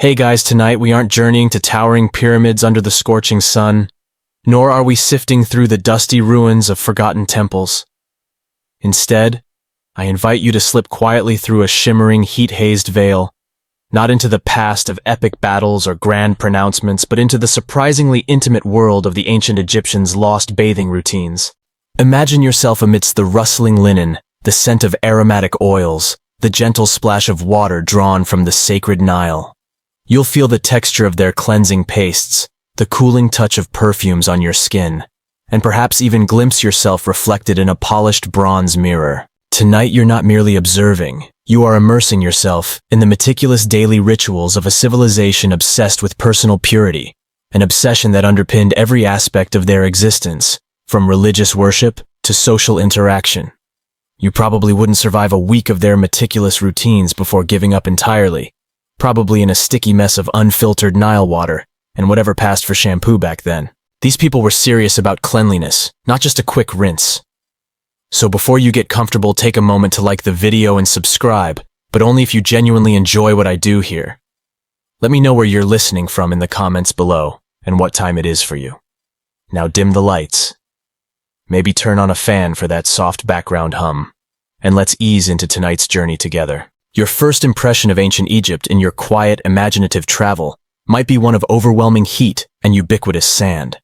Hey guys, tonight we aren't journeying to towering pyramids under the scorching sun, nor are we sifting through the dusty ruins of forgotten temples. Instead, I invite you to slip quietly through a shimmering, heat-hazed veil, not into the past of epic battles or grand pronouncements, but into the surprisingly intimate world of the ancient Egyptians' lost bathing routines. Imagine yourself amidst the rustling linen, the scent of aromatic oils, the gentle splash of water drawn from the sacred Nile. You'll feel the texture of their cleansing pastes, the cooling touch of perfumes on your skin, and perhaps even glimpse yourself reflected in a polished bronze mirror. Tonight you're not merely observing, you are immersing yourself in the meticulous daily rituals of a civilization obsessed with personal purity, an obsession that underpinned every aspect of their existence, from religious worship to social interaction. You probably wouldn't survive a week of their meticulous routines before giving up entirely, probably in a sticky mess of unfiltered Nile water and whatever passed for shampoo back then. These people were serious about cleanliness, not just a quick rinse. So before you get comfortable, take a moment to like the video and subscribe, but only if you genuinely enjoy what I do here. Let me know where you're listening from in the comments below and what time it is for you. Now dim the lights. Maybe turn on a fan for that soft background hum, and let's ease into tonight's journey together. Your first impression of ancient Egypt in your quiet, imaginative travel might be one of overwhelming heat and ubiquitous sand.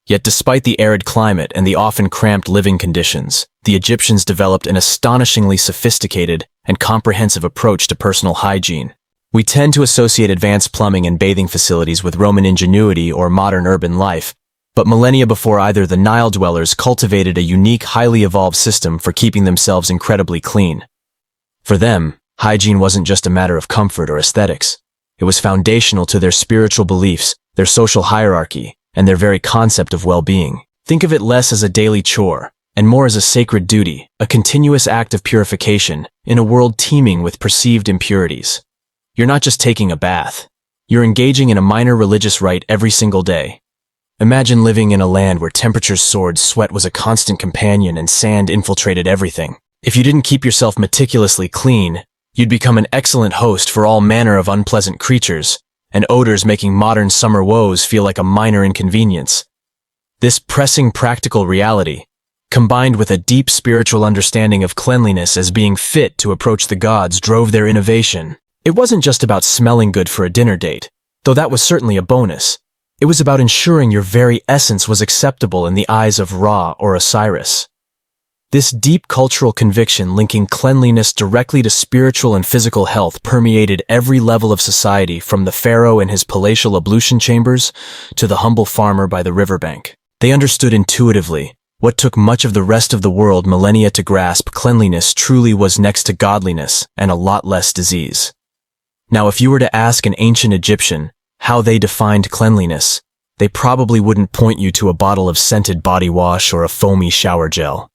Yet despite the arid climate and the often cramped living conditions, the Egyptians developed an astonishingly sophisticated and comprehensive approach to personal hygiene. We tend to associate advanced plumbing and bathing facilities with Roman ingenuity or modern urban life, but millennia before either, the Nile dwellers cultivated a unique, highly evolved system for keeping themselves incredibly clean. For them, hygiene wasn't just a matter of comfort or aesthetics. It was foundational to their spiritual beliefs, their social hierarchy, and their very concept of well-being. Think of it less as a daily chore, and more as a sacred duty, a continuous act of purification in a world teeming with perceived impurities. You're not just taking a bath. You're engaging in a minor religious rite every single day. Imagine living in a land where temperatures soared, sweat was a constant companion, and sand infiltrated everything. If you didn't keep yourself meticulously clean, you'd become an excellent host for all manner of unpleasant creatures, and odors making modern summer woes feel like a minor inconvenience. This pressing practical reality, combined with a deep spiritual understanding of cleanliness as being fit to approach the gods, drove their innovation. It wasn't just about smelling good for a dinner date, though that was certainly a bonus. It was about ensuring your very essence was acceptable in the eyes of Ra or Osiris. This deep cultural conviction linking cleanliness directly to spiritual and physical health permeated every level of society, from the pharaoh in his palatial ablution chambers to the humble farmer by the riverbank. They understood intuitively what took much of the rest of the world millennia to grasp: cleanliness truly was next to godliness and a lot less disease. Now, if you were to ask an ancient Egyptian how they defined cleanliness, they probably wouldn't point you to a bottle of scented body wash or a foamy shower gel.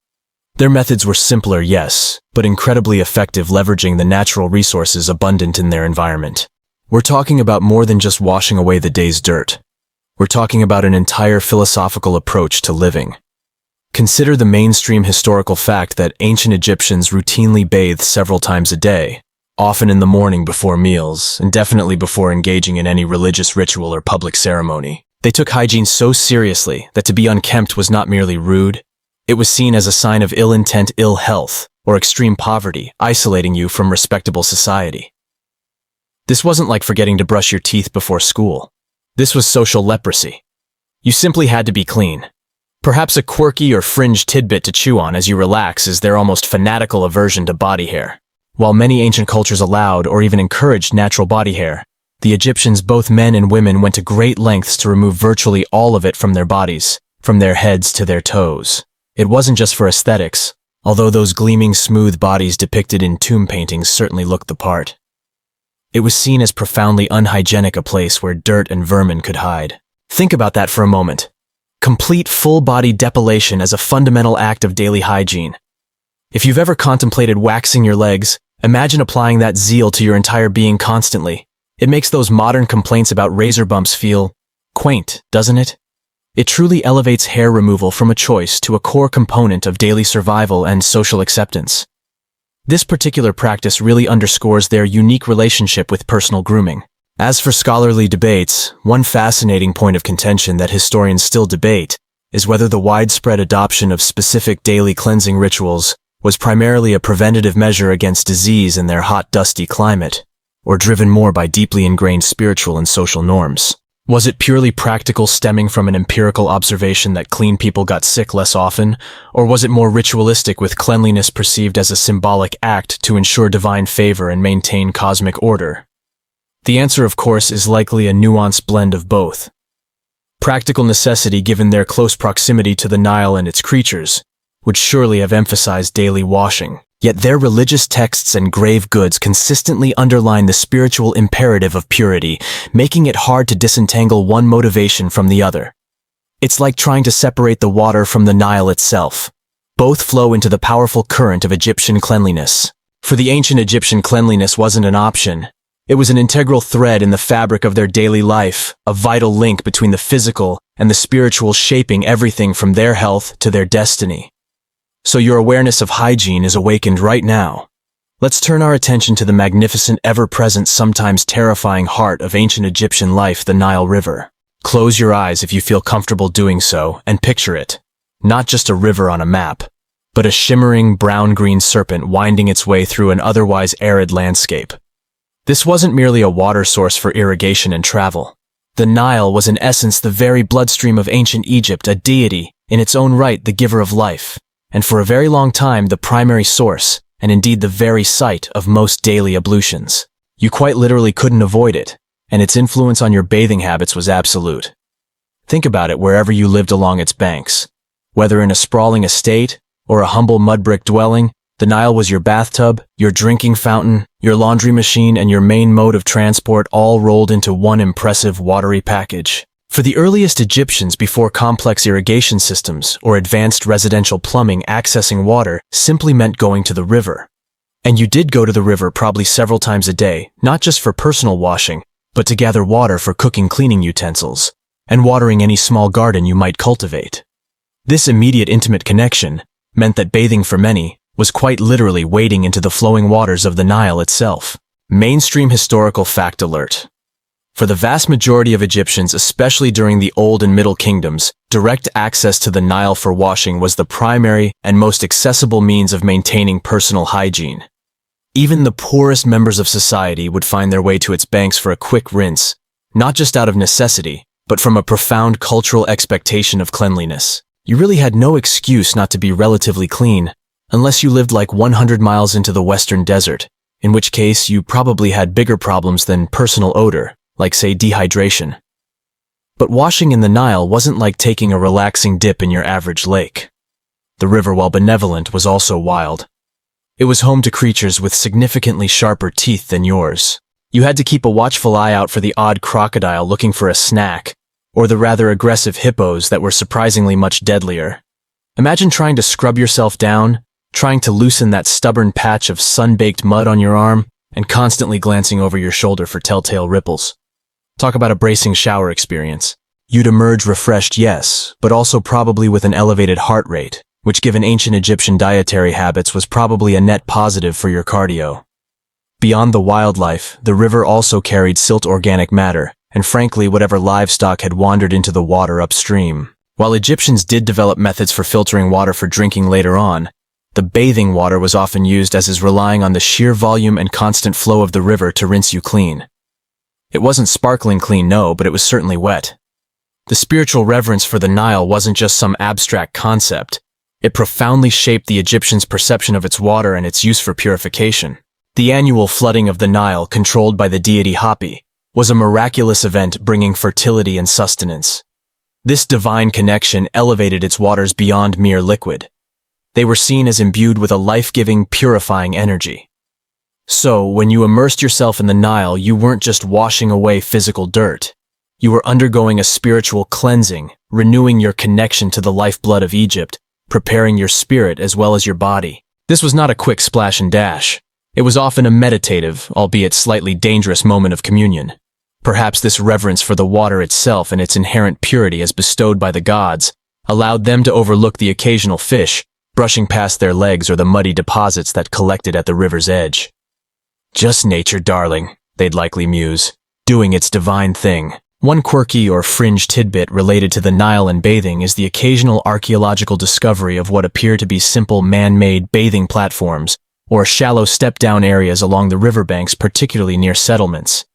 Their methods were simpler, yes, but incredibly effective, leveraging the natural resources abundant in their environment. We're talking about more than just washing away the day's dirt. We're talking about an entire philosophical approach to living. Consider the mainstream historical fact that ancient Egyptians routinely bathed several times a day, often in the morning before meals, and definitely before engaging in any religious ritual or public ceremony. They took hygiene so seriously that to be unkempt was not merely rude. It was seen as a sign of ill intent, ill health, or extreme poverty, isolating you from respectable society. This wasn't like forgetting to brush your teeth before school. This was social leprosy. You simply had to be clean. Perhaps a quirky or fringe tidbit to chew on as you relax is their almost fanatical aversion to body hair. While many ancient cultures allowed or even encouraged natural body hair, the Egyptians, both men and women, went to great lengths to remove virtually all of it from their bodies, from their heads to their toes. It wasn't just for aesthetics, although those gleaming, smooth bodies depicted in tomb paintings certainly looked the part. It was seen as profoundly unhygienic, a place where dirt and vermin could hide. Think about that for a moment. Complete full-body depilation as a fundamental act of daily hygiene. If you've ever contemplated waxing your legs, imagine applying that zeal to your entire being constantly. It makes those modern complaints about razor bumps feel quaint, doesn't it? It truly elevates hair removal from a choice to a core component of daily survival and social acceptance. This particular practice really underscores their unique relationship with personal grooming. As for scholarly debates, one fascinating point of contention that historians still debate is whether the widespread adoption of specific daily cleansing rituals was primarily a preventative measure against disease in their hot, dusty climate, or driven more by deeply ingrained spiritual and social norms. Was it purely practical, stemming from an empirical observation that clean people got sick less often, or was it more ritualistic, with cleanliness perceived as a symbolic act to ensure divine favor and maintain cosmic order? The answer, of course, is likely a nuanced blend of both. Practical necessity, given their close proximity to the Nile and its creatures, would surely have emphasized daily washing. Yet their religious texts and grave goods consistently underline the spiritual imperative of purity, making it hard to disentangle one motivation from the other. It's like trying to separate the water from the Nile itself. Both flow into the powerful current of Egyptian cleanliness. For the ancient Egyptian, cleanliness wasn't an option. It was an integral thread in the fabric of their daily life, a vital link between the physical and the spiritual, shaping everything from their health to their destiny. So your awareness of hygiene is awakened right now. Let's turn our attention to the magnificent, ever-present, sometimes terrifying heart of ancient Egyptian life, the Nile River. Close your eyes if you feel comfortable doing so, and picture it. Not just a river on a map, but a shimmering brown-green serpent winding its way through an otherwise arid landscape. This wasn't merely a water source for irrigation and travel. The Nile was in essence the very bloodstream of ancient Egypt, a deity, in its own right the giver of life, and for a very long time the primary source, and indeed the very site of most daily ablutions. You quite literally couldn't avoid it, and its influence on your bathing habits was absolute. Think about it wherever you lived along its banks. Whether in a sprawling estate or a humble mud brick dwelling, the Nile was your bathtub, your drinking fountain, your laundry machine, and your main mode of transport, all rolled into one impressive watery package. For the earliest Egyptians, before complex irrigation systems or advanced residential plumbing, accessing water simply meant going to the river. And you did go to the river probably several times a day, not just for personal washing, but to gather water for cooking, cleaning utensils, and watering any small garden you might cultivate. This immediate, intimate connection meant that bathing for many was quite literally wading into the flowing waters of the Nile itself. Mainstream historical fact alert. For the vast majority of Egyptians, especially during the Old and Middle Kingdoms, direct access to the Nile for washing was the primary and most accessible means of maintaining personal hygiene. Even the poorest members of society would find their way to its banks for a quick rinse, not just out of necessity, but from a profound cultural expectation of cleanliness. You really had no excuse not to be relatively clean, unless you lived like 100 miles into the western desert, in which case you probably had bigger problems than personal odor, like say dehydration. But washing in the Nile wasn't like taking a relaxing dip in your average lake. The river, while benevolent, was also wild. It was home to creatures with significantly sharper teeth than yours. You had to keep a watchful eye out for the odd crocodile looking for a snack, or the rather aggressive hippos that were surprisingly much deadlier. Imagine trying to scrub yourself down, trying to loosen that stubborn patch of sun-baked mud on your arm, and constantly glancing over your shoulder for telltale ripples. Talk about a bracing shower experience. You'd emerge refreshed, yes, but also probably with an elevated heart rate, which given ancient Egyptian dietary habits was probably a net positive for your cardio. Beyond the wildlife, the river also carried silt organic matter, and frankly whatever livestock had wandered into the water upstream. While Egyptians did develop methods for filtering water for drinking later on, the bathing water was often used as is, relying on the sheer volume and constant flow of the river to rinse you clean. It wasn't sparkling clean, no, but it was certainly wet. The spiritual reverence for the Nile wasn't just some abstract concept. It profoundly shaped the Egyptians' perception of its water and its use for purification. The annual flooding of the Nile, controlled by the deity Hapi, was a miraculous event bringing fertility and sustenance. This divine connection elevated its waters beyond mere liquid. They were seen as imbued with a life-giving, purifying energy. So, when you immersed yourself in the Nile, you weren't just washing away physical dirt. You were undergoing a spiritual cleansing, renewing your connection to the lifeblood of Egypt, preparing your spirit as well as your body. This was not a quick splash and dash. It was often a meditative, albeit slightly dangerous moment of communion. Perhaps this reverence for the water itself and its inherent purity as bestowed by the gods allowed them to overlook the occasional fish brushing past their legs or the muddy deposits that collected at the river's edge. Just nature, darling, they'd likely muse, doing its divine thing. One quirky or fringe tidbit related to the Nile and bathing is the occasional archaeological discovery of what appear to be simple man-made bathing platforms or shallow step-down areas along the riverbanks, particularly near settlements.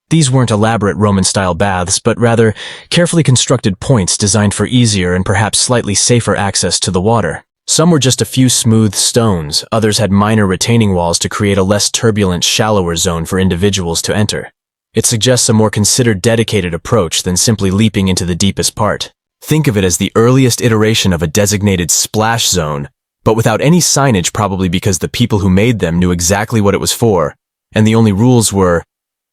These weren't elaborate Roman-style baths, but rather carefully constructed points designed for easier and perhaps slightly safer access to the water. Some were just a few smooth stones, others had minor retaining walls to create a less turbulent, shallower zone for individuals to enter. It suggests a more considered, dedicated approach than simply leaping into the deepest part. Think of it as the earliest iteration of a designated splash zone, but without any signage, probably because the people who made them knew exactly what it was for, and the only rules were,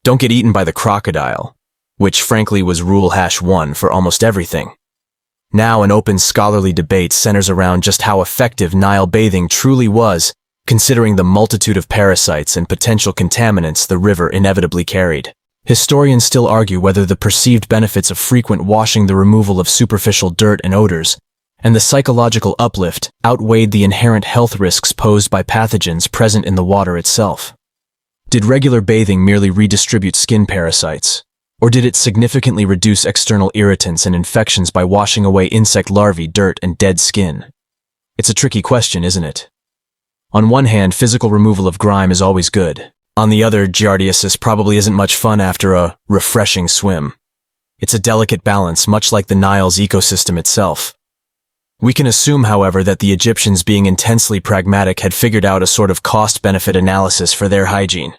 don't get eaten by the crocodile, which frankly was rule #1 for almost everything. Now an open scholarly debate centers around just how effective Nile bathing truly was, considering the multitude of parasites and potential contaminants the river inevitably carried. Historians still argue whether the perceived benefits of frequent washing, the removal of superficial dirt and odors, and the psychological uplift outweighed the inherent health risks posed by pathogens present in the water itself. Did regular bathing merely redistribute skin parasites? Or did it significantly reduce external irritants and infections by washing away insect larvae, dirt, and dead skin? It's a tricky question, isn't it? On one hand, physical removal of grime is always good. On the other, giardiasis probably isn't much fun after a refreshing swim. It's a delicate balance, much like the Nile's ecosystem itself. We can assume, however, that the Egyptians, being intensely pragmatic, had figured out a sort of cost-benefit analysis for their hygiene.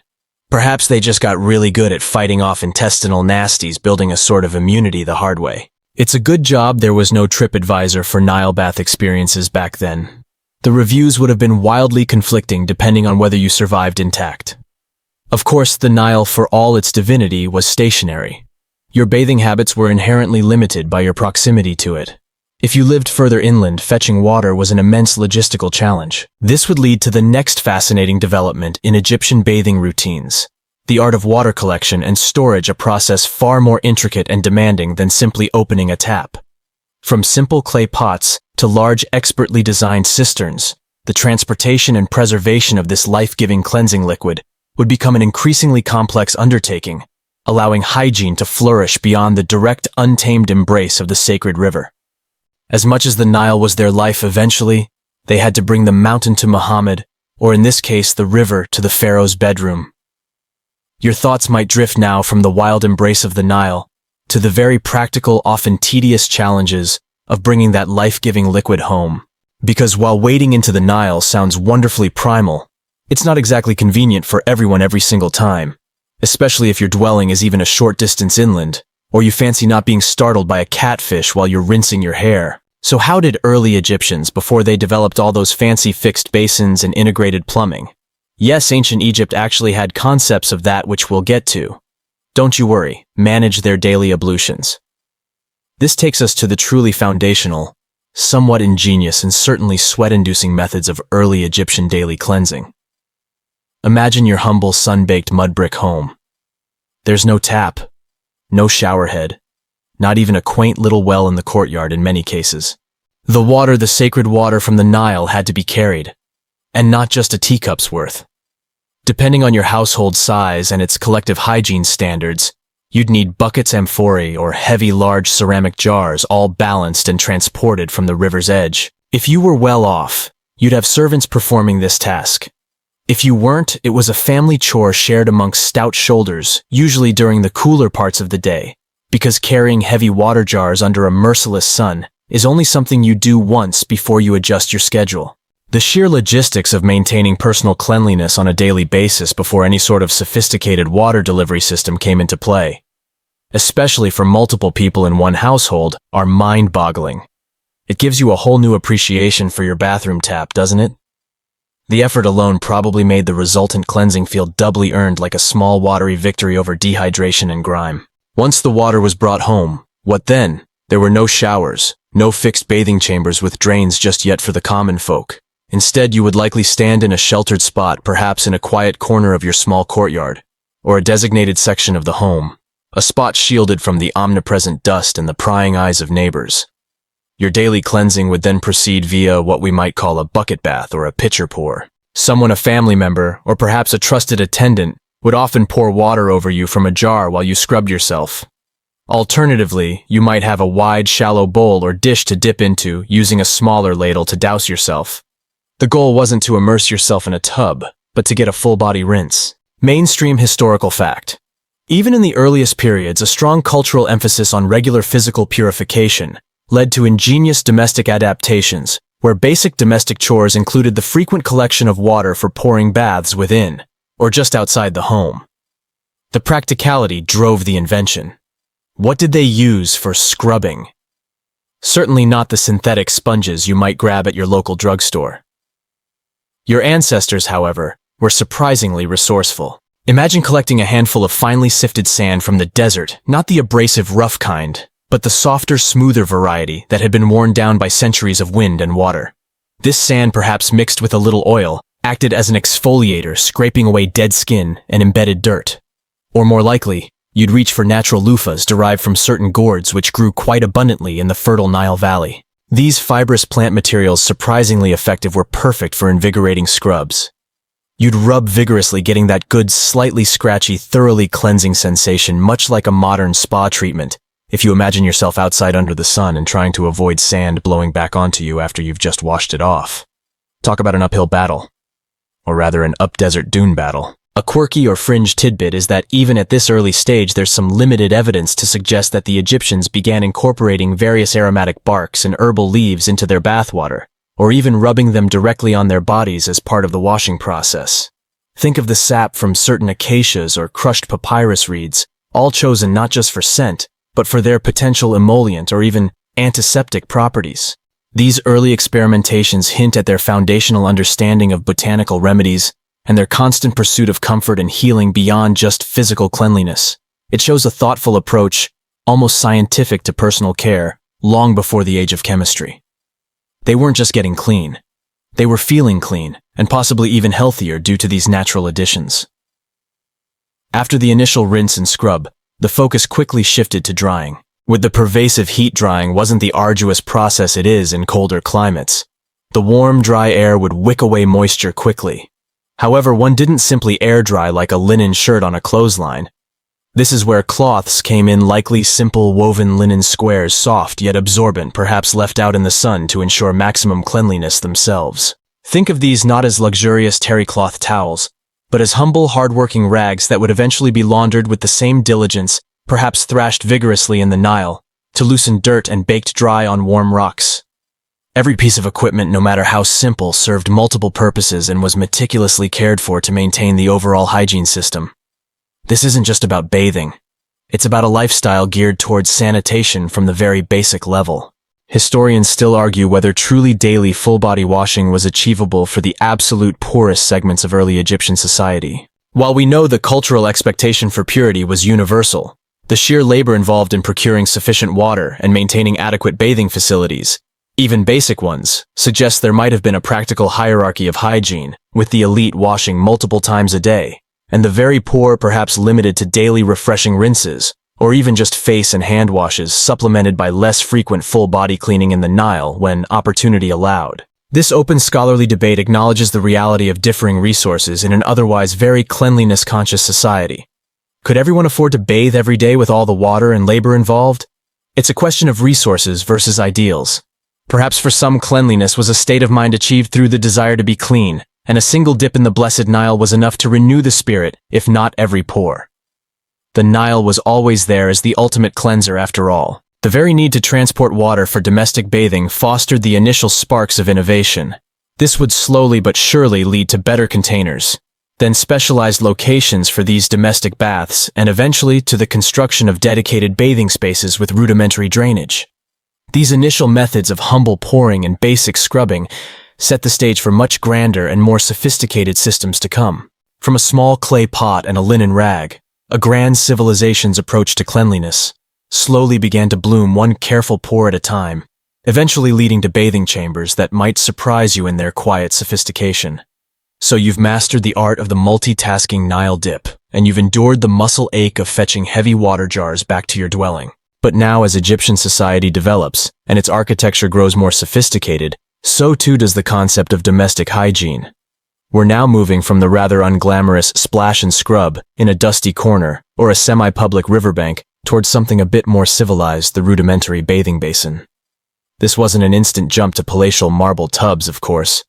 Perhaps they just got really good at fighting off intestinal nasties, building a sort of immunity the hard way. It's a good job there was no TripAdvisor for Nile bath experiences back then. The reviews would have been wildly conflicting depending on whether you survived intact. Of course, the Nile, for all its divinity, was stationary. Your bathing habits were inherently limited by your proximity to it. If you lived further inland, fetching water was an immense logistical challenge. This would lead to the next fascinating development in Egyptian bathing routines: the art of water collection and storage, a process far more intricate and demanding than simply opening a tap. From simple clay pots to large, expertly designed cisterns, the transportation and preservation of this life-giving cleansing liquid would become an increasingly complex undertaking, allowing hygiene to flourish beyond the direct, untamed embrace of the sacred river. As much as the Nile was their life, eventually, they had to bring the mountain to Muhammad, or in this case, the river to the pharaoh's bedroom. Your thoughts might drift now from the wild embrace of the Nile to the very practical, often tedious challenges of bringing that life-giving liquid home. Because while wading into the Nile sounds wonderfully primal, it's not exactly convenient for everyone every single time, especially if your dwelling is even a short distance inland, or you fancy not being startled by a catfish while you're rinsing your hair. So how did early Egyptians, before they developed all those fancy fixed basins and integrated plumbing? Yes, ancient Egypt actually had concepts of that, which we'll get to. Don't you worry, manage their daily ablutions. This takes us to the truly foundational, somewhat ingenious and certainly sweat-inducing methods of early Egyptian daily cleansing. Imagine your humble, sun-baked mud brick home. There's no tap, no showerhead, not even a quaint little well in the courtyard in many cases. The water, the sacred water from the Nile, had to be carried, and not just a teacup's worth. Depending on your household size and its collective hygiene standards, you'd need buckets, amphorae, or heavy, large ceramic jars, all balanced and transported from the river's edge. If you were well off, you'd have servants performing this task. If you weren't, it was a family chore shared amongst stout shoulders, usually during the cooler parts of the day, because carrying heavy water jars under a merciless sun is only something you do once before you adjust your schedule. The sheer logistics of maintaining personal cleanliness on a daily basis before any sort of sophisticated water delivery system came into play, especially for multiple people in one household, are mind-boggling. It gives you a whole new appreciation for your bathroom tap, doesn't it? The effort alone probably made the resultant cleansing feel doubly earned, like a small watery victory over dehydration and grime. Once the water was brought home, what then? There were no showers, no fixed bathing chambers with drains just yet for the common folk. Instead, you would likely stand in a sheltered spot, perhaps in a quiet corner of your small courtyard, or a designated section of the home, a spot shielded from the omnipresent dust and the prying eyes of neighbors. Your daily cleansing would then proceed via what we might call a bucket bath or a pitcher pour. Someone, a family member, or perhaps a trusted attendant, would often pour water over you from a jar while you scrubbed yourself. Alternatively, you might have a wide, shallow bowl or dish to dip into, using a smaller ladle to douse yourself. The goal wasn't to immerse yourself in a tub, but to get a full-body rinse. Mainstream historical fact. Even in the earliest periods, a strong cultural emphasis on regular physical purification led to ingenious domestic adaptations, where basic domestic chores included the frequent collection of water for pouring baths within, or just outside the home. The practicality drove the invention. What did they use for scrubbing? Certainly not the synthetic sponges you might grab at your local drugstore. Your ancestors, however, were surprisingly resourceful. Imagine collecting a handful of finely sifted sand from the desert, not the abrasive, rough kind, but the softer, smoother variety that had been worn down by centuries of wind and water. This sand, perhaps mixed with a little oil, acted as an exfoliator, scraping away dead skin and embedded dirt. Or more likely, you'd reach for natural loofahs derived from certain gourds which grew quite abundantly in the fertile Nile Valley. These fibrous plant materials, surprisingly effective, were perfect for invigorating scrubs. You'd rub vigorously, getting that good, slightly scratchy, thoroughly cleansing sensation, much like a modern spa treatment, if you imagine yourself outside under the sun and trying to avoid sand blowing back onto you after you've just washed it off. Talk about an uphill battle. Or rather, an up-desert dune battle. A quirky or fringe tidbit is that even at this early stage, there's some limited evidence to suggest that the Egyptians began incorporating various aromatic barks and herbal leaves into their bathwater, or even rubbing them directly on their bodies as part of the washing process. Think of the sap from certain acacias or crushed papyrus reeds, all chosen not just for scent, but for their potential emollient or even antiseptic properties. These early experimentations hint at their foundational understanding of botanical remedies and their constant pursuit of comfort and healing beyond just physical cleanliness. It shows a thoughtful approach, almost scientific, to personal care, long before the age of chemistry. They weren't just getting clean. They were feeling clean, and possibly even healthier due to these natural additions. After the initial rinse and scrub, the focus quickly shifted to drying. With the pervasive heat, drying wasn't the arduous process it is in colder climates. The warm, dry air would wick away moisture quickly. However, one didn't simply air dry like a linen shirt on a clothesline. This is where cloths came in, likely simple woven linen squares, soft yet absorbent, perhaps left out in the sun to ensure maximum cleanliness themselves. Think of these not as luxurious terry cloth towels, but as humble, hard-working rags that would eventually be laundered with the same diligence, perhaps thrashed vigorously in the Nile, to loosen dirt and baked dry on warm rocks. Every piece of equipment, no matter how simple, served multiple purposes and was meticulously cared for to maintain the overall hygiene system. This isn't just about bathing. It's about a lifestyle geared towards sanitation from the very basic level. Historians still argue whether truly daily full-body washing was achievable for the absolute poorest segments of early Egyptian society. While we know the cultural expectation for purity was universal, the sheer labor involved in procuring sufficient water and maintaining adequate bathing facilities, even basic ones, suggests there might have been a practical hierarchy of hygiene, with the elite washing multiple times a day, and the very poor perhaps limited to daily refreshing rinses, or even just face and hand washes, supplemented by less frequent full-body cleaning in the Nile when opportunity allowed. This open scholarly debate acknowledges the reality of differing resources in an otherwise very cleanliness-conscious society. Could everyone afford to bathe every day with all the water and labor involved? It's a question of resources versus ideals. Perhaps for some, cleanliness was a state of mind achieved through the desire to be clean, and a single dip in the blessed Nile was enough to renew the spirit, if not every pore. The Nile was always there as the ultimate cleanser after all. The very need to transport water for domestic bathing fostered the initial sparks of innovation. This would slowly but surely lead to better containers, then specialized locations for these domestic baths, and eventually to the construction of dedicated bathing spaces with rudimentary drainage. These initial methods of humble pouring and basic scrubbing set the stage for much grander and more sophisticated systems to come. From a small clay pot and a linen rag, a grand civilization's approach to cleanliness slowly began to bloom, one careful pour at a time, eventually leading to bathing chambers that might surprise you in their quiet sophistication. So you've mastered the art of the multitasking Nile dip, and you've endured the muscle ache of fetching heavy water jars back to your dwelling. But now, as Egyptian society develops and its architecture grows more sophisticated, so too does the concept of domestic hygiene. We're now moving from the rather unglamorous splash and scrub in a dusty corner or a semi-public riverbank towards something a bit more civilized, the rudimentary bathing basin. This wasn't an instant jump to palatial marble tubs, of course,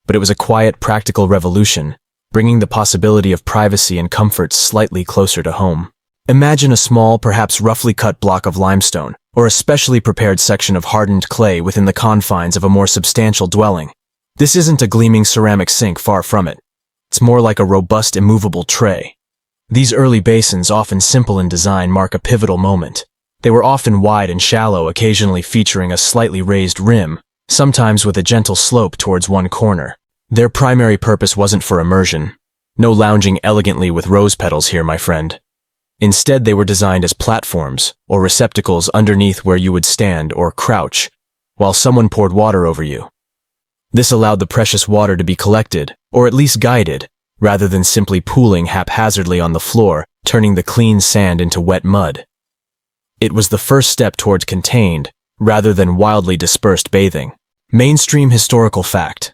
but it was a quiet, practical revolution, bringing the possibility of privacy and comfort slightly closer to home. Imagine a small, perhaps roughly cut block of limestone, or a specially prepared section of hardened clay within the confines of a more substantial dwelling. This isn't a gleaming ceramic sink, far from it. It's more like a robust, immovable tray. These early basins, often simple in design, mark a pivotal moment. They were often wide and shallow, occasionally featuring a slightly raised rim, sometimes with a gentle slope towards one corner. Their primary purpose wasn't for immersion. No lounging elegantly with rose petals here, my friend. Instead, they were designed as platforms, or receptacles underneath where you would stand or crouch, while someone poured water over you. This allowed the precious water to be collected, or at least guided, rather than simply pooling haphazardly on the floor, turning the clean sand into wet mud. It was the first step towards contained, rather than wildly dispersed bathing. Mainstream historical fact.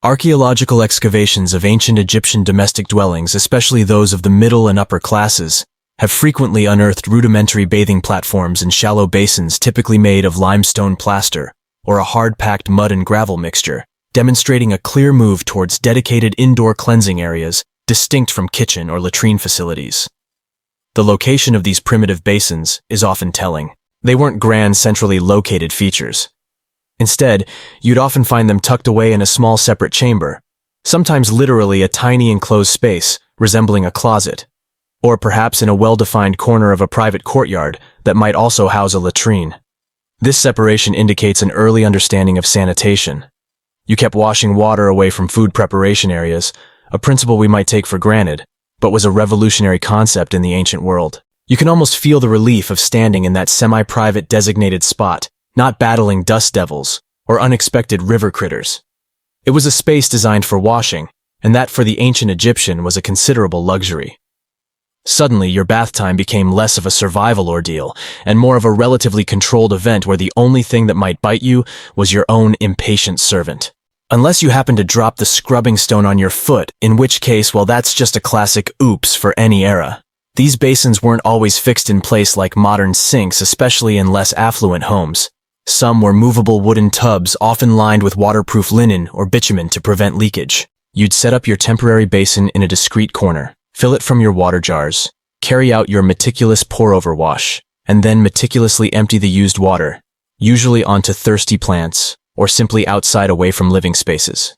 Archaeological excavations of ancient Egyptian domestic dwellings, especially those of the middle and upper classes, have frequently unearthed rudimentary bathing platforms in shallow basins typically made of limestone plaster or a hard-packed mud and gravel mixture, demonstrating a clear move towards dedicated indoor cleansing areas distinct from kitchen or latrine facilities. The location of these primitive basins is often telling. They weren't grand, centrally located features. Instead, you'd often find them tucked away in a small separate chamber, sometimes literally a tiny enclosed space resembling a closet, or perhaps in a well-defined corner of a private courtyard that might also house a latrine. This separation indicates an early understanding of sanitation. You kept washing water away from food preparation areas, a principle we might take for granted, but was a revolutionary concept in the ancient world. You can almost feel the relief of standing in that semi-private designated spot, not battling dust devils or unexpected river critters. It was a space designed for washing, and that for the ancient Egyptian was a considerable luxury. Suddenly, your bath time became less of a survival ordeal and more of a relatively controlled event where the only thing that might bite you was your own impatient servant. Unless you happen to drop the scrubbing stone on your foot, in which case, well, that's just a classic oops for any era. These basins weren't always fixed in place like modern sinks, especially in less affluent homes. Some were movable wooden tubs, often lined with waterproof linen or bitumen to prevent leakage. You'd set up your temporary basin in a discreet corner. Fill it from your water jars, carry out your meticulous pour-over wash, and then meticulously empty the used water, usually onto thirsty plants, or simply outside away from living spaces.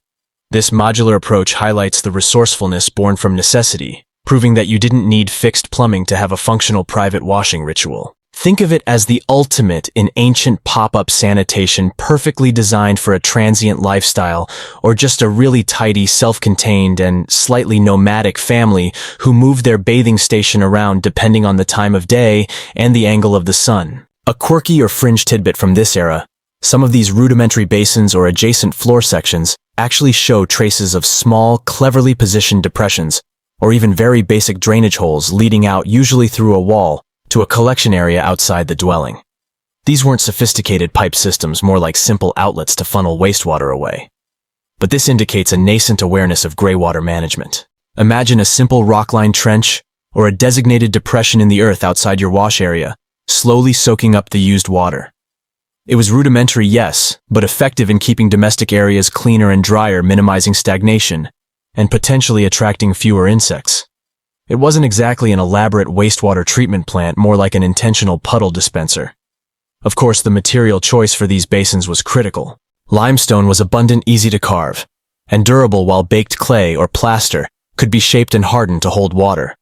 This modular approach highlights the resourcefulness born from necessity, proving that you didn't need fixed plumbing to have a functional private washing ritual. Think of it as the ultimate in ancient pop-up sanitation, perfectly designed for a transient lifestyle or just a really tidy, self-contained and slightly nomadic family who moved their bathing station around depending on the time of day and the angle of the sun. A quirky or fringe tidbit from this era, some of these rudimentary basins or adjacent floor sections actually show traces of small, cleverly positioned depressions or even very basic drainage holes leading out, usually through a wall, to a collection area outside the dwelling. These weren't sophisticated pipe systems, more like simple outlets to funnel wastewater away. But this indicates a nascent awareness of greywater management. Imagine a simple rock-lined trench or a designated depression in the earth outside your wash area, slowly soaking up the used water. It was rudimentary, yes, but effective in keeping domestic areas cleaner and drier, minimizing stagnation, and potentially attracting fewer insects. It wasn't exactly an elaborate wastewater treatment plant, more like an intentional puddle dispenser. Of course, the material choice for these basins was critical. Limestone was abundant, easy to carve, and durable, while baked clay or plaster could be shaped and hardened to hold water.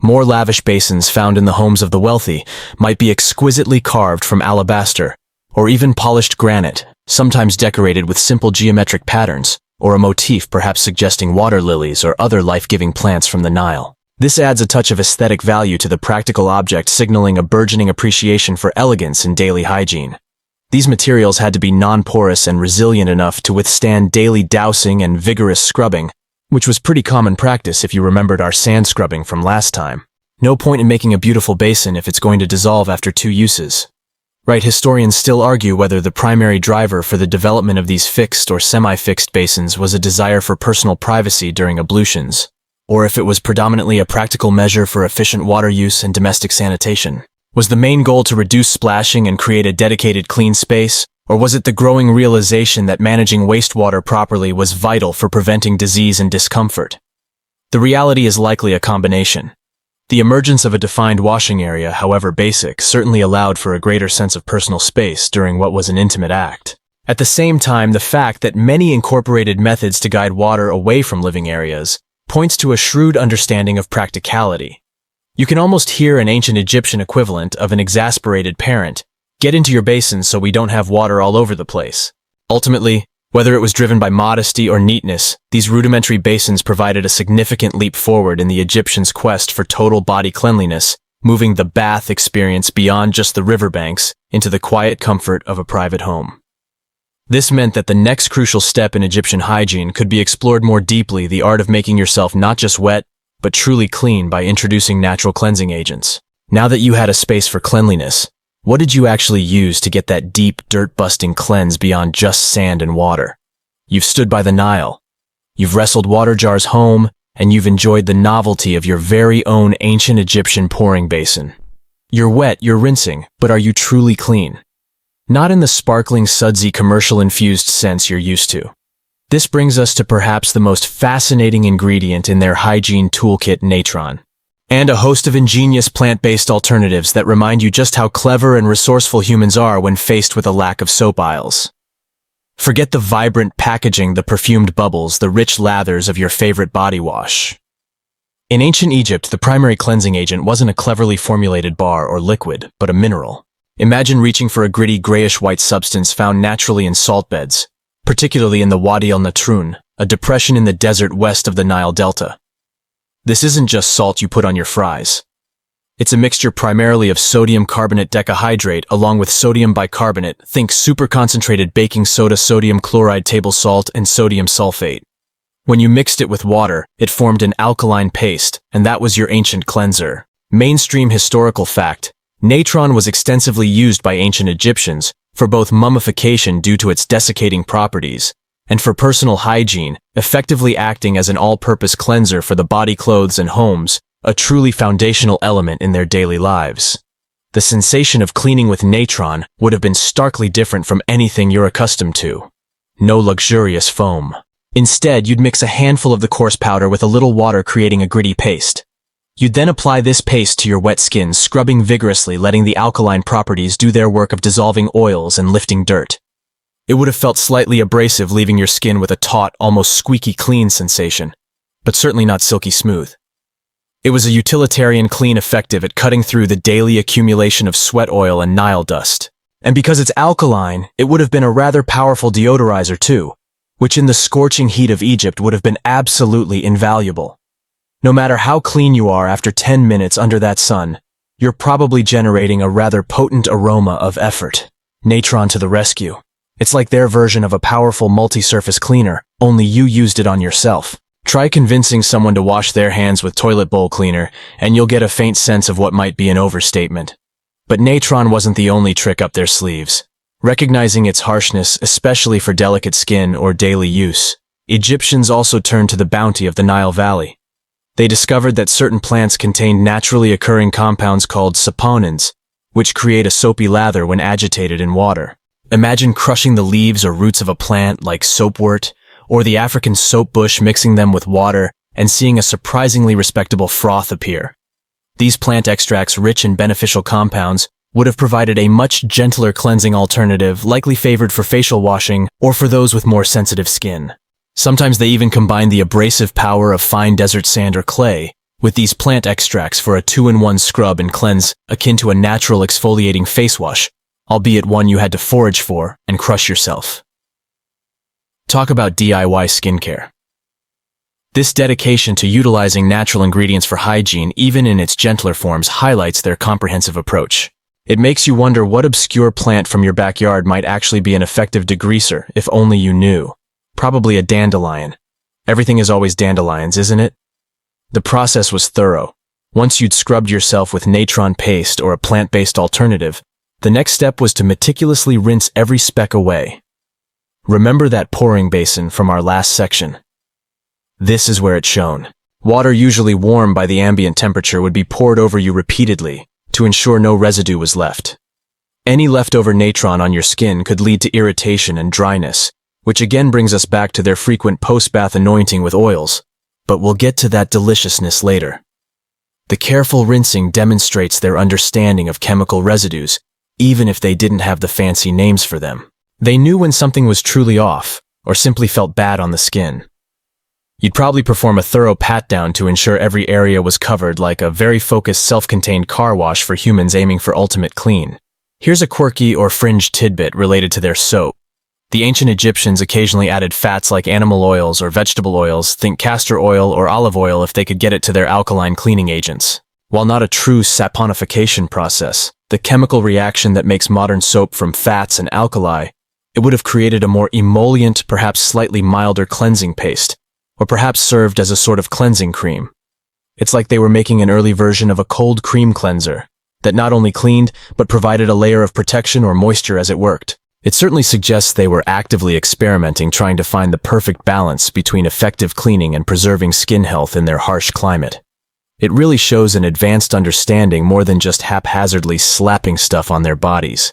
More lavish basins found in the homes of the wealthy might be exquisitely carved from alabaster or even polished granite, sometimes decorated with simple geometric patterns or a motif perhaps suggesting water lilies or other life-giving plants from the Nile. This adds a touch of aesthetic value to the practical object, signaling a burgeoning appreciation for elegance in daily hygiene. These materials had to be non-porous and resilient enough to withstand daily dousing and vigorous scrubbing, which was pretty common practice if you remembered our sand scrubbing from last time. No point in making a beautiful basin if it's going to dissolve after 2 uses. Right, historians still argue whether the primary driver for the development of these fixed or semi-fixed basins was a desire for personal privacy during ablutions, or if it was predominantly a practical measure for efficient water use and domestic sanitation. Was the main goal to reduce splashing and create a dedicated clean space, or was it the growing realization that managing wastewater properly was vital for preventing disease and discomfort? The reality is likely a combination. The emergence of a defined washing area, however basic, certainly allowed for a greater sense of personal space during what was an intimate act. At the same time, the fact that many incorporated methods to guide water away from living areas points to a shrewd understanding of practicality. You can almost hear an ancient Egyptian equivalent of an exasperated parent, "Get into your basin so we don't have water all over the place." Ultimately, whether it was driven by modesty or neatness, these rudimentary basins provided a significant leap forward in the Egyptians' quest for total body cleanliness, moving the bath experience beyond just the riverbanks into the quiet comfort of a private home. This meant that the next crucial step in Egyptian hygiene could be explored more deeply: the art of making yourself not just wet, but truly clean by introducing natural cleansing agents. Now that you had a space for cleanliness, what did you actually use to get that deep, dirt-busting cleanse beyond just sand and water? You've stood by the Nile. You've wrestled water jars home, and you've enjoyed the novelty of your very own ancient Egyptian pouring basin. You're wet, you're rinsing, but are you truly clean? Not in the sparkling, sudsy, commercial-infused sense you're used to. This brings us to perhaps the most fascinating ingredient in their hygiene toolkit, natron, and a host of ingenious plant-based alternatives that remind you just how clever and resourceful humans are when faced with a lack of soap aisles. Forget the vibrant packaging, the perfumed bubbles, the rich lathers of your favorite body wash. In ancient Egypt, the primary cleansing agent wasn't a cleverly formulated bar or liquid, but a mineral. Imagine reaching for a gritty, grayish-white substance found naturally in salt beds, particularly in the Wadi el-Natrun, a depression in the desert west of the Nile Delta. This isn't just salt you put on your fries. It's a mixture primarily of sodium carbonate decahydrate along with sodium bicarbonate, think super concentrated baking soda, sodium chloride table salt, and sodium sulfate. When you mixed it with water, it formed an alkaline paste, and that was your ancient cleanser. Mainstream historical fact: natron was extensively used by ancient Egyptians for both mummification due to its desiccating properties, and for personal hygiene, effectively acting as an all-purpose cleanser for the body, clothes, and homes, a truly foundational element in their daily lives. The sensation of cleaning with natron would have been starkly different from anything you're accustomed to. No luxurious foam. Instead, you'd mix a handful of the coarse powder with a little water, creating a gritty paste. You'd then apply this paste to your wet skin, scrubbing vigorously, letting the alkaline properties do their work of dissolving oils and lifting dirt. It would have felt slightly abrasive, leaving your skin with a taut, almost squeaky clean sensation, but certainly not silky smooth. It was a utilitarian clean, effective at cutting through the daily accumulation of sweat oil and Nile dust. And because it's alkaline, it would have been a rather powerful deodorizer too, which in the scorching heat of Egypt would have been absolutely invaluable. No matter how clean you are after 10 minutes under that sun, you're probably generating a rather potent aroma of effort. Natron to the rescue. It's like their version of a powerful multi-surface cleaner, only you used it on yourself. Try convincing someone to wash their hands with toilet bowl cleaner, and you'll get a faint sense of what might be an overstatement. But natron wasn't the only trick up their sleeves. Recognizing its harshness, especially for delicate skin or daily use, Egyptians also turned to the bounty of the Nile Valley. They discovered that certain plants contained naturally occurring compounds called saponins, which create a soapy lather when agitated in water. Imagine crushing the leaves or roots of a plant like soapwort or the African soap bush, mixing them with water, and seeing a surprisingly respectable froth appear. These plant extracts, rich in beneficial compounds, would have provided a much gentler cleansing alternative, likely favored for facial washing or for those with more sensitive skin. Sometimes they even combine the abrasive power of fine desert sand or clay with these plant extracts for a 2-in-1 scrub and cleanse akin to a natural exfoliating face wash, albeit one you had to forage for and crush yourself. Talk about DIY skincare. This dedication to utilizing natural ingredients for hygiene, even in its gentler forms, highlights their comprehensive approach. It makes you wonder what obscure plant from your backyard might actually be an effective degreaser, if only you knew. Probably a dandelion. Everything is always dandelions, isn't it? The process was thorough. Once you'd scrubbed yourself with natron paste or a plant-based alternative, The next step was to meticulously rinse every speck away. Remember that pouring basin from our last section? This is where it shone. Water usually warm by the ambient temperature would be poured over you repeatedly to ensure no residue was left. Any leftover natron on your skin could lead to irritation and dryness, which again brings us back to their frequent post-bath anointing with oils, but we'll get to that deliciousness later. The careful rinsing demonstrates their understanding of chemical residues, even if they didn't have the fancy names for them. They knew when something was truly off, or simply felt bad on the skin. You'd probably perform a thorough pat-down to ensure every area was covered, like a very focused self-contained car wash for humans aiming for ultimate clean. Here's a quirky or fringe tidbit related to their soap. The ancient Egyptians occasionally added fats like animal oils or vegetable oils, think castor oil or olive oil, if they could get it to their alkaline cleaning agents. While not a true saponification process, the chemical reaction that makes modern soap from fats and alkali, it would have created a more emollient, perhaps slightly milder cleansing paste, or perhaps served as a sort of cleansing cream. It's like they were making an early version of a cold cream cleanser that not only cleaned, but provided a layer of protection or moisture as it worked. It certainly suggests they were actively experimenting, trying to find the perfect balance between effective cleaning and preserving skin health in their harsh climate. It really shows an advanced understanding more than just haphazardly slapping stuff on their bodies.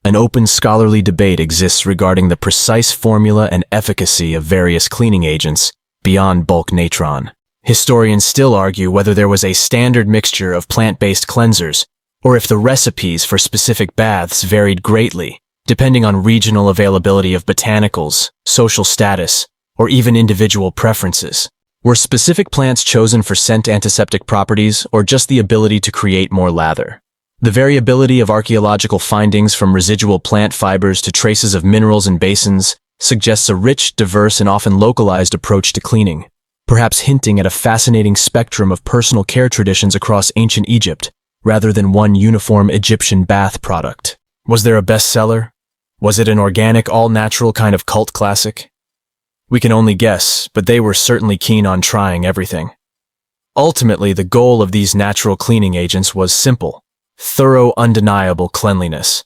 An open scholarly debate exists regarding the precise formula and efficacy of various cleaning agents beyond bulk natron. Historians still argue whether there was a standard mixture of plant-based cleansers, or if the recipes for specific baths varied greatly, depending on regional availability of botanicals, social status, or even individual preferences. Were specific plants chosen for scent antiseptic properties, or just the ability to create more lather? The variability of archaeological findings, from residual plant fibers to traces of minerals in basins, suggests a rich, diverse, and often localized approach to cleaning, perhaps hinting at a fascinating spectrum of personal care traditions across ancient Egypt, rather than one uniform Egyptian bath product. Was there a bestseller? Was it an organic, all-natural kind of cult classic? We can only guess, but they were certainly keen on trying everything. Ultimately, the goal of these natural cleaning agents was simple: thorough, undeniable cleanliness.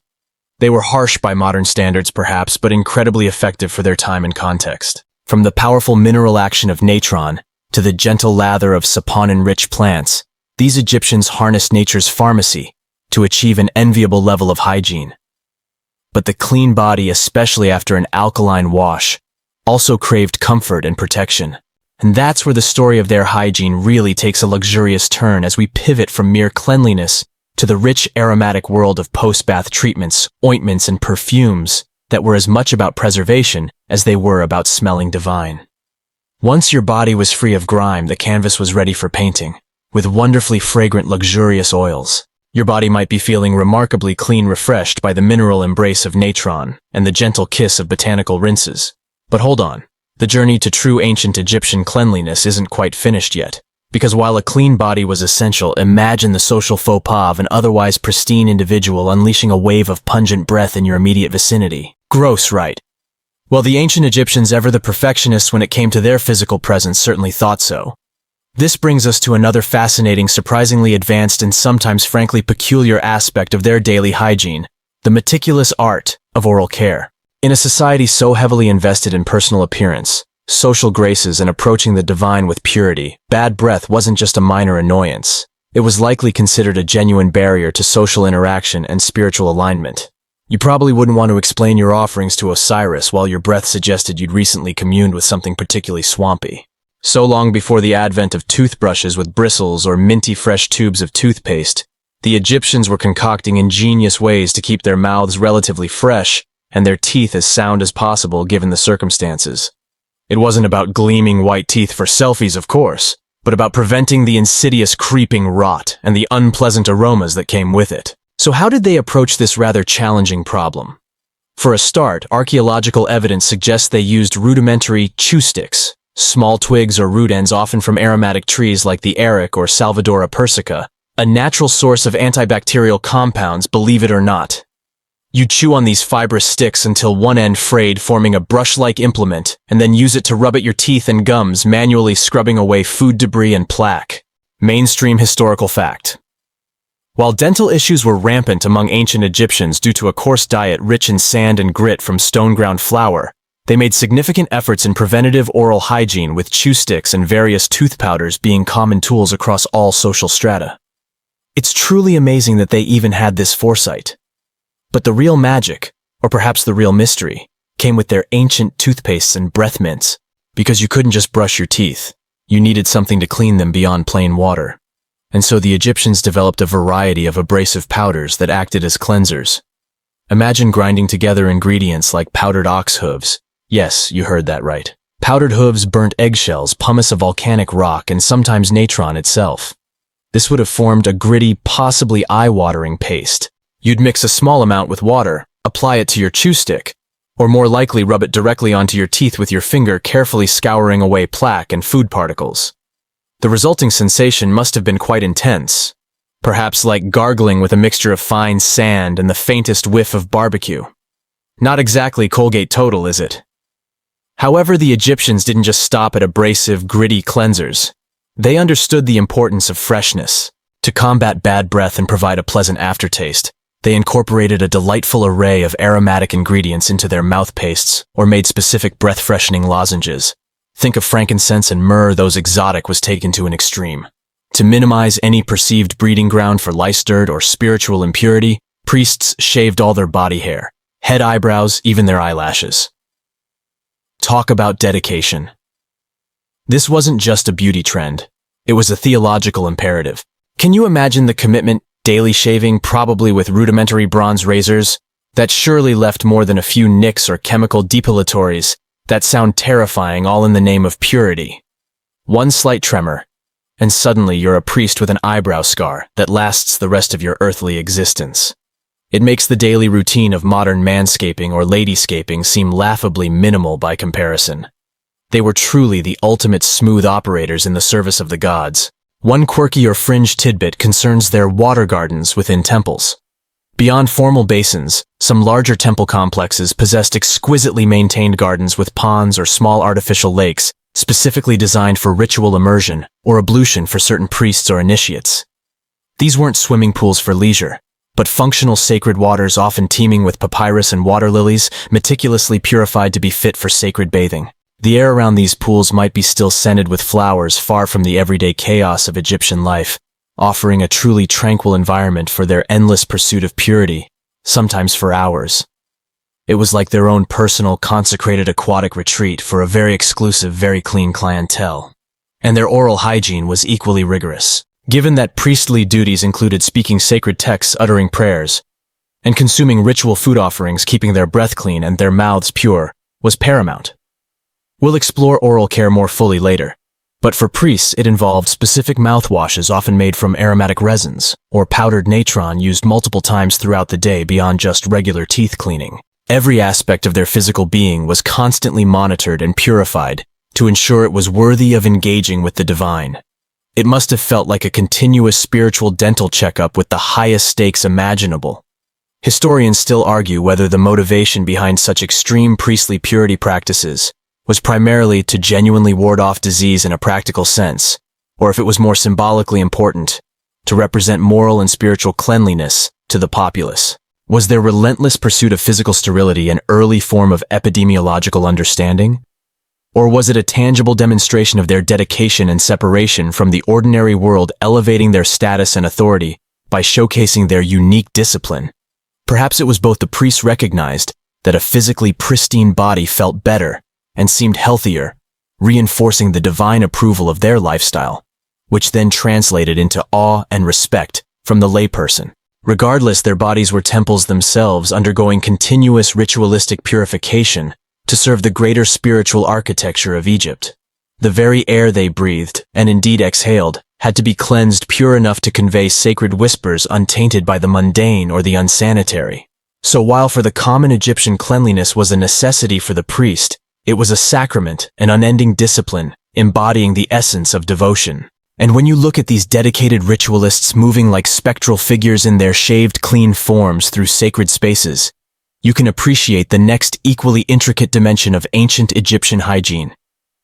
They were harsh by modern standards, perhaps, but incredibly effective for their time and context. From the powerful mineral action of natron to the gentle lather of saponin-rich plants, these Egyptians harnessed nature's pharmacy to achieve an enviable level of hygiene. But the clean body, especially after an alkaline wash, also craved comfort and protection. And that's where the story of their hygiene really takes a luxurious turn, as we pivot from mere cleanliness to the rich aromatic world of post-bath treatments, ointments, and perfumes that were as much about preservation as they were about smelling divine. Once your body was free of grime, the canvas was ready for painting, with wonderfully fragrant, luxurious oils. Your body might be feeling remarkably clean, refreshed by the mineral embrace of natron and the gentle kiss of botanical rinses. But hold on, the journey to true ancient Egyptian cleanliness isn't quite finished yet. Because while a clean body was essential, imagine the social faux pas of an otherwise pristine individual unleashing a wave of pungent breath in your immediate vicinity. Gross, right? Well, the ancient Egyptians, ever the perfectionists when it came to their physical presence, certainly thought so. This brings us to another fascinating, surprisingly advanced, and sometimes frankly peculiar aspect of their daily hygiene: the meticulous art of oral care. In a society so heavily invested in personal appearance, social graces, and approaching the divine with purity, bad breath wasn't just a minor annoyance. It was likely considered a genuine barrier to social interaction and spiritual alignment. You probably wouldn't want to explain your offerings to Osiris while your breath suggested you'd recently communed with something particularly swampy. So long before the advent of toothbrushes with bristles or minty fresh tubes of toothpaste, the Egyptians were concocting ingenious ways to keep their mouths relatively fresh and their teeth as sound as possible given the circumstances. It wasn't about gleaming white teeth for selfies, of course, but about preventing the insidious creeping rot and the unpleasant aromas that came with it. So how did they approach this rather challenging problem? For a start, archaeological evidence suggests they used rudimentary chew sticks, small twigs or root ends often from aromatic trees like the eric or Salvadora persica, a natural source of antibacterial compounds, believe it or not. You chew on these fibrous sticks until one end frayed, forming a brush-like implement, and then use it to rub at your teeth and gums, manually scrubbing away food debris and plaque. Mainstream historical fact. While dental issues were rampant among ancient Egyptians due to a coarse diet rich in sand and grit from stone-ground flour, they made significant efforts in preventative oral hygiene, with chew sticks and various tooth powders being common tools across all social strata. It's truly amazing that they even had this foresight. But the real magic, or perhaps the real mystery, came with their ancient toothpastes and breath mints, because you couldn't just brush your teeth. You needed something to clean them beyond plain water. And so the Egyptians developed a variety of abrasive powders that acted as cleansers. Imagine grinding together ingredients like powdered ox hooves. Yes, you heard that right. Powdered hooves, burnt eggshells, pumice of volcanic rock, and sometimes natron itself. This would have formed a gritty, possibly eye-watering paste. You'd mix a small amount with water, apply it to your chew stick, or more likely rub it directly onto your teeth with your finger, carefully scouring away plaque and food particles. The resulting sensation must have been quite intense, perhaps like gargling with a mixture of fine sand and the faintest whiff of barbecue. Not exactly Colgate Total, is it? However, the Egyptians didn't just stop at abrasive, gritty cleansers. They understood the importance of freshness. To combat bad breath and provide a pleasant aftertaste, they incorporated a delightful array of aromatic ingredients into their mouth pastes or made specific breath-freshening lozenges. Think of frankincense and myrrh. Those exotic was taken to an extreme. To minimize any perceived breeding ground for lice, dirt, or spiritual impurity, priests shaved all their body hair, head, eyebrows, even their eyelashes. Talk about dedication. This wasn't just a beauty trend. It was a theological imperative. Can you imagine the commitment? Daily shaving, probably with rudimentary bronze razors, that surely left more than a few nicks or chemical depilatories that sound terrifying, all in the name of purity. One slight tremor, and suddenly you're a priest with an eyebrow scar that lasts the rest of your earthly existence. It makes the daily routine of modern manscaping or ladyscaping seem laughably minimal by comparison. They were truly the ultimate smooth operators in the service of the gods. One quirky or fringe tidbit concerns their water gardens within temples. Beyond formal basins, some larger temple complexes possessed exquisitely maintained gardens with ponds or small artificial lakes, specifically designed for ritual immersion or ablution for certain priests or initiates. These weren't swimming pools for leisure, but functional sacred waters often teeming with papyrus and water lilies, meticulously purified to be fit for sacred bathing. The air around these pools might be still scented with flowers, far from the everyday chaos of Egyptian life, offering a truly tranquil environment for their endless pursuit of purity, sometimes for hours. It was like their own personal, consecrated aquatic retreat for a very exclusive, very clean clientele. And their oral hygiene was equally rigorous. Given that priestly duties included speaking sacred texts, uttering prayers, and consuming ritual food offerings, keeping their breath clean and their mouths pure was paramount. We'll explore oral care more fully later, but for priests it involved specific mouthwashes often made from aromatic resins, or powdered natron used multiple times throughout the day beyond just regular teeth cleaning. Every aspect of their physical being was constantly monitored and purified to ensure it was worthy of engaging with the divine. It must have felt like a continuous spiritual dental checkup with the highest stakes imaginable. Historians still argue whether the motivation behind such extreme priestly purity practices was primarily to genuinely ward off disease in a practical sense, or if it was more symbolically important, to represent moral and spiritual cleanliness to the populace. Was their relentless pursuit of physical sterility an early form of epidemiological understanding? Or was it a tangible demonstration of their dedication and separation from the ordinary world, elevating their status and authority by showcasing their unique discipline? Perhaps it was both. The priests recognized that a physically pristine body felt better and seemed healthier, reinforcing the divine approval of their lifestyle, which then translated into awe and respect from the layperson. Regardless, their bodies were temples themselves, undergoing continuous ritualistic purification to serve the greater spiritual architecture of Egypt. The very air they breathed, and indeed exhaled, had to be cleansed pure enough to convey sacred whispers untainted by the mundane or the unsanitary. So while for the common Egyptian cleanliness was a necessity for the priest, it was a sacrament, an unending discipline, embodying the essence of devotion. And when you look at these dedicated ritualists moving like spectral figures in their shaved clean forms through sacred spaces, you can appreciate the next equally intricate dimension of ancient Egyptian hygiene: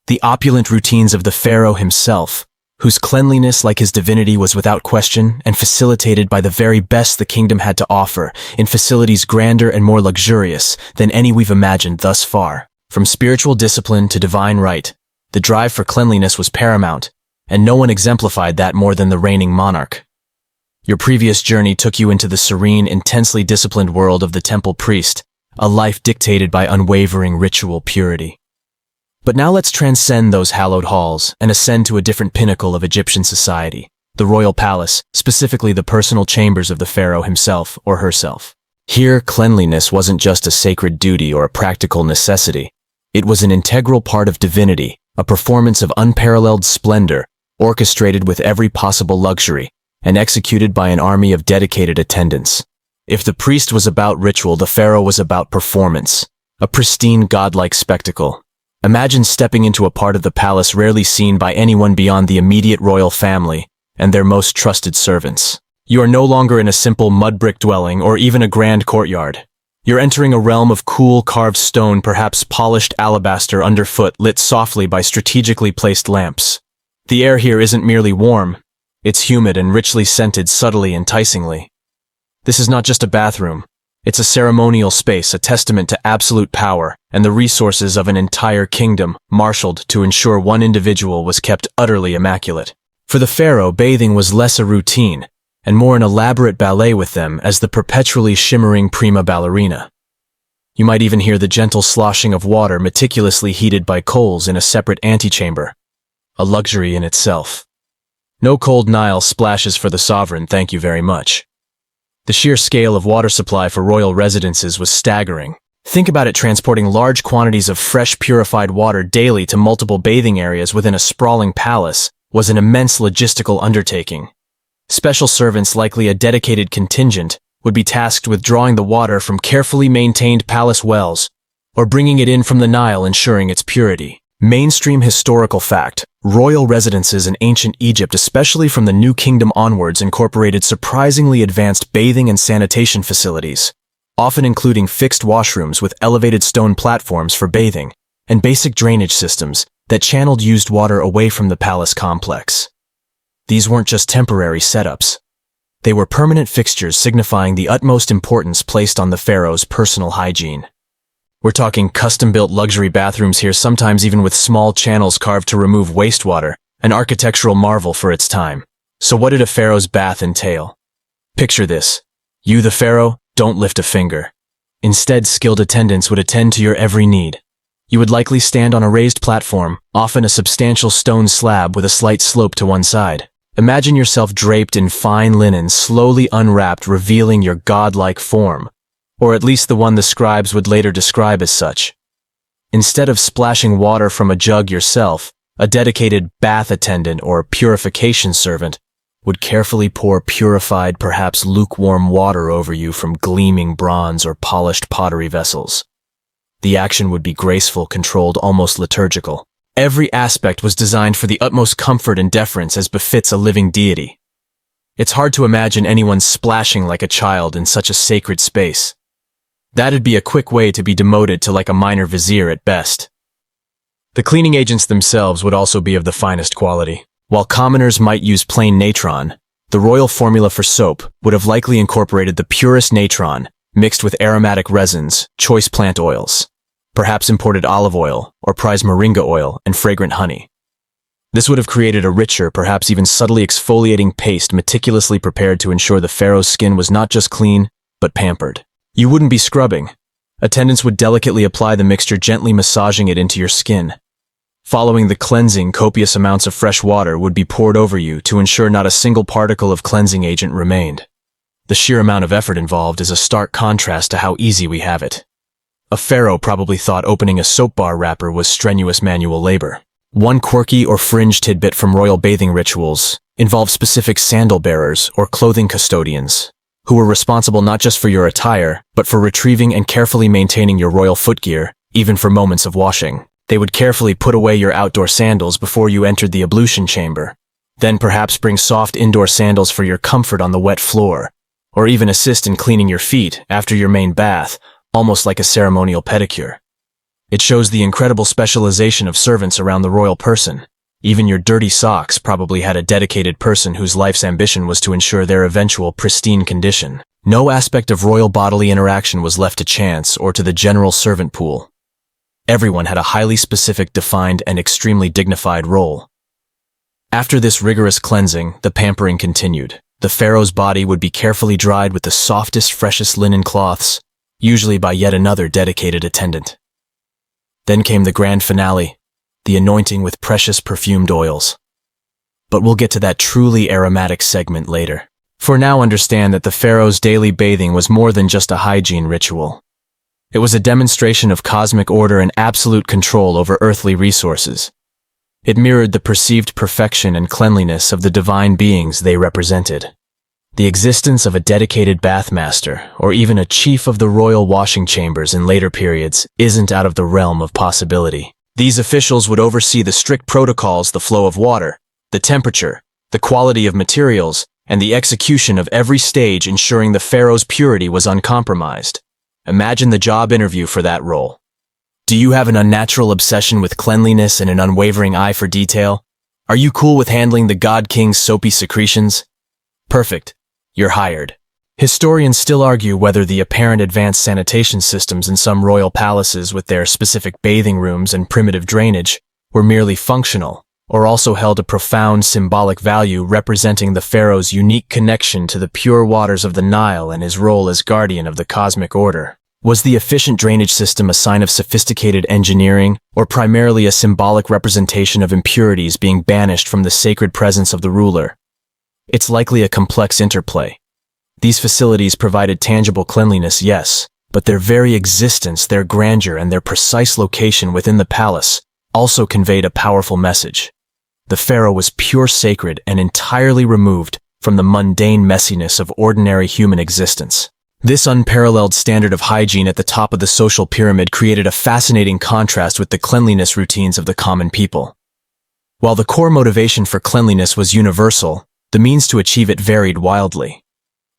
the opulent routines of the pharaoh himself, whose cleanliness, like his divinity, was without question and facilitated by the very best the kingdom had to offer, in facilities grander and more luxurious than any we've imagined thus far. From spiritual discipline to divine right, the drive for cleanliness was paramount, and no one exemplified that more than the reigning monarch. Your previous journey took you into the serene, intensely disciplined world of the temple priest, a life dictated by unwavering ritual purity. But now let's transcend those hallowed halls and ascend to a different pinnacle of Egyptian society, the royal palace, specifically the personal chambers of the pharaoh himself or herself. Here, cleanliness wasn't just a sacred duty or a practical necessity. It was an integral part of divinity, a performance of unparalleled splendor, orchestrated with every possible luxury, and executed by an army of dedicated attendants. If the priest was about ritual, the pharaoh was about performance, a pristine godlike spectacle. Imagine stepping into a part of the palace rarely seen by anyone beyond the immediate royal family and their most trusted servants. You are no longer in a simple mud brick dwelling or even a grand courtyard. You're entering a realm of cool carved stone, perhaps polished alabaster underfoot, lit softly by strategically placed lamps. The air here isn't merely warm, it's humid and richly scented, subtly enticingly. This is not just a bathroom. It's a ceremonial space, a testament to absolute power and the resources of an entire kingdom, marshaled to ensure one individual was kept utterly immaculate. For the pharaoh, bathing was less a routine and more an elaborate ballet with them as the perpetually shimmering prima ballerina. You might even hear the gentle sloshing of water meticulously heated by coals in a separate antechamber, a luxury in itself. No cold Nile splashes for the sovereign, thank you very much. The sheer scale of water supply for royal residences was staggering. Think about it, transporting large quantities of fresh, purified water daily to multiple bathing areas within a sprawling palace was an immense logistical undertaking. Special servants, likely a dedicated contingent, would be tasked with drawing the water from carefully maintained palace wells or bringing it in from the Nile, ensuring its purity. Mainstream historical fact: royal residences in ancient Egypt, especially from the New Kingdom onwards, incorporated surprisingly advanced bathing and sanitation facilities, often including fixed washrooms with elevated stone platforms for bathing and basic drainage systems that channeled used water away from the palace complex. These weren't just temporary setups. They were permanent fixtures signifying the utmost importance placed on the pharaoh's personal hygiene. We're talking custom-built luxury bathrooms here, sometimes even with small channels carved to remove wastewater, an architectural marvel for its time. So what did a pharaoh's bath entail? Picture this. You, the pharaoh, don't lift a finger. Instead, skilled attendants would attend to your every need. You would likely stand on a raised platform, often a substantial stone slab with a slight slope to one side. Imagine yourself draped in fine linen, slowly unwrapped, revealing your godlike form, or at least the one the scribes would later describe as such. Instead of splashing water from a jug yourself, a dedicated bath attendant or purification servant would carefully pour purified, perhaps lukewarm water over you from gleaming bronze or polished pottery vessels. The action would be graceful, controlled, almost liturgical. Every aspect was designed for the utmost comfort and deference as befits a living deity. It's hard to imagine anyone splashing like a child in such a sacred space. That'd be a quick way to be demoted to like a minor vizier at best. The cleaning agents themselves would also be of the finest quality. While commoners might use plain natron, the royal formula for soap would have likely incorporated the purest natron mixed with aromatic resins, choice plant oils, perhaps imported olive oil or prized moringa oil and fragrant honey. This would have created a richer, perhaps even subtly exfoliating paste meticulously prepared to ensure the pharaoh's skin was not just clean, but pampered. You wouldn't be scrubbing. Attendants would delicately apply the mixture, gently massaging it into your skin. Following the cleansing, copious amounts of fresh water would be poured over you to ensure not a single particle of cleansing agent remained. The sheer amount of effort involved is a stark contrast to how easy we have it. A pharaoh probably thought opening a soap bar wrapper was strenuous manual labor. One quirky or fringe tidbit from royal bathing rituals involved specific sandal bearers or clothing custodians, who were responsible not just for your attire, but for retrieving and carefully maintaining your royal footgear, even for moments of washing. They would carefully put away your outdoor sandals before you entered the ablution chamber, then perhaps bring soft indoor sandals for your comfort on the wet floor, or even assist in cleaning your feet after your main bath, almost like a ceremonial pedicure. It shows the incredible specialization of servants around the royal person. Even your dirty socks probably had a dedicated person whose life's ambition was to ensure their eventual pristine condition. No aspect of royal bodily interaction was left to chance or to the general servant pool. Everyone had a highly specific, defined, and extremely dignified role. After this rigorous cleansing, the pampering continued. The pharaoh's body would be carefully dried with the softest, freshest linen cloths, usually by yet another dedicated attendant. Then came the grand finale, the anointing with precious perfumed oils. But we'll get to that truly aromatic segment later. For now, understand that the pharaoh's daily bathing was more than just a hygiene ritual. It was a demonstration of cosmic order and absolute control over earthly resources. It mirrored the perceived perfection and cleanliness of the divine beings they represented. The existence of a dedicated bathmaster, or even a chief of the royal washing chambers in later periods, isn't out of the realm of possibility. These officials would oversee the strict protocols, the flow of water, the temperature, the quality of materials, and the execution of every stage, ensuring the pharaoh's purity was uncompromised. Imagine the job interview for that role. Do you have an unnatural obsession with cleanliness and an unwavering eye for detail? Are you cool with handling the God King's soapy secretions? Perfect. You're hired. Historians still argue whether the apparent advanced sanitation systems in some royal palaces with their specific bathing rooms and primitive drainage were merely functional, or also held a profound symbolic value representing the pharaoh's unique connection to the pure waters of the Nile and his role as guardian of the cosmic order. Was the efficient drainage system a sign of sophisticated engineering, or primarily a symbolic representation of impurities being banished from the sacred presence of the ruler? It's likely a complex interplay. These facilities provided tangible cleanliness, yes, but their very existence, their grandeur, and their precise location within the palace also conveyed a powerful message. The pharaoh was pure sacred and entirely removed from the mundane messiness of ordinary human existence. This unparalleled standard of hygiene at the top of the social pyramid created a fascinating contrast with the cleanliness routines of the common people. While the core motivation for cleanliness was universal, the means to achieve it varied wildly.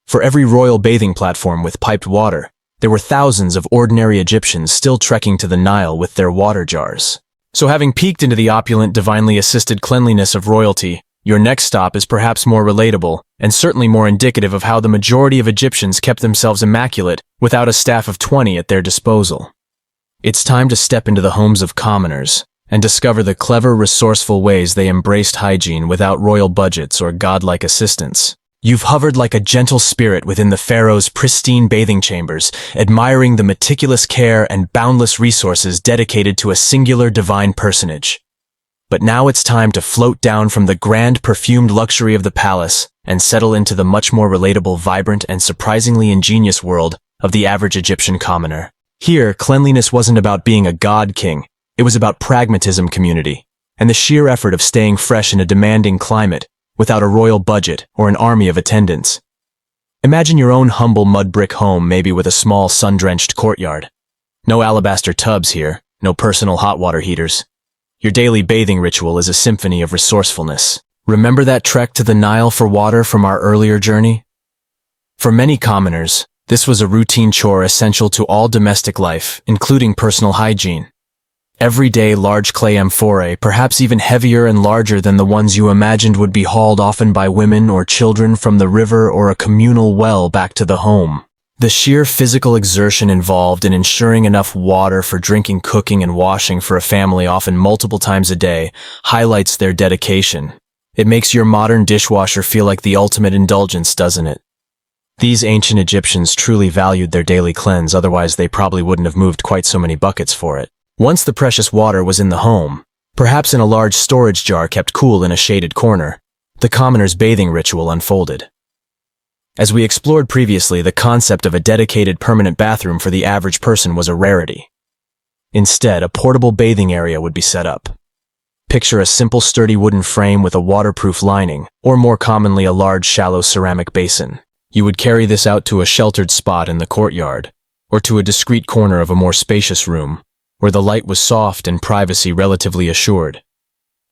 For every royal bathing platform with piped water, there were thousands of ordinary Egyptians still trekking to the Nile with their water jars. So having peeked into the opulent, divinely assisted cleanliness of royalty, your next stop is perhaps more relatable, and certainly more indicative of how the majority of Egyptians kept themselves immaculate without a staff of 20 at their disposal. It's time to step into the homes of commoners and discover the clever, resourceful ways they embraced hygiene without royal budgets or godlike assistance. You've hovered like a gentle spirit within the pharaoh's pristine bathing chambers, admiring the meticulous care and boundless resources dedicated to a singular divine personage. But now it's time to float down from the grand, perfumed luxury of the palace and settle into the much more relatable, vibrant, and surprisingly ingenious world of the average Egyptian commoner. Here, cleanliness wasn't about being a god king. It was about pragmatism, community, and the sheer effort of staying fresh in a demanding climate without a royal budget or an army of attendants. Imagine your own humble mud brick home, maybe with a small sun-drenched courtyard. No alabaster tubs here, no personal hot water heaters. Your daily bathing ritual is a symphony of resourcefulness. Remember that trek to the Nile for water from our earlier journey? For many commoners, this was a routine chore essential to all domestic life, including personal hygiene. Everyday large clay amphorae, perhaps even heavier and larger than the ones you imagined, would be hauled often by women or children from the river or a communal well back to the home. The sheer physical exertion involved in ensuring enough water for drinking, cooking, and washing for a family, often multiple times a day, highlights their dedication. It makes your modern dishwasher feel like the ultimate indulgence, doesn't it? These ancient Egyptians truly valued their daily cleanse, otherwise they probably wouldn't have moved quite so many buckets for it. Once the precious water was in the home, perhaps in a large storage jar kept cool in a shaded corner, the commoner's bathing ritual unfolded. As we explored previously, the concept of a dedicated permanent bathroom for the average person was a rarity. Instead, a portable bathing area would be set up. Picture a simple, sturdy wooden frame with a waterproof lining, or more commonly a large, shallow ceramic basin. You would carry this out to a sheltered spot in the courtyard, or to a discreet corner of a more spacious room, where the light was soft and privacy relatively assured.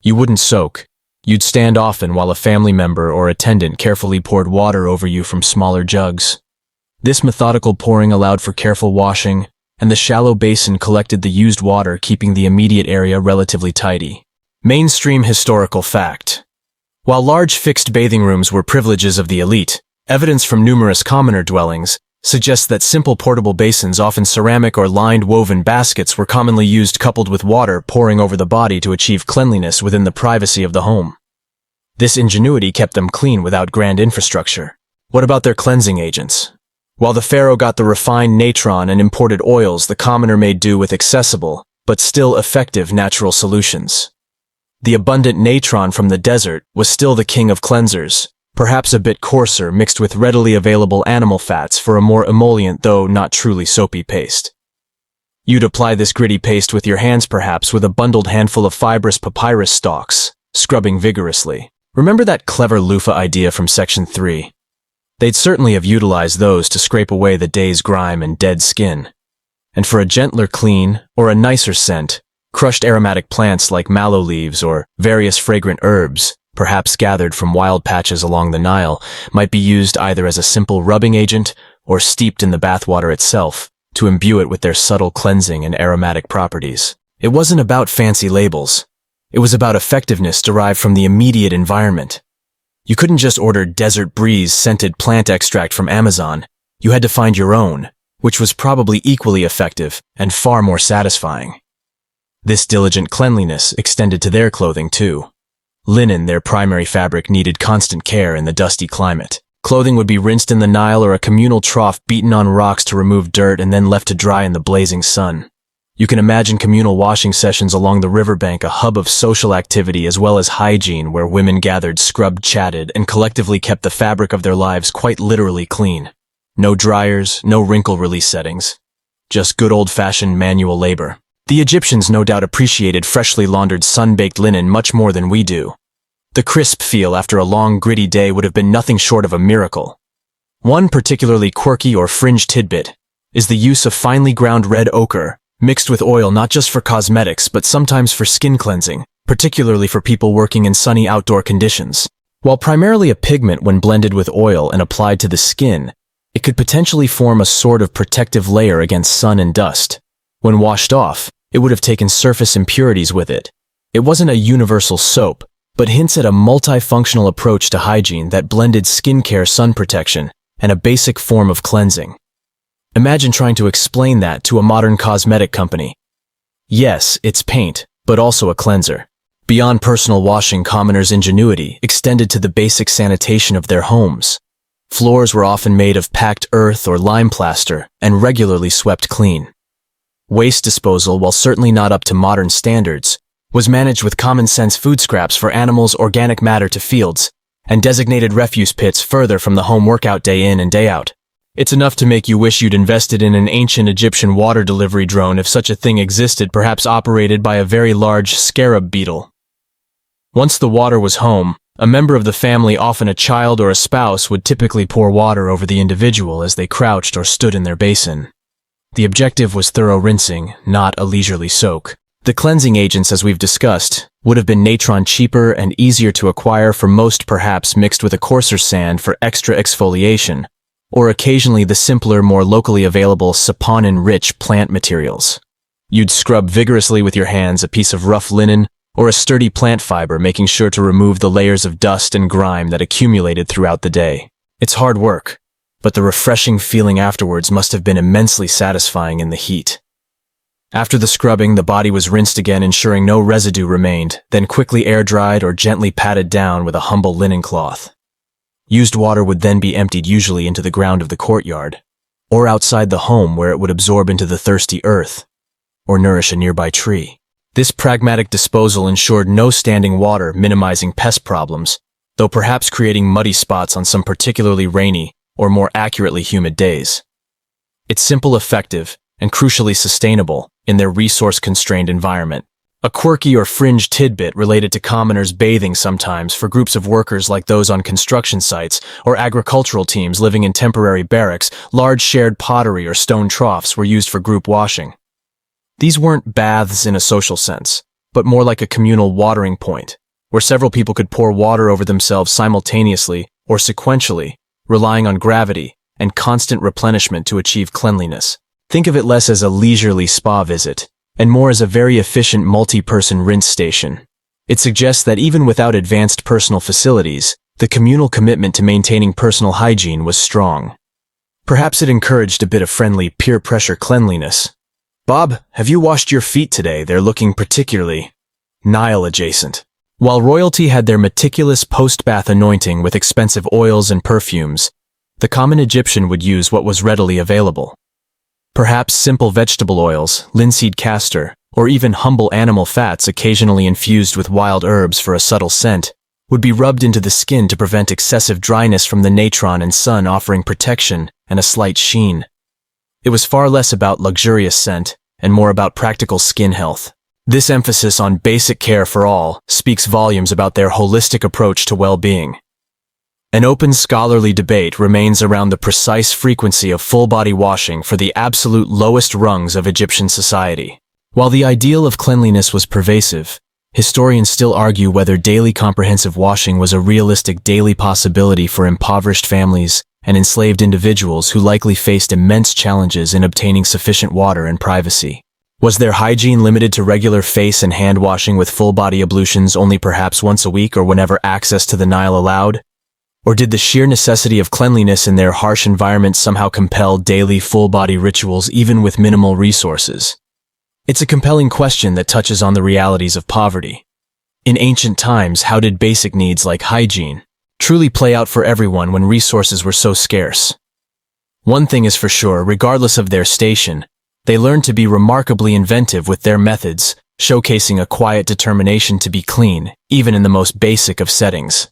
You wouldn't soak. You'd stand often while a family member or attendant carefully poured water over you from smaller jugs. This methodical pouring allowed for careful washing, and the shallow basin collected the used water, keeping the immediate area relatively tidy. Mainstream historical fact. While large fixed bathing rooms were privileges of the elite, evidence from numerous commoner dwellings suggests that simple portable basins, often ceramic or lined woven baskets, were commonly used coupled with water pouring over the body to achieve cleanliness within the privacy of the home. This ingenuity kept them clean without grand infrastructure. What about their cleansing agents? While the pharaoh got the refined natron and imported oils, the commoner made do with accessible, but still effective natural solutions. The abundant natron from the desert was still the king of cleansers, perhaps a bit coarser, mixed with readily available animal fats for a more emollient though not truly soapy paste. You'd apply this gritty paste with your hands, perhaps with a bundled handful of fibrous papyrus stalks, scrubbing vigorously. Remember that clever loofah idea from Section 3? They'd certainly have utilized those to scrape away the day's grime and dead skin. And for a gentler clean, or a nicer scent, crushed aromatic plants like mallow leaves or various fragrant herbs, perhaps gathered from wild patches along the Nile, might be used either as a simple rubbing agent or steeped in the bathwater itself to imbue it with their subtle cleansing and aromatic properties. It wasn't about fancy labels. It was about effectiveness derived from the immediate environment. You couldn't just order Desert Breeze scented plant extract from Amazon. You had to find your own, which was probably equally effective and far more satisfying. This diligent cleanliness extended to their clothing too. Linen, their primary fabric, needed constant care in the dusty climate. Clothing would be rinsed in the Nile or a communal trough beaten on rocks to remove dirt and then left to dry in the blazing sun. You can imagine communal washing sessions along the riverbank, a hub of social activity as well as hygiene, where women gathered, scrubbed, chatted, and collectively kept the fabric of their lives quite literally clean. No dryers, no wrinkle release settings. Just good old-fashioned manual labor. The Egyptians no doubt appreciated freshly laundered sun-baked linen much more than we do. The crisp feel after a long, gritty day would have been nothing short of a miracle. One particularly quirky or fringe tidbit is the use of finely ground red ochre, mixed with oil, not just for cosmetics but sometimes for skin cleansing, particularly for people working in sunny outdoor conditions. While primarily a pigment, when blended with oil and applied to the skin, it could potentially form a sort of protective layer against sun and dust. When washed off, it would have taken surface impurities with it. It wasn't a universal soap, but hints at a multifunctional approach to hygiene that blended skincare, sun protection, and a basic form of cleansing. Imagine trying to explain that to a modern cosmetic company. Yes, it's paint, but also a cleanser. Beyond personal washing, commoners' ingenuity extended to the basic sanitation of their homes. Floors were often made of packed earth or lime plaster and regularly swept clean. Waste disposal, while certainly not up to modern standards, was managed with common-sense food scraps for animals, organic matter to fields, and designated refuse pits further from the home workout day in and day out. It's enough to make you wish you'd invested in an ancient Egyptian water delivery drone, if such a thing existed, perhaps operated by a very large scarab beetle. Once the water was home, a member of the family, often a child or a spouse, would typically pour water over the individual as they crouched or stood in their basin. The objective was thorough rinsing, not a leisurely soak. The cleansing agents, as we've discussed, would have been natron, cheaper and easier to acquire for most, perhaps mixed with a coarser sand for extra exfoliation, or occasionally the simpler, more locally available saponin-rich plant materials. You'd scrub vigorously with your hands a piece of rough linen or a sturdy plant fiber, making sure to remove the layers of dust and grime that accumulated throughout the day. It's hard work, but the refreshing feeling afterwards must have been immensely satisfying in the heat. After the scrubbing, the body was rinsed again, ensuring no residue remained, then quickly air-dried or gently patted down with a humble linen cloth. Used water would then be emptied, usually into the ground of the courtyard, or outside the home where it would absorb into the thirsty earth, or nourish a nearby tree. This pragmatic disposal ensured no standing water, minimizing pest problems, though perhaps creating muddy spots on some particularly rainy, or more accurately humid days. It's simple, effective, and crucially sustainable in their resource-constrained environment. A quirky or fringe tidbit related to commoners bathing sometimes for groups of workers like those on construction sites or agricultural teams living in temporary barracks, large shared pottery or stone troughs were used for group washing. These weren't baths in a social sense, but more like a communal watering point, where several people could pour water over themselves simultaneously or sequentially, relying on gravity and constant replenishment to achieve cleanliness. Think of it less as a leisurely spa visit, and more as a very efficient multi-person rinse station. It suggests that even without advanced personal facilities, the communal commitment to maintaining personal hygiene was strong. Perhaps it encouraged a bit of friendly peer pressure cleanliness. "Bob, have you washed your feet today? They're looking particularly Nile adjacent." While royalty had their meticulous post-bath anointing with expensive oils and perfumes, the common Egyptian would use what was readily available. Perhaps simple vegetable oils, linseed castor, or even humble animal fats occasionally infused with wild herbs for a subtle scent, would be rubbed into the skin to prevent excessive dryness from the natron and sun, offering protection and a slight sheen. It was far less about luxurious scent and more about practical skin health. This emphasis on basic care for all speaks volumes about their holistic approach to well-being. An open scholarly debate remains around the precise frequency of full-body washing for the absolute lowest rungs of Egyptian society. While the ideal of cleanliness was pervasive, historians still argue whether daily comprehensive washing was a realistic daily possibility for impoverished families and enslaved individuals who likely faced immense challenges in obtaining sufficient water and privacy. Was their hygiene limited to regular face and hand washing with full-body ablutions only perhaps once a week or whenever access to the Nile allowed? Or did the sheer necessity of cleanliness in their harsh environment somehow compel daily full-body rituals even with minimal resources? It's a compelling question that touches on the realities of poverty. In ancient times, how did basic needs like hygiene truly play out for everyone when resources were so scarce? One thing is for sure, regardless of their station, they learned to be remarkably inventive with their methods, showcasing a quiet determination to be clean, even in the most basic of settings.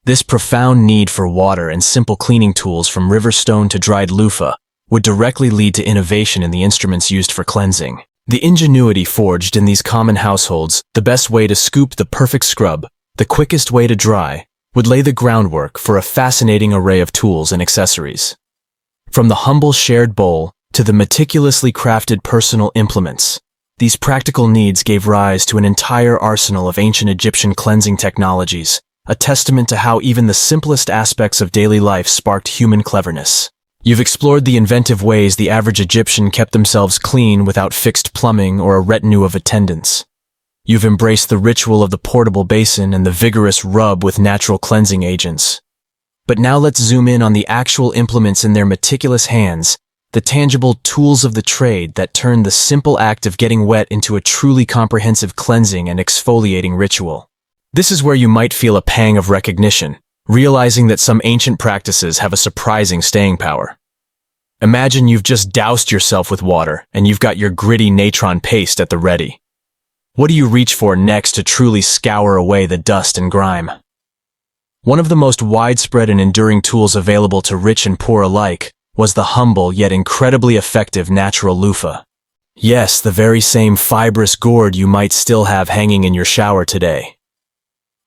This profound need for water and simple cleaning tools from river stone to dried loofah would directly lead to innovation in the instruments used for cleansing. The ingenuity forged in these common households, the best way to scoop the perfect scrub, the quickest way to dry, would lay the groundwork for a fascinating array of tools and accessories. From the humble shared bowl to the meticulously crafted personal implements, these practical needs gave rise to an entire arsenal of ancient Egyptian cleansing technologies, a testament to how even the simplest aspects of daily life sparked human cleverness. You've explored the inventive ways the average Egyptian kept themselves clean without fixed plumbing or a retinue of attendants. You've embraced the ritual of the portable basin and the vigorous rub with natural cleansing agents. But now let's zoom in on the actual implements in their meticulous hands, the tangible tools of the trade that turn the simple act of getting wet into a truly comprehensive cleansing and exfoliating ritual. This is where you might feel a pang of recognition, realizing that some ancient practices have a surprising staying power. Imagine you've just doused yourself with water and you've got your gritty natron paste at the ready. What do you reach for next to truly scour away the dust and grime? One of the most widespread and enduring tools available to rich and poor alike was the humble yet incredibly effective natural loofah. Yes, the very same fibrous gourd you might still have hanging in your shower today.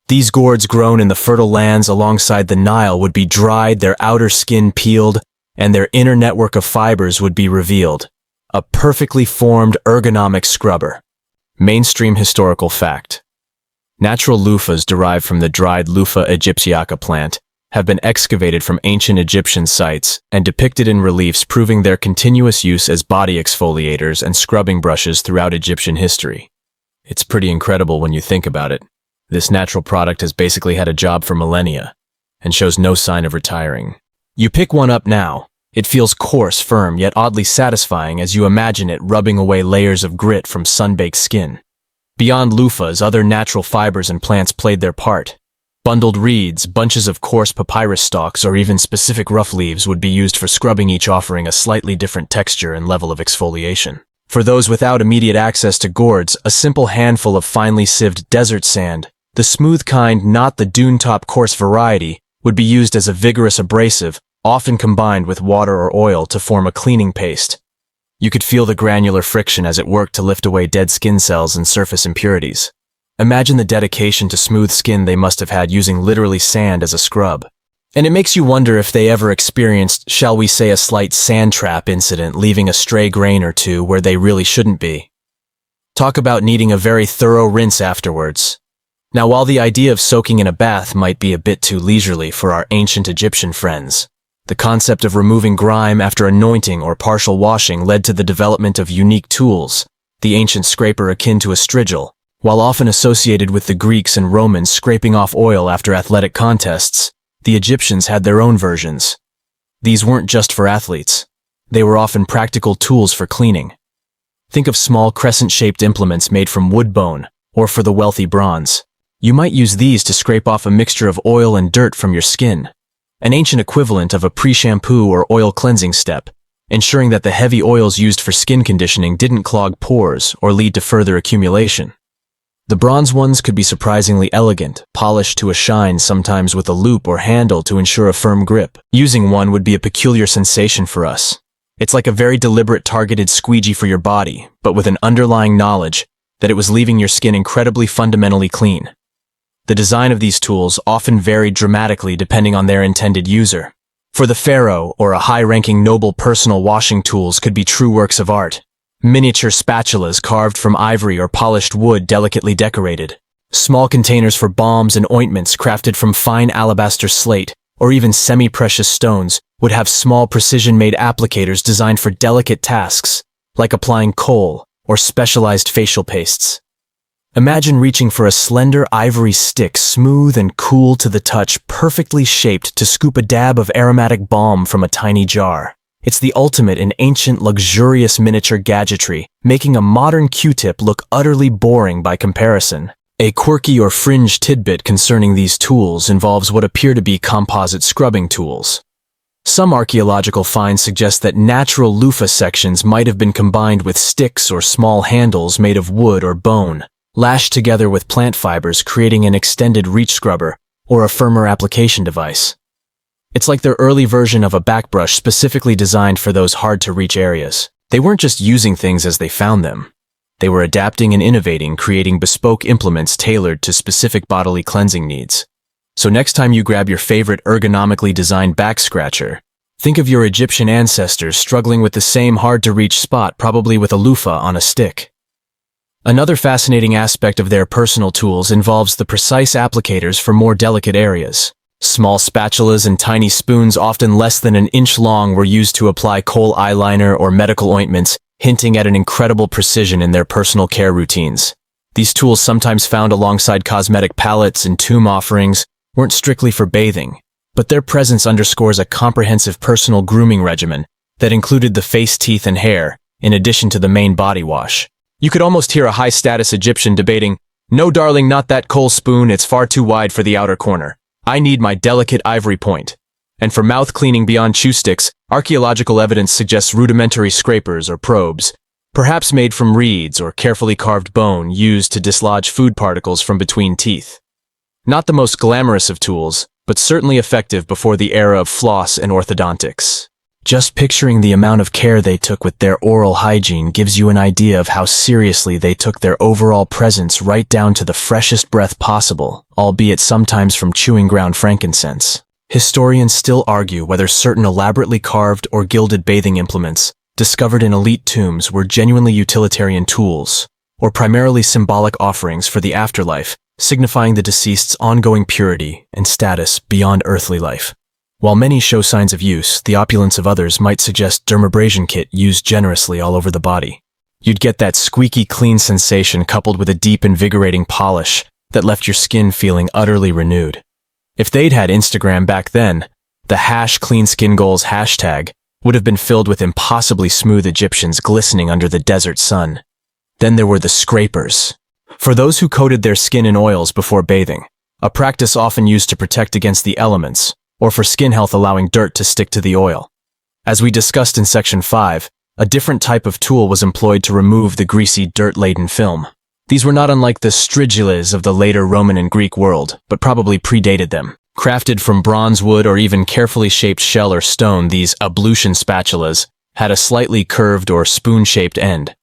These gourds grown in the fertile lands alongside the Nile would be dried, their outer skin peeled, and their inner network of fibers would be revealed. A perfectly formed ergonomic scrubber. Mainstream historical fact. Natural loofahs derived from the dried Loofah aegyptiaca plant have been excavated from ancient Egyptian sites and depicted in reliefs proving their continuous use as body exfoliators and scrubbing brushes throughout Egyptian history. It's pretty incredible when you think about it. This natural product has basically had a job for millennia and shows no sign of retiring. You pick one up now. It feels coarse, firm, yet oddly satisfying as you imagine it rubbing away layers of grit from sun-baked skin. Beyond loofahs, other natural fibers and plants played their part. Bundled reeds, bunches of coarse papyrus stalks, or even specific rough leaves would be used for scrubbing, each offering a slightly different texture and level of exfoliation. For those without immediate access to gourds, a simple handful of finely sieved desert sand, the smooth kind, not the dune-top coarse variety, would be used as a vigorous abrasive, often combined with water or oil to form a cleaning paste. You could feel the granular friction as it worked to lift away dead skin cells and surface impurities. Imagine the dedication to smooth skin they must have had using literally sand as a scrub. And it makes you wonder if they ever experienced, shall we say, a slight sand trap incident, leaving a stray grain or two where they really shouldn't be. Talk about needing a very thorough rinse afterwards. Now, while the idea of soaking in a bath might be a bit too leisurely for our ancient Egyptian friends, the concept of removing grime after anointing or partial washing led to the development of unique tools, the ancient scraper akin to a strigil, While often associated with the Greeks and Romans scraping off oil after athletic contests, the Egyptians had their own versions. These weren't just for athletes. They were often practical tools for cleaning. Think of small crescent-shaped implements made from wood bone, or for the wealthy bronze. You might use these to scrape off a mixture of oil and dirt from your skin, an ancient equivalent of a pre-shampoo or oil cleansing step, ensuring that the heavy oils used for skin conditioning didn't clog pores or lead to further accumulation. The bronze ones could be surprisingly elegant, polished to a shine, sometimes with a loop or handle to ensure a firm grip. Using one would be a peculiar sensation for us. It's like a very deliberate targeted squeegee for your body, but with an underlying knowledge that it was leaving your skin incredibly fundamentally clean. The design of these tools often varied dramatically depending on their intended user. For the pharaoh or a high-ranking noble, personal washing tools could be true works of art. Miniature spatulas carved from ivory or polished wood delicately decorated. Small containers for balms and ointments crafted from fine alabaster slate or even semi-precious stones would have small precision-made applicators designed for delicate tasks, like applying kohl or specialized facial pastes. Imagine reaching for a slender ivory stick, smooth and cool to the touch, perfectly shaped to scoop a dab of aromatic balm from a tiny jar. It's the ultimate in ancient, luxurious miniature gadgetry, making a modern Q-tip look utterly boring by comparison. A quirky or fringe tidbit concerning these tools involves what appear to be composite scrubbing tools. Some archaeological finds suggest that natural loofah sections might have been combined with sticks or small handles made of wood or bone, lashed together with plant fibers, creating an extended reach scrubber or a firmer application device. It's like their early version of a backbrush specifically designed for those hard-to-reach areas. They weren't just using things as they found them. They were adapting and innovating, creating bespoke implements tailored to specific bodily cleansing needs. So next time you grab your favorite ergonomically designed back scratcher, think of your Egyptian ancestors struggling with the same hard-to-reach spot, probably with a loofah on a stick. Another fascinating aspect of their personal tools involves the precise applicators for more delicate areas. Small spatulas and tiny spoons, often less than an inch long, were used to apply kohl eyeliner or medical ointments, hinting at an incredible precision in their personal care routines. These tools, sometimes found alongside cosmetic palettes and tomb offerings, weren't strictly for bathing, but their presence underscores a comprehensive personal grooming regimen that included the face, teeth, and hair, in addition to the main body wash. You could almost hear a high-status Egyptian debating, "No, darling, not that kohl spoon, it's far too wide for the outer corner. I need my delicate ivory point." And for mouth cleaning beyond chew sticks, archaeological evidence suggests rudimentary scrapers or probes, perhaps made from reeds or carefully carved bone used to dislodge food particles from between teeth. Not the most glamorous of tools, but certainly effective before the era of floss and orthodontics. Just picturing the amount of care they took with their oral hygiene gives you an idea of how seriously they took their overall presence, right down to the freshest breath possible, albeit sometimes from chewing ground frankincense. Historians still argue whether certain elaborately carved or gilded bathing implements discovered in elite tombs were genuinely utilitarian tools, or primarily symbolic offerings for the afterlife, signifying the deceased's ongoing purity and status beyond earthly life. While many show signs of use, the opulence of others might suggest dermabrasion kit used generously all over the body. You'd get that squeaky clean sensation coupled with a deep, invigorating polish that left your skin feeling utterly renewed. If they'd had Instagram back then, the #CleanSkinGoals hashtag would have been filled with impossibly smooth Egyptians glistening under the desert sun. Then there were the scrapers. For those who coated their skin in oils before bathing, a practice often used to protect against the elements, or for skin health, allowing dirt to stick to the oil. As we discussed in Section 5, a different type of tool was employed to remove the greasy, dirt-laden film. These were not unlike the stridulas of the later Roman and Greek world, but probably predated them. Crafted from bronze, wood, or even carefully shaped shell or stone, these ablution spatulas had a slightly curved or spoon-shaped end.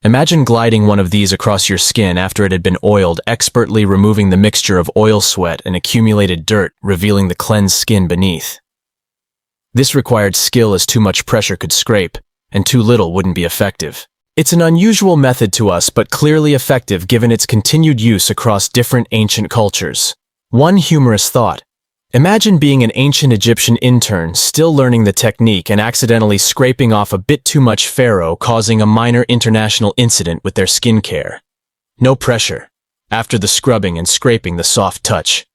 Imagine gliding one of these across your skin after it had been oiled, expertly removing the mixture of oil, sweat, and accumulated dirt, revealing the cleansed skin beneath. This required skill, as too much pressure could scrape, and too little wouldn't be effective. It's an unusual method to us, but clearly effective given its continued use across different ancient cultures. One humorous thought: imagine being an ancient Egyptian intern, still learning the technique, and accidentally scraping off a bit too much pharaoh, causing a minor international incident with their skincare. No pressure, After the scrubbing and scraping, the soft touch.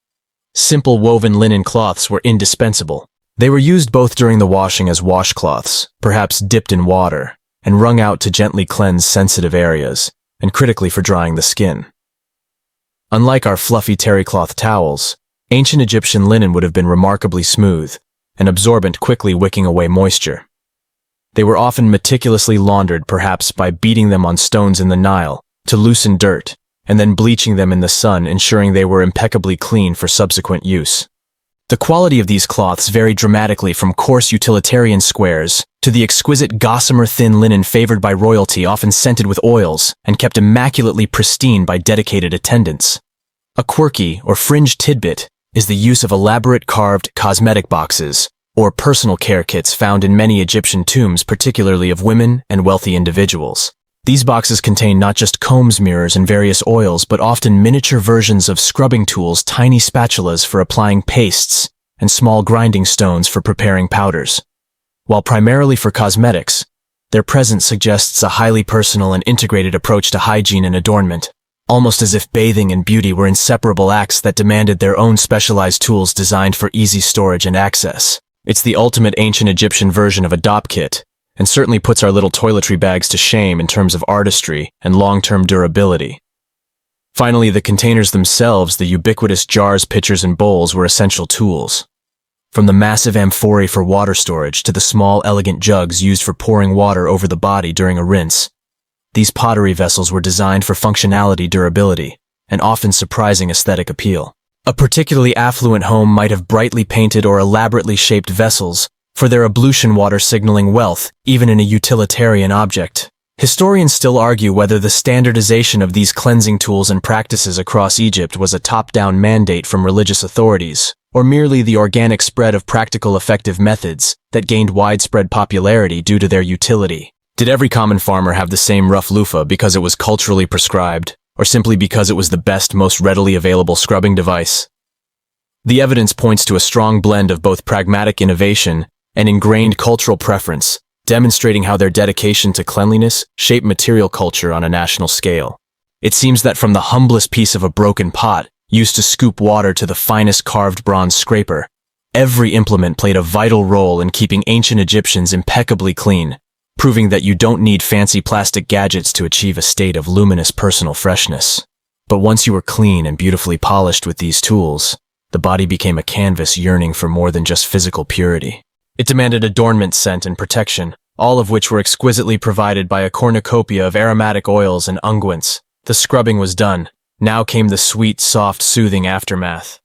Simple woven linen cloths were indispensable. They were used both during the washing as washcloths, perhaps dipped in water, and wrung out to gently cleanse sensitive areas, and critically for drying the skin. Unlike our fluffy terrycloth towels, ancient Egyptian linen would have been remarkably smooth and absorbent, quickly wicking away moisture. They were often meticulously laundered, perhaps by beating them on stones in the Nile to loosen dirt, and then bleaching them in the sun, ensuring they were impeccably clean for subsequent use. The quality of these cloths varied dramatically from coarse utilitarian squares to the exquisite gossamer thin linen favored by royalty, often scented with oils and kept immaculately pristine by dedicated attendants. A quirky or fringe tidbit is the use of elaborate carved cosmetic boxes or personal care kits found in many Egyptian tombs, particularly of women and wealthy individuals. These boxes contain not just combs, mirrors, and various oils, but often miniature versions of scrubbing tools, tiny spatulas for applying pastes, and small grinding stones for preparing powders. While primarily for cosmetics, their presence suggests a highly personal and integrated approach to hygiene and adornment, almost as if bathing and beauty were inseparable acts that demanded their own specialized tools designed for easy storage and access. It's the ultimate ancient Egyptian version of a dop kit, and certainly puts our little toiletry bags to shame in terms of artistry and long-term durability. Finally, the containers themselves, the ubiquitous jars, pitchers, and bowls, were essential tools. From the massive amphorae for water storage to the small, elegant jugs used for pouring water over the body during a rinse, these pottery vessels were designed for functionality, durability, and often surprising aesthetic appeal. A particularly affluent home might have brightly painted or elaborately shaped vessels for their ablution water, signaling wealth, even in a utilitarian object. Historians still argue whether the standardization of these cleansing tools and practices across Egypt was a top-down mandate from religious authorities, or merely the organic spread of practical, effective methods that gained widespread popularity due to their utility. Did every common farmer have the same rough loofah because it was culturally prescribed, or simply because it was the best, most readily available scrubbing device? The evidence points to a strong blend of both pragmatic innovation and ingrained cultural preference, demonstrating how their dedication to cleanliness shaped material culture on a national scale. It seems that from the humblest piece of a broken pot, used to scoop water, to the finest carved bronze scraper, every implement played a vital role in keeping ancient Egyptians impeccably clean, proving that you don't need fancy plastic gadgets to achieve a state of luminous personal freshness. But once you were clean and beautifully polished with these tools, the body became a canvas yearning for more than just physical purity. It demanded adornment, scent, and protection, all of which were exquisitely provided by a cornucopia of aromatic oils and unguents. The scrubbing was done. Now came the sweet, soft, soothing aftermath.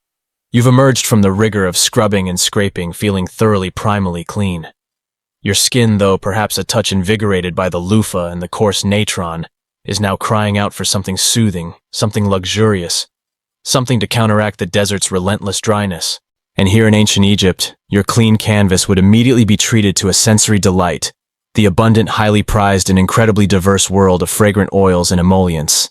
You've emerged from the rigor of scrubbing and scraping, feeling thoroughly, primally clean. Your skin, though perhaps a touch invigorated by the loofah and the coarse natron, is now crying out for something soothing, something luxurious, something to counteract the desert's relentless dryness. And here in ancient Egypt, your clean canvas would immediately be treated to a sensory delight, the abundant, highly prized, and incredibly diverse world of fragrant oils and emollients.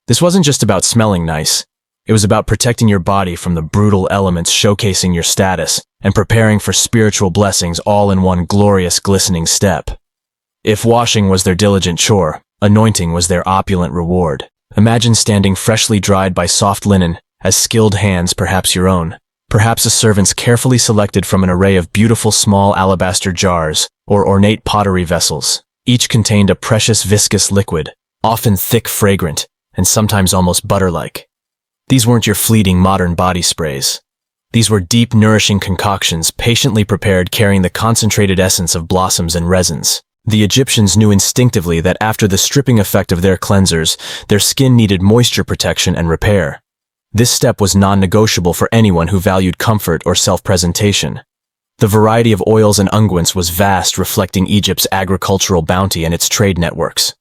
This wasn't just about smelling nice. It was about protecting your body from the brutal elements, showcasing your status, and preparing for spiritual blessings, all in one glorious, glistening step. If washing was their diligent chore, anointing was their opulent reward. Imagine standing freshly dried by soft linen, as skilled hands, perhaps your own, perhaps a servant's, carefully selected from an array of beautiful small alabaster jars or ornate pottery vessels. Each contained a precious viscous liquid, often thick, fragrant, and sometimes almost butter-like. These weren't your fleeting modern body sprays. These were deep, nourishing concoctions, patiently prepared, carrying the concentrated essence of blossoms and resins. The Egyptians knew instinctively that after the stripping effect of their cleansers, their skin needed moisture protection and repair. This step was non-negotiable for anyone who valued comfort or self-presentation. The variety of oils and unguents was vast, reflecting Egypt's agricultural bounty and its trade networks.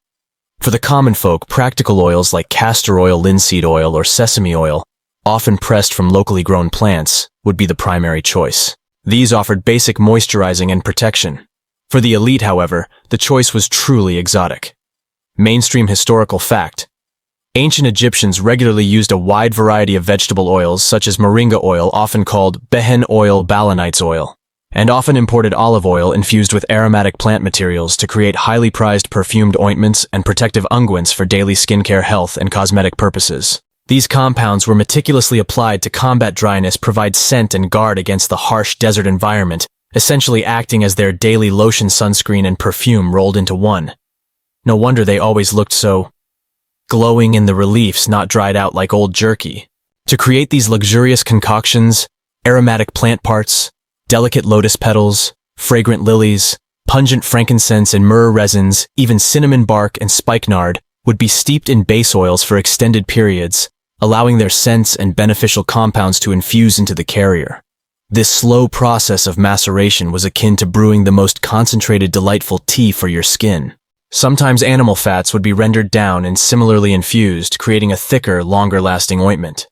For the common folk, practical oils like castor oil, linseed oil, or sesame oil, often pressed from locally grown plants, would be the primary choice. These offered basic moisturizing and protection. For the elite, however, the choice was truly exotic. Mainstream historical fact: ancient Egyptians regularly used a wide variety of vegetable oils, such as moringa oil, often called behen oil, balanites oil, and often imported olive oil infused with aromatic plant materials to create highly prized perfumed ointments and protective unguents for daily skincare, health, and cosmetic purposes. These compounds were meticulously applied to combat dryness, provide scent, and guard against the harsh desert environment, essentially acting as their daily lotion, sunscreen, and perfume rolled into one. No wonder they always looked so glowing in the reliefs, not dried out like old jerky. To create these luxurious concoctions, aromatic plant parts, delicate lotus petals, fragrant lilies, pungent frankincense and myrrh resins, even cinnamon bark and spikenard would be steeped in base oils for extended periods, allowing their scents and beneficial compounds to infuse into the carrier. This slow process of maceration was akin to brewing the most concentrated, delightful tea for your skin. Sometimes animal fats would be rendered down and similarly infused, creating a thicker, longer-lasting ointment.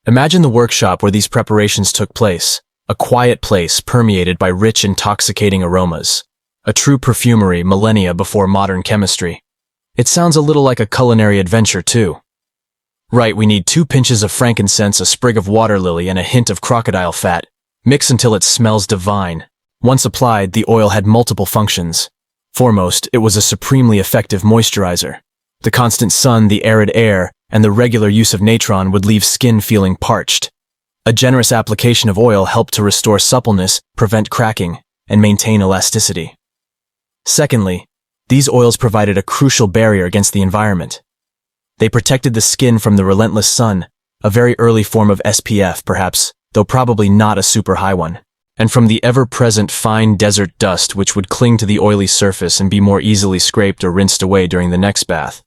Imagine the workshop where these preparations took place, a quiet place permeated by rich, intoxicating aromas. A true perfumery millennia before modern chemistry. It sounds a little like a culinary adventure, too. Right, we need 2 pinches of frankincense, a sprig of water lily, and a hint of crocodile fat. Mix until it smells divine. Once applied, the oil had multiple functions. Foremost, it was a supremely effective moisturizer. The constant sun, the arid air, and the regular use of natron would leave skin feeling parched. A generous application of oil helped to restore suppleness, prevent cracking, and maintain elasticity. Secondly, these oils provided a crucial barrier against the environment. They protected the skin from the relentless sun, a very early form of SPF perhaps, though probably not a super high one, and from the ever-present fine desert dust which would cling to the oily surface and be more easily scraped or rinsed away during the next bath.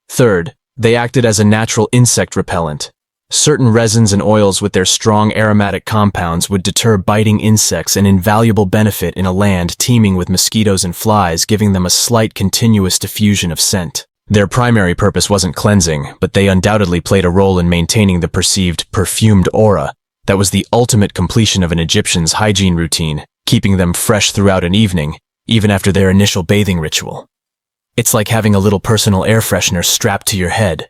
Third, they acted as a natural insect repellent. Certain resins and oils with their strong aromatic compounds would deter biting insects, an invaluable benefit in a land teeming with mosquitoes and flies, giving them a slight continuous diffusion of scent. Their primary purpose wasn't cleansing, but they undoubtedly played a role in maintaining the perceived perfumed aura that was the ultimate completion of an Egyptian's hygiene routine, keeping them fresh throughout an evening, even after their initial bathing ritual. It's like having a little personal air freshener strapped to your head.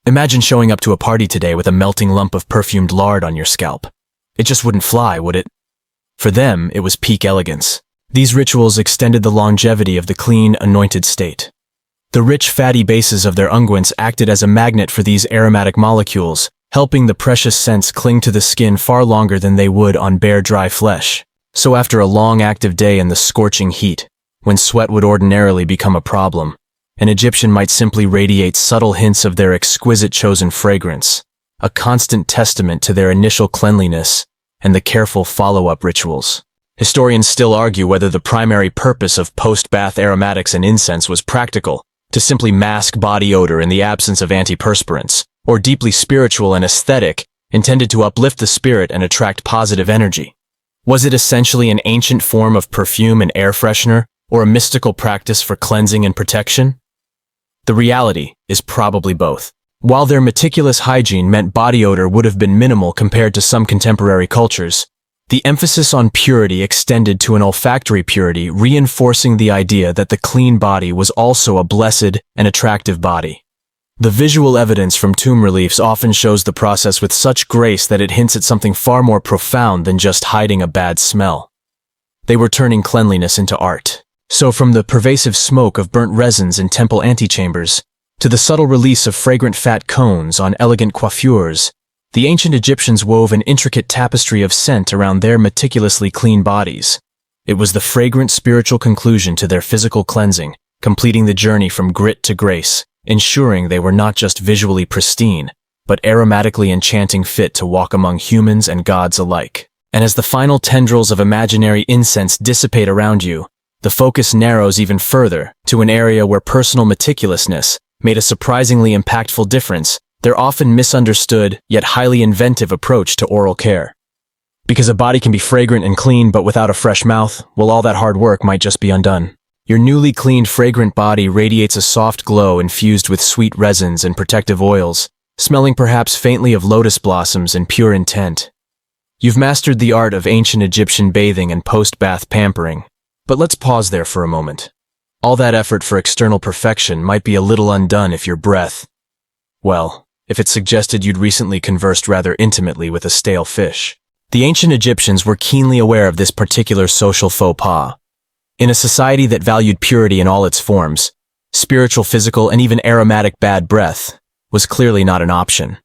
Imagine showing up to a party today with a melting lump of perfumed lard on your scalp. It just wouldn't fly, would it? For them, it was peak elegance. These rituals extended the longevity of the clean, anointed state. The rich, fatty bases of their unguents acted as a magnet for these aromatic molecules, helping the precious scents cling to the skin far longer than they would on bare, dry flesh. So after a long, active day in the scorching heat, when sweat would ordinarily become a problem, an Egyptian might simply radiate subtle hints of their exquisite chosen fragrance, a constant testament to their initial cleanliness and the careful follow-up rituals. Historians still argue whether the primary purpose of post-bath aromatics and incense was practical, to simply mask body odor in the absence of antiperspirants, or deeply spiritual and aesthetic, intended to uplift the spirit and attract positive energy. Was it essentially an ancient form of perfume and air freshener, or a mystical practice for cleansing and protection? The reality is probably both. While their meticulous hygiene meant body odor would have been minimal compared to some contemporary cultures, the emphasis on purity extended to an olfactory purity, reinforcing the idea that the clean body was also a blessed and attractive body. The visual evidence from tomb reliefs often shows the process with such grace that it hints at something far more profound than just hiding a bad smell. They were turning cleanliness into art. So from the pervasive smoke of burnt resins in temple antechambers, to the subtle release of fragrant fat cones on elegant coiffures, the ancient Egyptians wove an intricate tapestry of scent around their meticulously clean bodies. It was the fragrant spiritual conclusion to their physical cleansing, completing the journey from grit to grace, ensuring they were not just visually pristine, but aromatically enchanting, fit to walk among humans and gods alike. And as the final tendrils of imaginary incense dissipate around you, the focus narrows even further to an area where personal meticulousness made a surprisingly impactful difference, their often misunderstood yet highly inventive approach to oral care. Because a body can be fragrant and clean, but without a fresh mouth, well, all that hard work might just be undone. Your newly cleaned, fragrant body radiates a soft glow infused with sweet resins and protective oils, smelling perhaps faintly of lotus blossoms and pure intent. You've mastered the art of ancient Egyptian bathing and post-bath pampering. But let's pause there for a moment. All that effort for external perfection might be a little undone if your breath, well, if it suggested you'd recently conversed rather intimately with a stale fish. The ancient Egyptians were keenly aware of this particular social faux pas. In a society that valued purity in all its forms, spiritual, physical, and even aromatic bad breath was clearly not an option.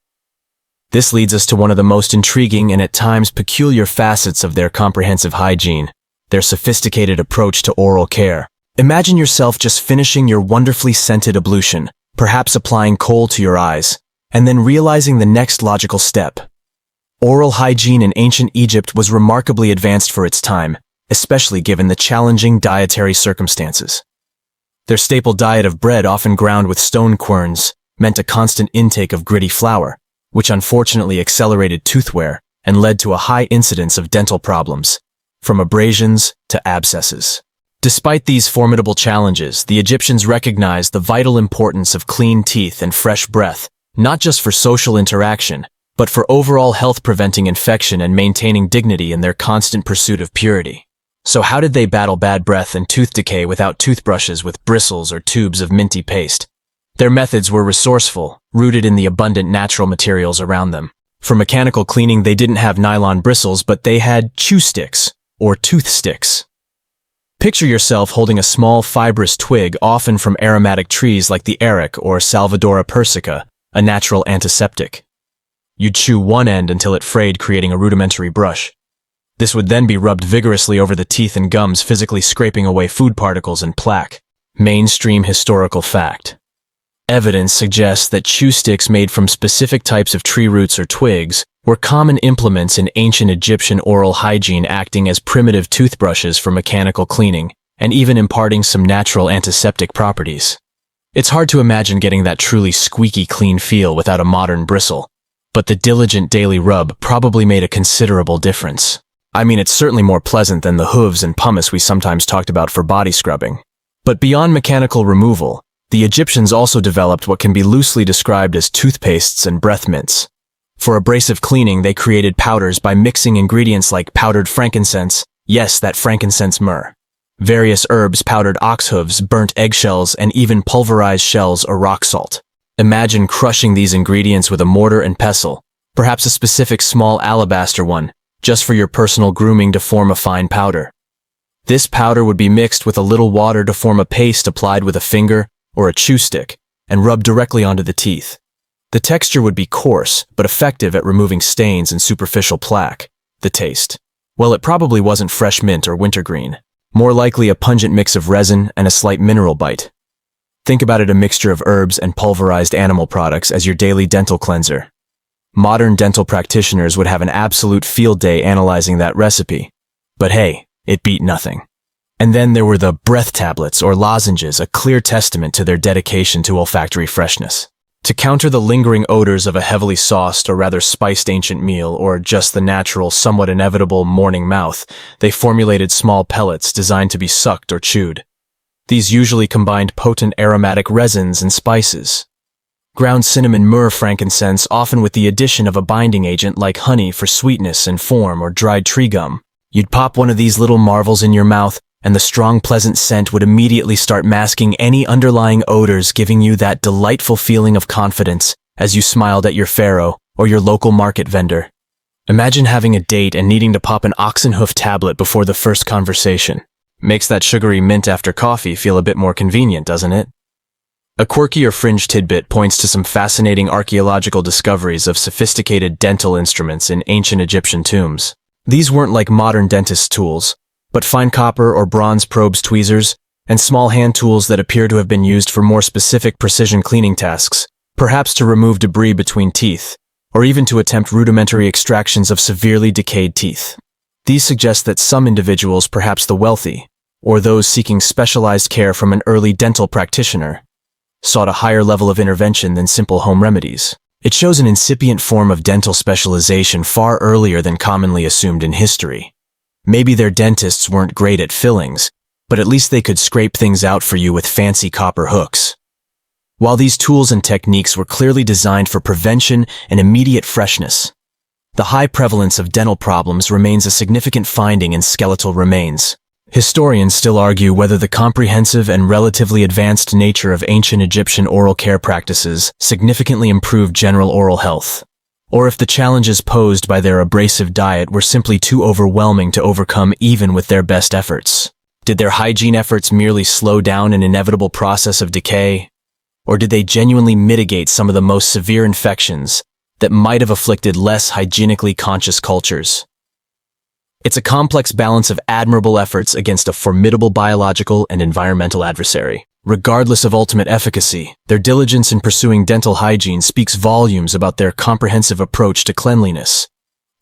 This leads us to one of the most intriguing and at times peculiar facets of their comprehensive hygiene, their sophisticated approach to oral care. Imagine yourself just finishing your wonderfully scented ablution, perhaps applying kohl to your eyes, and then realizing the next logical step. Oral hygiene in ancient Egypt was remarkably advanced for its time, especially given the challenging dietary circumstances. Their staple diet of bread, often ground with stone querns, meant a constant intake of gritty flour, which unfortunately accelerated tooth wear and led to a high incidence of dental problems, from abrasions to abscesses. Despite these formidable challenges, the Egyptians recognized the vital importance of clean teeth and fresh breath, not just for social interaction, but for overall health, preventing infection and maintaining dignity in their constant pursuit of purity. So how did they battle bad breath and tooth decay without toothbrushes with bristles or tubes of minty paste? Their methods were resourceful, rooted in the abundant natural materials around them. For mechanical cleaning, they didn't have nylon bristles, but they had chew sticks, or tooth sticks. Picture yourself holding a small fibrous twig, often from aromatic trees like the areca or Salvadora persica, a natural antiseptic. You'd chew one end until it frayed, creating a rudimentary brush. This would then be rubbed vigorously over the teeth and gums, physically scraping away food particles and plaque. Mainstream historical fact. Evidence suggests that chew sticks made from specific types of tree roots or twigs were common implements in ancient Egyptian oral hygiene, acting as primitive toothbrushes for mechanical cleaning and even imparting some natural antiseptic properties. It's hard to imagine getting that truly squeaky clean feel without a modern bristle, but the diligent daily rub probably made a considerable difference. I mean, it's certainly more pleasant than the hooves and pumice we sometimes talked about for body scrubbing. But beyond mechanical removal, the Egyptians also developed what can be loosely described as toothpastes and breath mints. For abrasive cleaning, they created powders by mixing ingredients like powdered frankincense, yes, that frankincense myrrh, various herbs, powdered ox hooves, burnt eggshells, and even pulverized shells or rock salt. Imagine crushing these ingredients with a mortar and pestle, perhaps a specific small alabaster one, just for your personal grooming, to form a fine powder. This powder would be mixed with a little water to form a paste applied with a finger or a chew stick and rubbed directly onto the teeth. The texture would be coarse, but effective at removing stains and superficial plaque. The taste, well, it probably wasn't fresh mint or wintergreen, more likely a pungent mix of resin and a slight mineral bite. Think about it, a mixture of herbs and pulverized animal products as your daily dental cleanser. Modern dental practitioners would have an absolute field day analyzing that recipe. But hey, it beat nothing. And then there were the breath tablets or lozenges, a clear testament to their dedication to olfactory freshness. To counter the lingering odors of a heavily sauced or rather spiced ancient meal, or just the natural, somewhat inevitable morning mouth, they formulated small pellets designed to be sucked or chewed. These usually combined potent aromatic resins and spices. Ground cinnamon, myrrh, frankincense, often with the addition of a binding agent like honey for sweetness and form, or dried tree gum. You'd pop one of these little marvels in your mouth, and the strong, pleasant scent would immediately start masking any underlying odors, giving you that delightful feeling of confidence as you smiled at your pharaoh or your local market vendor. Imagine having a date and needing to pop an oxenhoof tablet before the first conversation. Makes that sugary mint after coffee feel a bit more convenient, doesn't it? A quirky or fringe tidbit points to some fascinating archaeological discoveries of sophisticated dental instruments in ancient Egyptian tombs. These weren't like modern dentist tools, but fine copper or bronze probes, tweezers, and small hand tools that appear to have been used for more specific precision cleaning tasks, perhaps to remove debris between teeth, or even to attempt rudimentary extractions of severely decayed teeth. These suggest that some individuals, perhaps the wealthy, or those seeking specialized care from an early dental practitioner, sought a higher level of intervention than simple home remedies. It shows an incipient form of dental specialization far earlier than commonly assumed in history. Maybe their dentists weren't great at fillings, but at least they could scrape things out for you with fancy copper hooks. While these tools and techniques were clearly designed for prevention and immediate freshness, the high prevalence of dental problems remains a significant finding in skeletal remains. Historians still argue whether the comprehensive and relatively advanced nature of ancient Egyptian oral care practices significantly improved general oral health, or if the challenges posed by their abrasive diet were simply too overwhelming to overcome even with their best efforts. Did their hygiene efforts merely slow down an inevitable process of decay, or did they genuinely mitigate some of the most severe infections that might have afflicted less hygienically conscious cultures. It's a complex balance of admirable efforts against a formidable biological and environmental adversary. Regardless of ultimate efficacy, their diligence in pursuing dental hygiene speaks volumes about their comprehensive approach to cleanliness.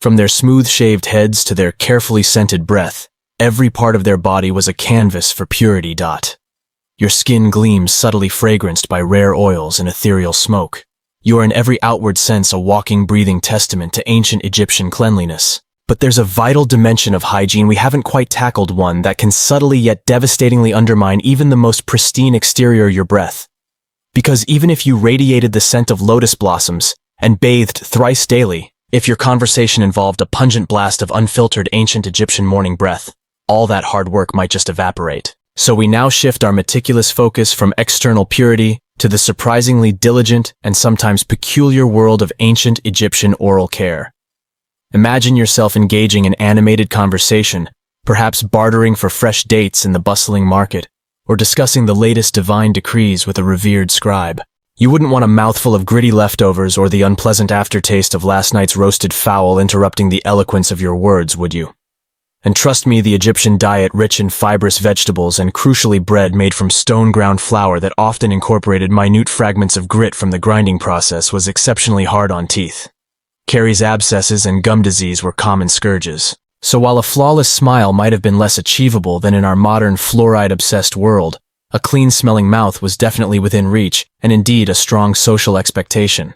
From their smooth-shaved heads to their carefully scented breath, every part of their body was a canvas for purity. Your skin gleams subtly fragranced by rare oils and ethereal smoke. You are in every outward sense a walking, breathing testament to ancient Egyptian cleanliness. But there's a vital dimension of hygiene we haven't quite tackled, one that can subtly yet devastatingly undermine even the most pristine exterior, your breath. Because even if you radiated the scent of lotus blossoms and bathed thrice daily, if your conversation involved a pungent blast of unfiltered ancient Egyptian morning breath, all that hard work might just evaporate. So we now shift our meticulous focus from external purity to the surprisingly diligent and sometimes peculiar world of ancient Egyptian oral care. Imagine yourself engaging in animated conversation, perhaps bartering for fresh dates in the bustling market, or discussing the latest divine decrees with a revered scribe. You wouldn't want a mouthful of gritty leftovers or the unpleasant aftertaste of last night's roasted fowl interrupting the eloquence of your words, would you? And trust me, the Egyptian diet, rich in fibrous vegetables and crucially bread made from stone-ground flour that often incorporated minute fragments of grit from the grinding process, was exceptionally hard on teeth. Caries, abscesses, and gum disease were common scourges. So while a flawless smile might have been less achievable than in our modern fluoride-obsessed world, a clean-smelling mouth was definitely within reach, and indeed a strong social expectation.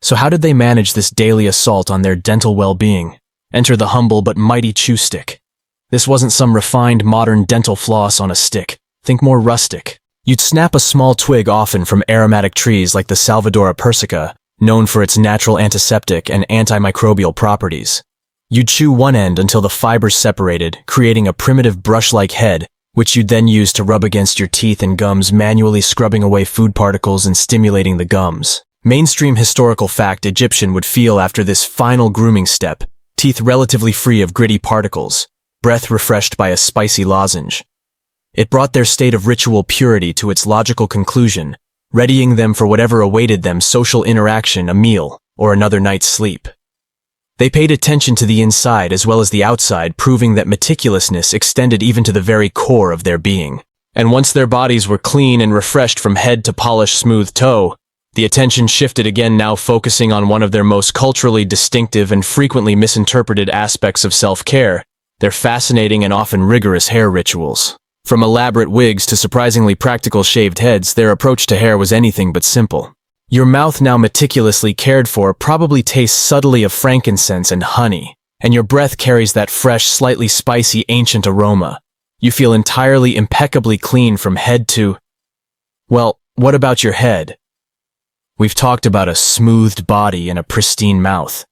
So how did they manage this daily assault on their dental well-being? Enter the humble but mighty chew stick. This wasn't some refined modern dental floss on a stick. Think more rustic. You'd snap a small twig often from aromatic trees like the Salvadora persica, known for its natural antiseptic and antimicrobial properties. You'd chew one end until the fibers separated, creating a primitive brush-like head, which you'd then use to rub against your teeth and gums, manually scrubbing away food particles and stimulating the gums. Mainstream historical fact: Egyptian would feel after this final grooming step, teeth relatively free of gritty particles, breath refreshed by a spicy lozenge. It brought their state of ritual purity to its logical conclusion, readying them for whatever awaited them: social interaction, a meal, or another night's sleep. They paid attention to the inside as well as the outside, proving that meticulousness extended even to the very core of their being. And once their bodies were clean and refreshed from head to polished smooth toe, the attention shifted again, now focusing on one of their most culturally distinctive and frequently misinterpreted aspects of self-care: their fascinating and often rigorous hair rituals. From elaborate wigs to surprisingly practical shaved heads, their approach to hair was anything but simple. Your mouth, now meticulously cared for, probably tastes subtly of frankincense and honey, and your breath carries that fresh, slightly spicy, ancient aroma. You feel entirely impeccably clean from head to... Well, what about your head? We've talked about a smoothed body and a pristine mouth.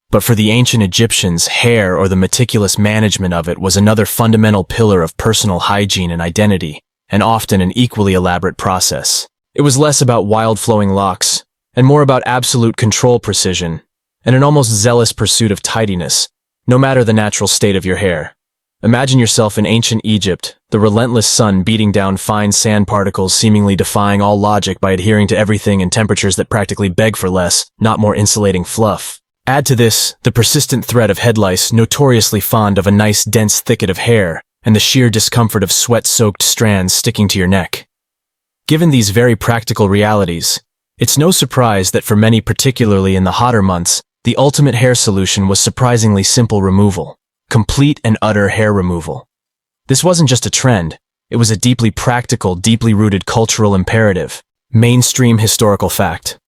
But for the ancient Egyptians, hair, or the meticulous management of it, was another fundamental pillar of personal hygiene and identity, and often an equally elaborate process. It was less about wild flowing locks, and more about absolute control, precision, and an almost zealous pursuit of tidiness, no matter the natural state of your hair. Imagine yourself in ancient Egypt, the relentless sun beating down fine sand particles, seemingly defying all logic by adhering to everything in temperatures that practically beg for less, not more insulating fluff. Add to this the persistent threat of head lice, notoriously fond of a nice dense thicket of hair, and the sheer discomfort of sweat-soaked strands sticking to your neck. Given these very practical realities, it's no surprise that for many, particularly in the hotter months, the ultimate hair solution was surprisingly simple: removal. Complete and utter hair removal. This wasn't just a trend, it was a deeply practical, deeply rooted cultural imperative. Mainstream historical fact.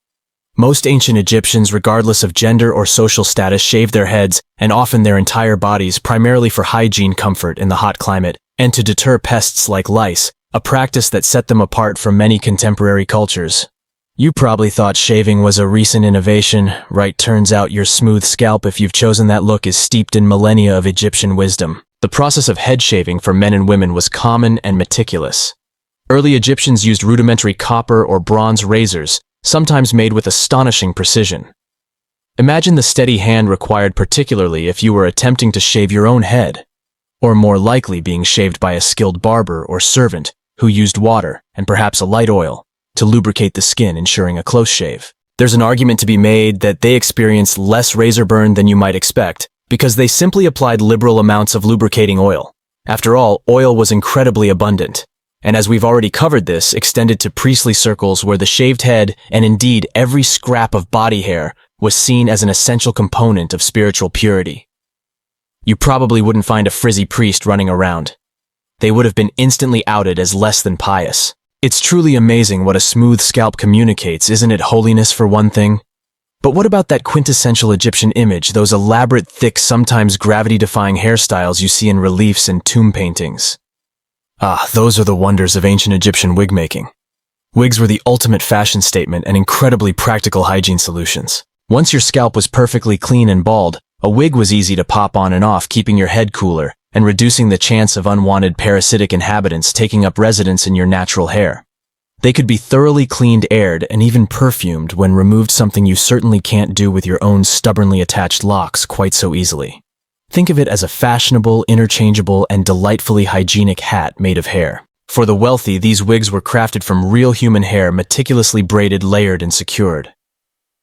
Most ancient Egyptians, regardless of gender or social status, shaved their heads, and often their entire bodies, primarily for hygiene, comfort in the hot climate, and to deter pests like lice, a practice that set them apart from many contemporary cultures. You probably thought shaving was a recent innovation, right? Turns out your smooth scalp, if you've chosen that look, is steeped in millennia of Egyptian wisdom. The process of head shaving for men and women was common and meticulous. Early Egyptians used rudimentary copper or bronze razors, sometimes made with astonishing precision. Imagine the steady hand required, particularly if you were attempting to shave your own head, or more likely being shaved by a skilled barber or servant who used water and perhaps a light oil to lubricate the skin, ensuring a close shave. There's an argument to be made that they experienced less razor burn than you might expect, because they simply applied liberal amounts of lubricating oil. After all, oil was incredibly abundant, and as we've already covered this, extended to priestly circles where the shaved head, and indeed every scrap of body hair, was seen as an essential component of spiritual purity. You probably wouldn't find a frizzy priest running around. They would have been instantly outed as less than pious. It's truly amazing what a smooth scalp communicates, isn't it? Holiness for one thing. But what about that quintessential Egyptian image, those elaborate, thick, sometimes gravity-defying hairstyles you see in reliefs and tomb paintings? Ah, those are the wonders of ancient Egyptian wig making. Wigs were the ultimate fashion statement and incredibly practical hygiene solutions. Once your scalp was perfectly clean and bald, a wig was easy to pop on and off, keeping your head cooler and reducing the chance of unwanted parasitic inhabitants taking up residence in your natural hair. They could be thoroughly cleaned, aired, and even perfumed when removed, something you certainly can't do with your own stubbornly attached locks quite so easily. Think of it as a fashionable, interchangeable, and delightfully hygienic hat made of hair. For the wealthy, these wigs were crafted from real human hair, meticulously braided, layered, and secured.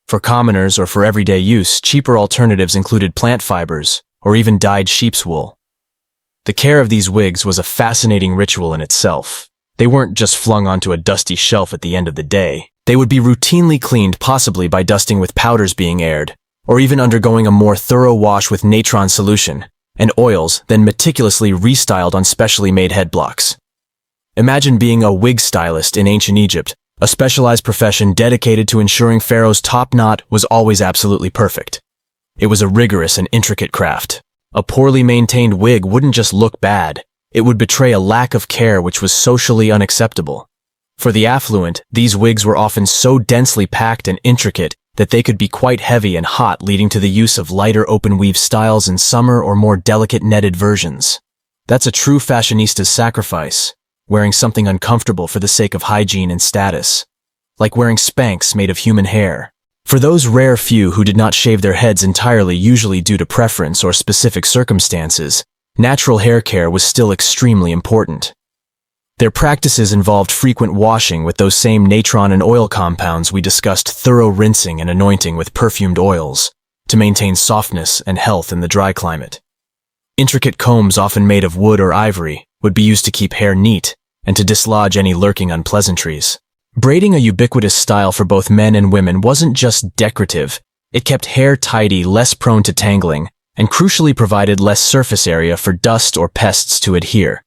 For commoners or for everyday use, cheaper alternatives included plant fibers or even dyed sheep's wool. The care of these wigs was a fascinating ritual in itself. They weren't just flung onto a dusty shelf at the end of the day. They would be routinely cleaned, possibly by dusting with powders being aired, or even undergoing a more thorough wash with natron solution and oils, then meticulously restyled on specially made head blocks. Imagine being a wig stylist in ancient Egypt, a specialized profession dedicated to ensuring Pharaoh's top knot was always absolutely perfect. It was a rigorous and intricate craft. A poorly maintained wig wouldn't just look bad, it would betray a lack of care which was socially unacceptable. For the affluent, these wigs were often so densely packed and intricate that they could be quite heavy and hot, leading to the use of lighter open weave styles in summer or more delicate netted versions. That's a true fashionista's sacrifice, wearing something uncomfortable for the sake of hygiene and status, like wearing Spanx made of human hair. For those rare few who did not shave their heads entirely, usually due to preference or specific circumstances, natural hair care was still extremely important. Their practices involved frequent washing with those same natron and oil compounds we discussed, thorough rinsing and anointing with perfumed oils to maintain softness and health in the dry climate. Intricate combs, often made of wood or ivory, would be used to keep hair neat and to dislodge any lurking unpleasantries. Braiding, a ubiquitous style for both men and women, wasn't just decorative. It kept hair tidy, less prone to tangling, and crucially provided less surface area for dust or pests to adhere.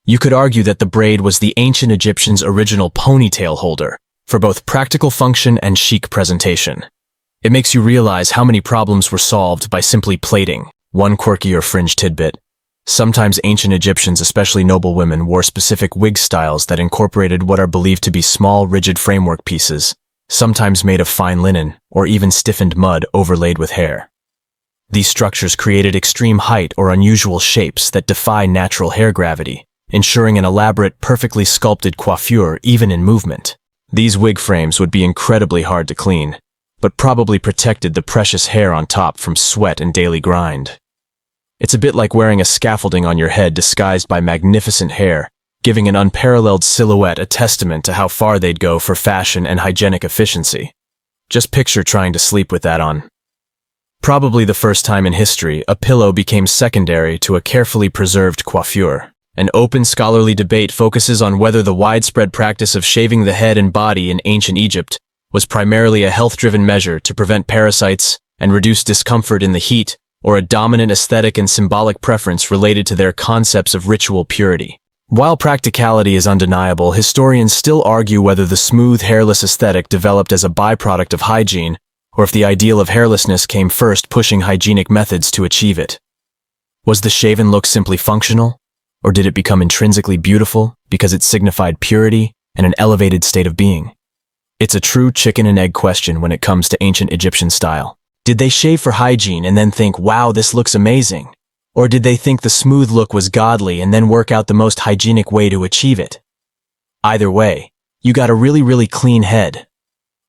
You could argue that the braid was the ancient Egyptians' original ponytail holder, for both practical function and chic presentation. It makes you realize how many problems were solved by simply plaiting one quirky or fringe tidbit. Sometimes ancient Egyptians, especially noble women, wore specific wig styles that incorporated what are believed to be small, rigid framework pieces, sometimes made of fine linen or even stiffened mud overlaid with hair. These structures created extreme height or unusual shapes that defy natural hair gravity, ensuring an elaborate, perfectly sculpted coiffure even in movement. These wig frames would be incredibly hard to clean, but probably protected the precious hair on top from sweat and daily grind. It's a bit like wearing a scaffolding on your head disguised by magnificent hair, giving an unparalleled silhouette, a testament to how far they'd go for fashion and hygienic efficiency. Just picture trying to sleep with that on. Probably the first time in history, a pillow became secondary to a carefully preserved coiffure. An open scholarly debate focuses on whether the widespread practice of shaving the head and body in ancient Egypt was primarily a health-driven measure to prevent parasites and reduce discomfort in the heat, or a dominant aesthetic and symbolic preference related to their concepts of ritual purity. While practicality is undeniable, historians still argue whether the smooth, hairless aesthetic developed as a byproduct of hygiene, or if the ideal of hairlessness came first, pushing hygienic methods to achieve it. Was the shaven look simply functional, or did it become intrinsically beautiful because it signified purity and an elevated state of being? It's a true chicken and egg question when it comes to ancient Egyptian style. Did they shave for hygiene and then think, wow, this looks amazing? Or did they think the smooth look was godly and then work out the most hygienic way to achieve it? Either way, you got a really clean head.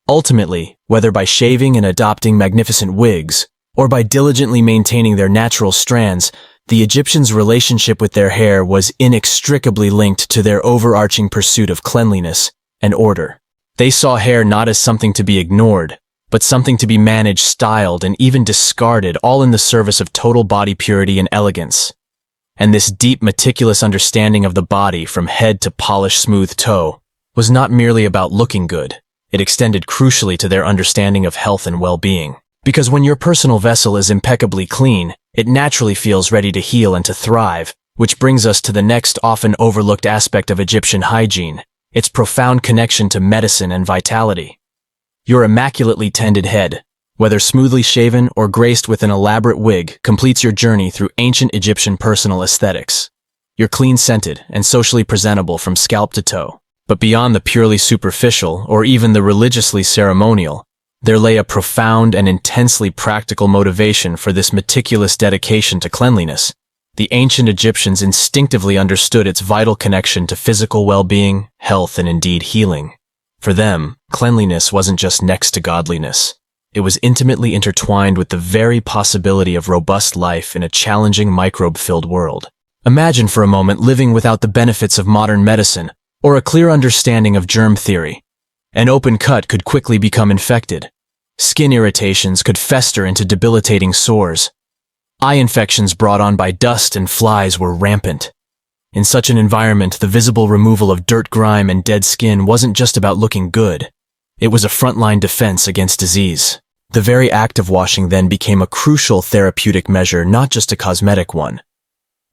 Ultimately, whether by shaving and adopting magnificent wigs, or by diligently maintaining their natural strands, the Egyptians' relationship with their hair was inextricably linked to their overarching pursuit of cleanliness and order. They saw hair not as something to be ignored, but something to be managed, styled, and even discarded, all in the service of total body purity and elegance. And this deep, meticulous understanding of the body from head to polished smooth toe was not merely about looking good. It extended crucially to their understanding of health and well-being. Because when your personal vessel is impeccably clean, it naturally feels ready to heal and to thrive, which brings us to the next often overlooked aspect of Egyptian hygiene, its profound connection to medicine and vitality. Your immaculately tended head, whether smoothly shaven or graced with an elaborate wig, completes your journey through ancient Egyptian personal aesthetics. You're clean-scented and socially presentable from scalp to toe. But beyond the purely superficial or even the religiously ceremonial, there lay a profound and intensely practical motivation for this meticulous dedication to cleanliness. The ancient Egyptians instinctively understood its vital connection to physical well-being, health, and indeed healing. For them, cleanliness wasn't just next to godliness. It was intimately intertwined with the very possibility of robust life in a challenging microbe-filled world. Imagine for a moment living without the benefits of modern medicine or a clear understanding of germ theory. An open cut could quickly become infected. Skin irritations could fester into debilitating sores. Eye infections brought on by dust and flies were rampant. In such an environment, the visible removal of dirt, grime, and dead skin wasn't just about looking good. It was a frontline defense against disease. The very act of washing then became a crucial therapeutic measure, not just a cosmetic one.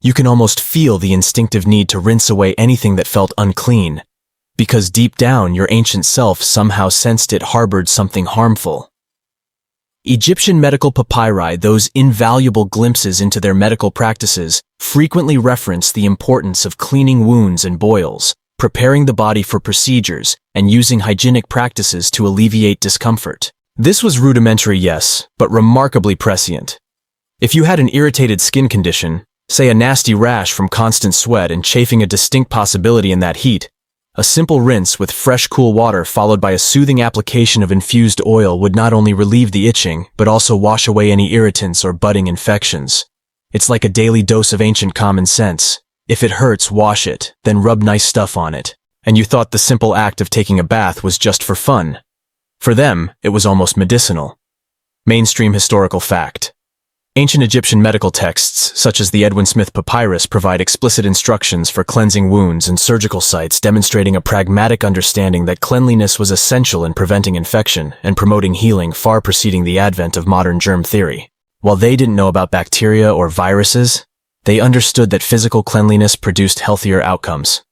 You can almost feel the instinctive need to rinse away anything that felt unclean, because deep down your ancient self somehow sensed it harbored something harmful. Egyptian medical papyri, those invaluable glimpses into their medical practices, frequently reference the importance of cleaning wounds and boils, preparing the body for procedures, and using hygienic practices to alleviate discomfort. This was rudimentary, yes, but remarkably prescient. If you had an irritated skin condition, say a nasty rash from constant sweat and chafing, a distinct possibility in that heat, a simple rinse with fresh, cool water followed by a soothing application of infused oil would not only relieve the itching, but also wash away any irritants or budding infections. It's like a daily dose of ancient common sense. If it hurts, wash it, then rub nice stuff on it. And you thought the simple act of taking a bath was just for fun. For them, it was almost medicinal. Mainstream historical fact. Ancient Egyptian medical texts, such as the Edwin Smith Papyrus, provide explicit instructions for cleansing wounds and surgical sites, demonstrating a pragmatic understanding that cleanliness was essential in preventing infection and promoting healing, far preceding the advent of modern germ theory. While they didn't know about bacteria or viruses, they understood that physical cleanliness produced healthier outcomes.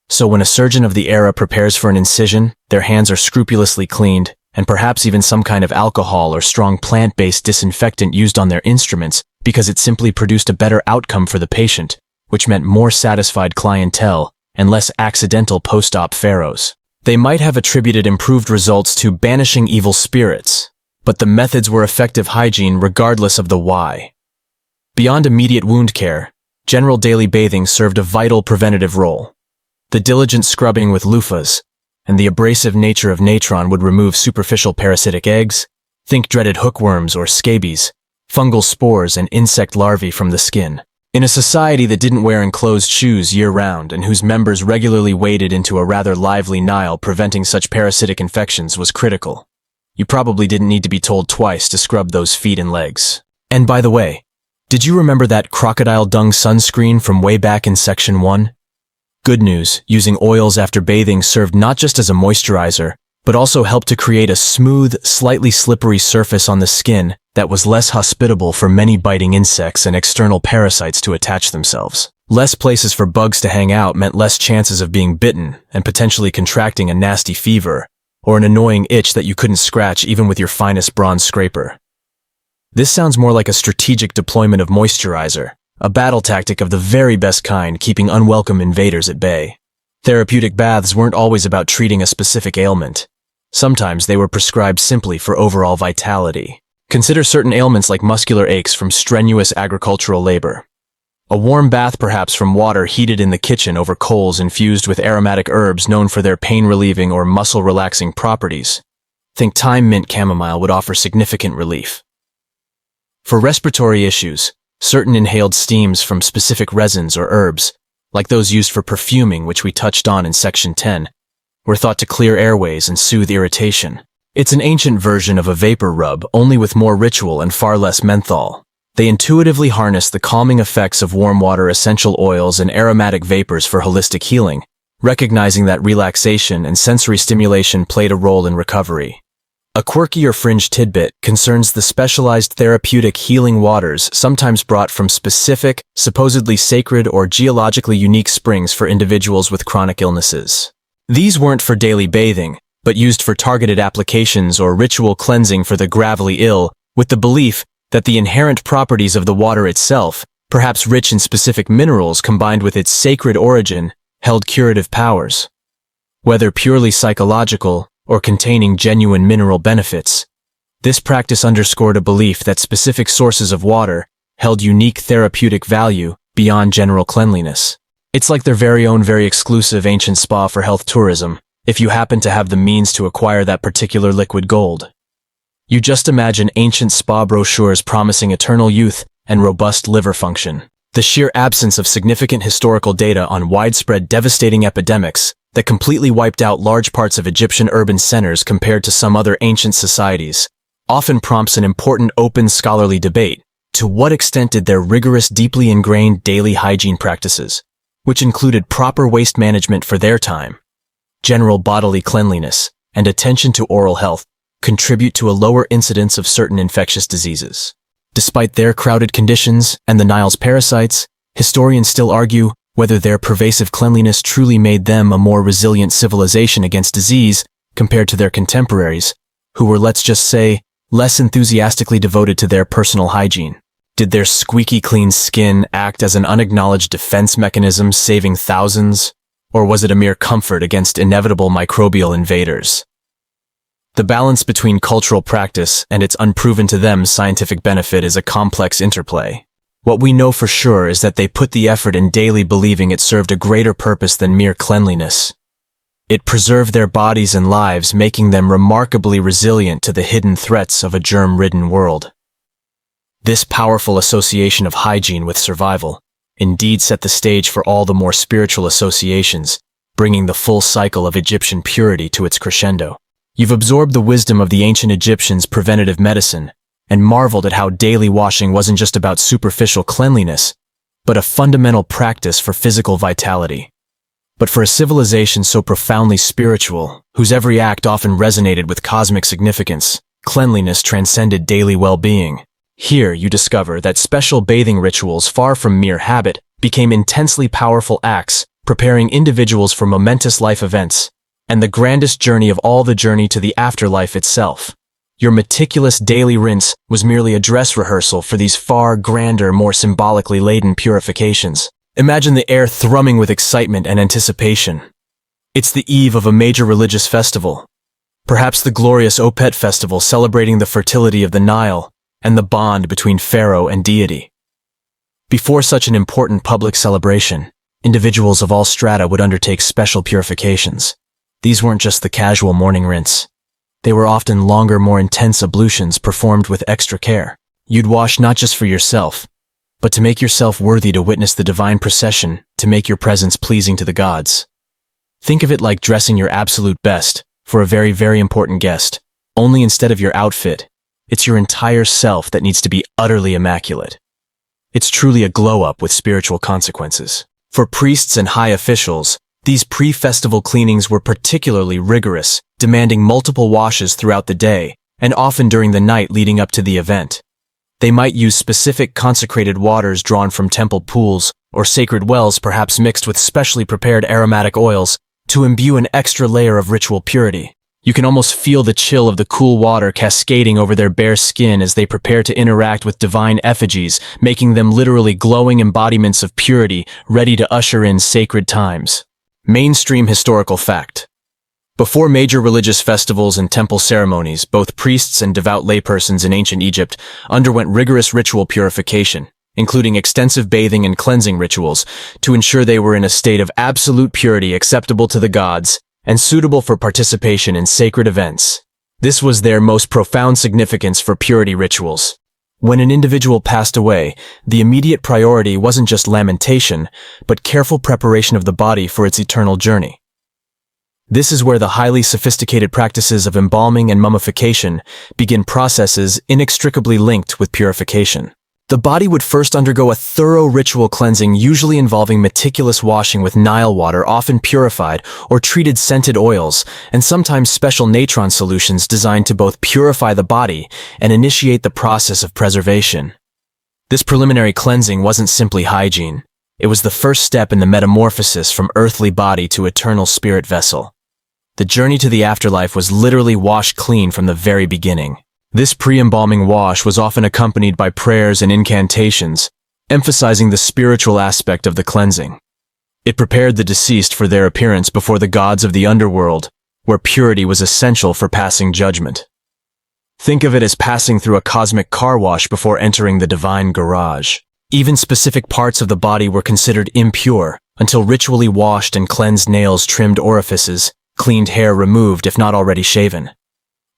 So when a surgeon of the era prepares for an incision, their hands are scrupulously cleaned, and perhaps even some kind of alcohol or strong plant-based disinfectant used on their instruments because it simply produced a better outcome for the patient, which meant more satisfied clientele and less accidental post-op pharaohs. They might have attributed improved results to banishing evil spirits, but the methods were effective hygiene regardless of the why. Beyond immediate wound care, general daily bathing served a vital preventative role. The diligent scrubbing with loofahs and the abrasive nature of natron would remove superficial parasitic eggs, think dreaded hookworms or scabies, fungal spores and insect larvae from the skin. In a society that didn't wear enclosed shoes year-round and whose members regularly waded into a rather lively Nile, preventing such parasitic infections was critical. You probably didn't need to be told twice to scrub those feet and legs. And by the way, did you remember that crocodile dung sunscreen from way back in Section 1? Good news, using oils after bathing served not just as a moisturizer, but also helped to create a smooth, slightly slippery surface on the skin that was less hospitable for many biting insects and external parasites to attach themselves. Less places for bugs to hang out meant less chances of being bitten and potentially contracting a nasty fever or an annoying itch that you couldn't scratch even with your finest bronze scraper. This sounds more like a strategic deployment of moisturizer, a battle tactic of the very best kind, keeping unwelcome invaders at bay. Therapeutic baths weren't always about treating a specific ailment. Sometimes they were prescribed simply for overall vitality. Consider certain ailments like muscular aches from strenuous agricultural labor. A warm bath perhaps from water heated in the kitchen over coals infused with aromatic herbs known for their pain-relieving or muscle-relaxing properties. Think thyme, mint, chamomile would offer significant relief. For respiratory issues, certain inhaled steams from specific resins or herbs, like those used for perfuming, which we touched on in Section 10, were thought to clear airways and soothe irritation. It's an ancient version of a vapor rub, only with more ritual and far less menthol. They intuitively harness the calming effects of warm water, essential oils, and aromatic vapors for holistic healing, recognizing that relaxation and sensory stimulation played a role in recovery. A quirky or fringe tidbit concerns the specialized therapeutic healing waters sometimes brought from specific, supposedly sacred or geologically unique springs for individuals with chronic illnesses. These weren't for daily bathing, but used for targeted applications or ritual cleansing for the gravely ill, with the belief that the inherent properties of the water itself, perhaps rich in specific minerals combined with its sacred origin, held curative powers. Whether purely psychological or containing genuine mineral benefits, this practice underscored a belief that specific sources of water held unique therapeutic value beyond general cleanliness. It's like their very own, very exclusive ancient spa for health tourism, if you happen to have the means to acquire that particular liquid gold. You just imagine ancient spa brochures promising eternal youth and robust liver function. The sheer absence of significant historical data on widespread devastating epidemics that completely wiped out large parts of Egyptian urban centers compared to some other ancient societies often prompts an important open scholarly debate. To what extent did their rigorous, deeply ingrained daily hygiene practices, which included proper waste management for their time, general bodily cleanliness, and attention to oral health, contribute to a lower incidence of certain infectious diseases? Despite their crowded conditions and the Nile's parasites, historians still argue whether their pervasive cleanliness truly made them a more resilient civilization against disease compared to their contemporaries, who were, let's just say, less enthusiastically devoted to their personal hygiene. Did their squeaky clean skin act as an unacknowledged defense mechanism saving thousands, or was it a mere comfort against inevitable microbial invaders? The balance between cultural practice and its unproven to them scientific benefit is a complex interplay. What we know for sure is that they put the effort in daily believing it served a greater purpose than mere cleanliness. It preserved their bodies and lives, making them remarkably resilient to the hidden threats of a germ-ridden world. This powerful association of hygiene with survival indeed set the stage for all the more spiritual associations, bringing the full cycle of Egyptian purity to its crescendo. You've absorbed the wisdom of the ancient Egyptians' preventative medicine and marveled at how daily washing wasn't just about superficial cleanliness, but a fundamental practice for physical vitality. But for a civilization so profoundly spiritual, whose every act often resonated with cosmic significance, cleanliness transcended daily well-being. Here you discover that special bathing rituals, far from mere habit, became intensely powerful acts, preparing individuals for momentous life events, and the grandest journey of all, the journey to the afterlife itself. Your meticulous daily rinse was merely a dress rehearsal for these far grander, more symbolically laden purifications. Imagine the air thrumming with excitement and anticipation. It's the eve of a major religious festival, perhaps the glorious Opet festival celebrating the fertility of the Nile and the bond between pharaoh and deity. Before such an important public celebration, individuals of all strata would undertake special purifications. These weren't just the casual morning rinse. They were often longer, more intense ablutions performed with extra care. You'd wash not just for yourself, but to make yourself worthy to witness the divine procession, to make your presence pleasing to the gods. Think of it like dressing your absolute best for a very, very important guest, only instead of your outfit, it's your entire self that needs to be utterly immaculate. It's truly a glow-up with spiritual consequences. For priests and high officials, these pre-festival cleanings were particularly rigorous, demanding multiple washes throughout the day, and often during the night leading up to the event. They might use specific consecrated waters drawn from temple pools or sacred wells, perhaps mixed with specially prepared aromatic oils, to imbue an extra layer of ritual purity. You can almost feel the chill of the cool water cascading over their bare skin as they prepare to interact with divine effigies, making them literally glowing embodiments of purity, ready to usher in sacred times. Mainstream historical fact. Before major religious festivals and temple ceremonies, both priests and devout laypersons in ancient Egypt underwent rigorous ritual purification, including extensive bathing and cleansing rituals, to ensure they were in a state of absolute purity acceptable to the gods and suitable for participation in sacred events. This was their most profound significance for purity rituals. When an individual passed away, the immediate priority wasn't just lamentation, but careful preparation of the body for its eternal journey. This is where the highly sophisticated practices of embalming and mummification begin, processes inextricably linked with purification. The body would first undergo a thorough ritual cleansing, usually involving meticulous washing with Nile water, often purified or treated scented oils, and sometimes special natron solutions designed to both purify the body and initiate the process of preservation. This preliminary cleansing wasn't simply hygiene. It was the first step in the metamorphosis from earthly body to eternal spirit vessel. The journey to the afterlife was literally washed clean from the very beginning. This pre-embalming wash was often accompanied by prayers and incantations, emphasizing the spiritual aspect of the cleansing. It prepared the deceased for their appearance before the gods of the underworld, where purity was essential for passing judgment. Think of it as passing through a cosmic car wash before entering the divine garage. Even specific parts of the body were considered impure until ritually washed and cleansed, nails trimmed, orifices, cleaned hair removed if not already shaven.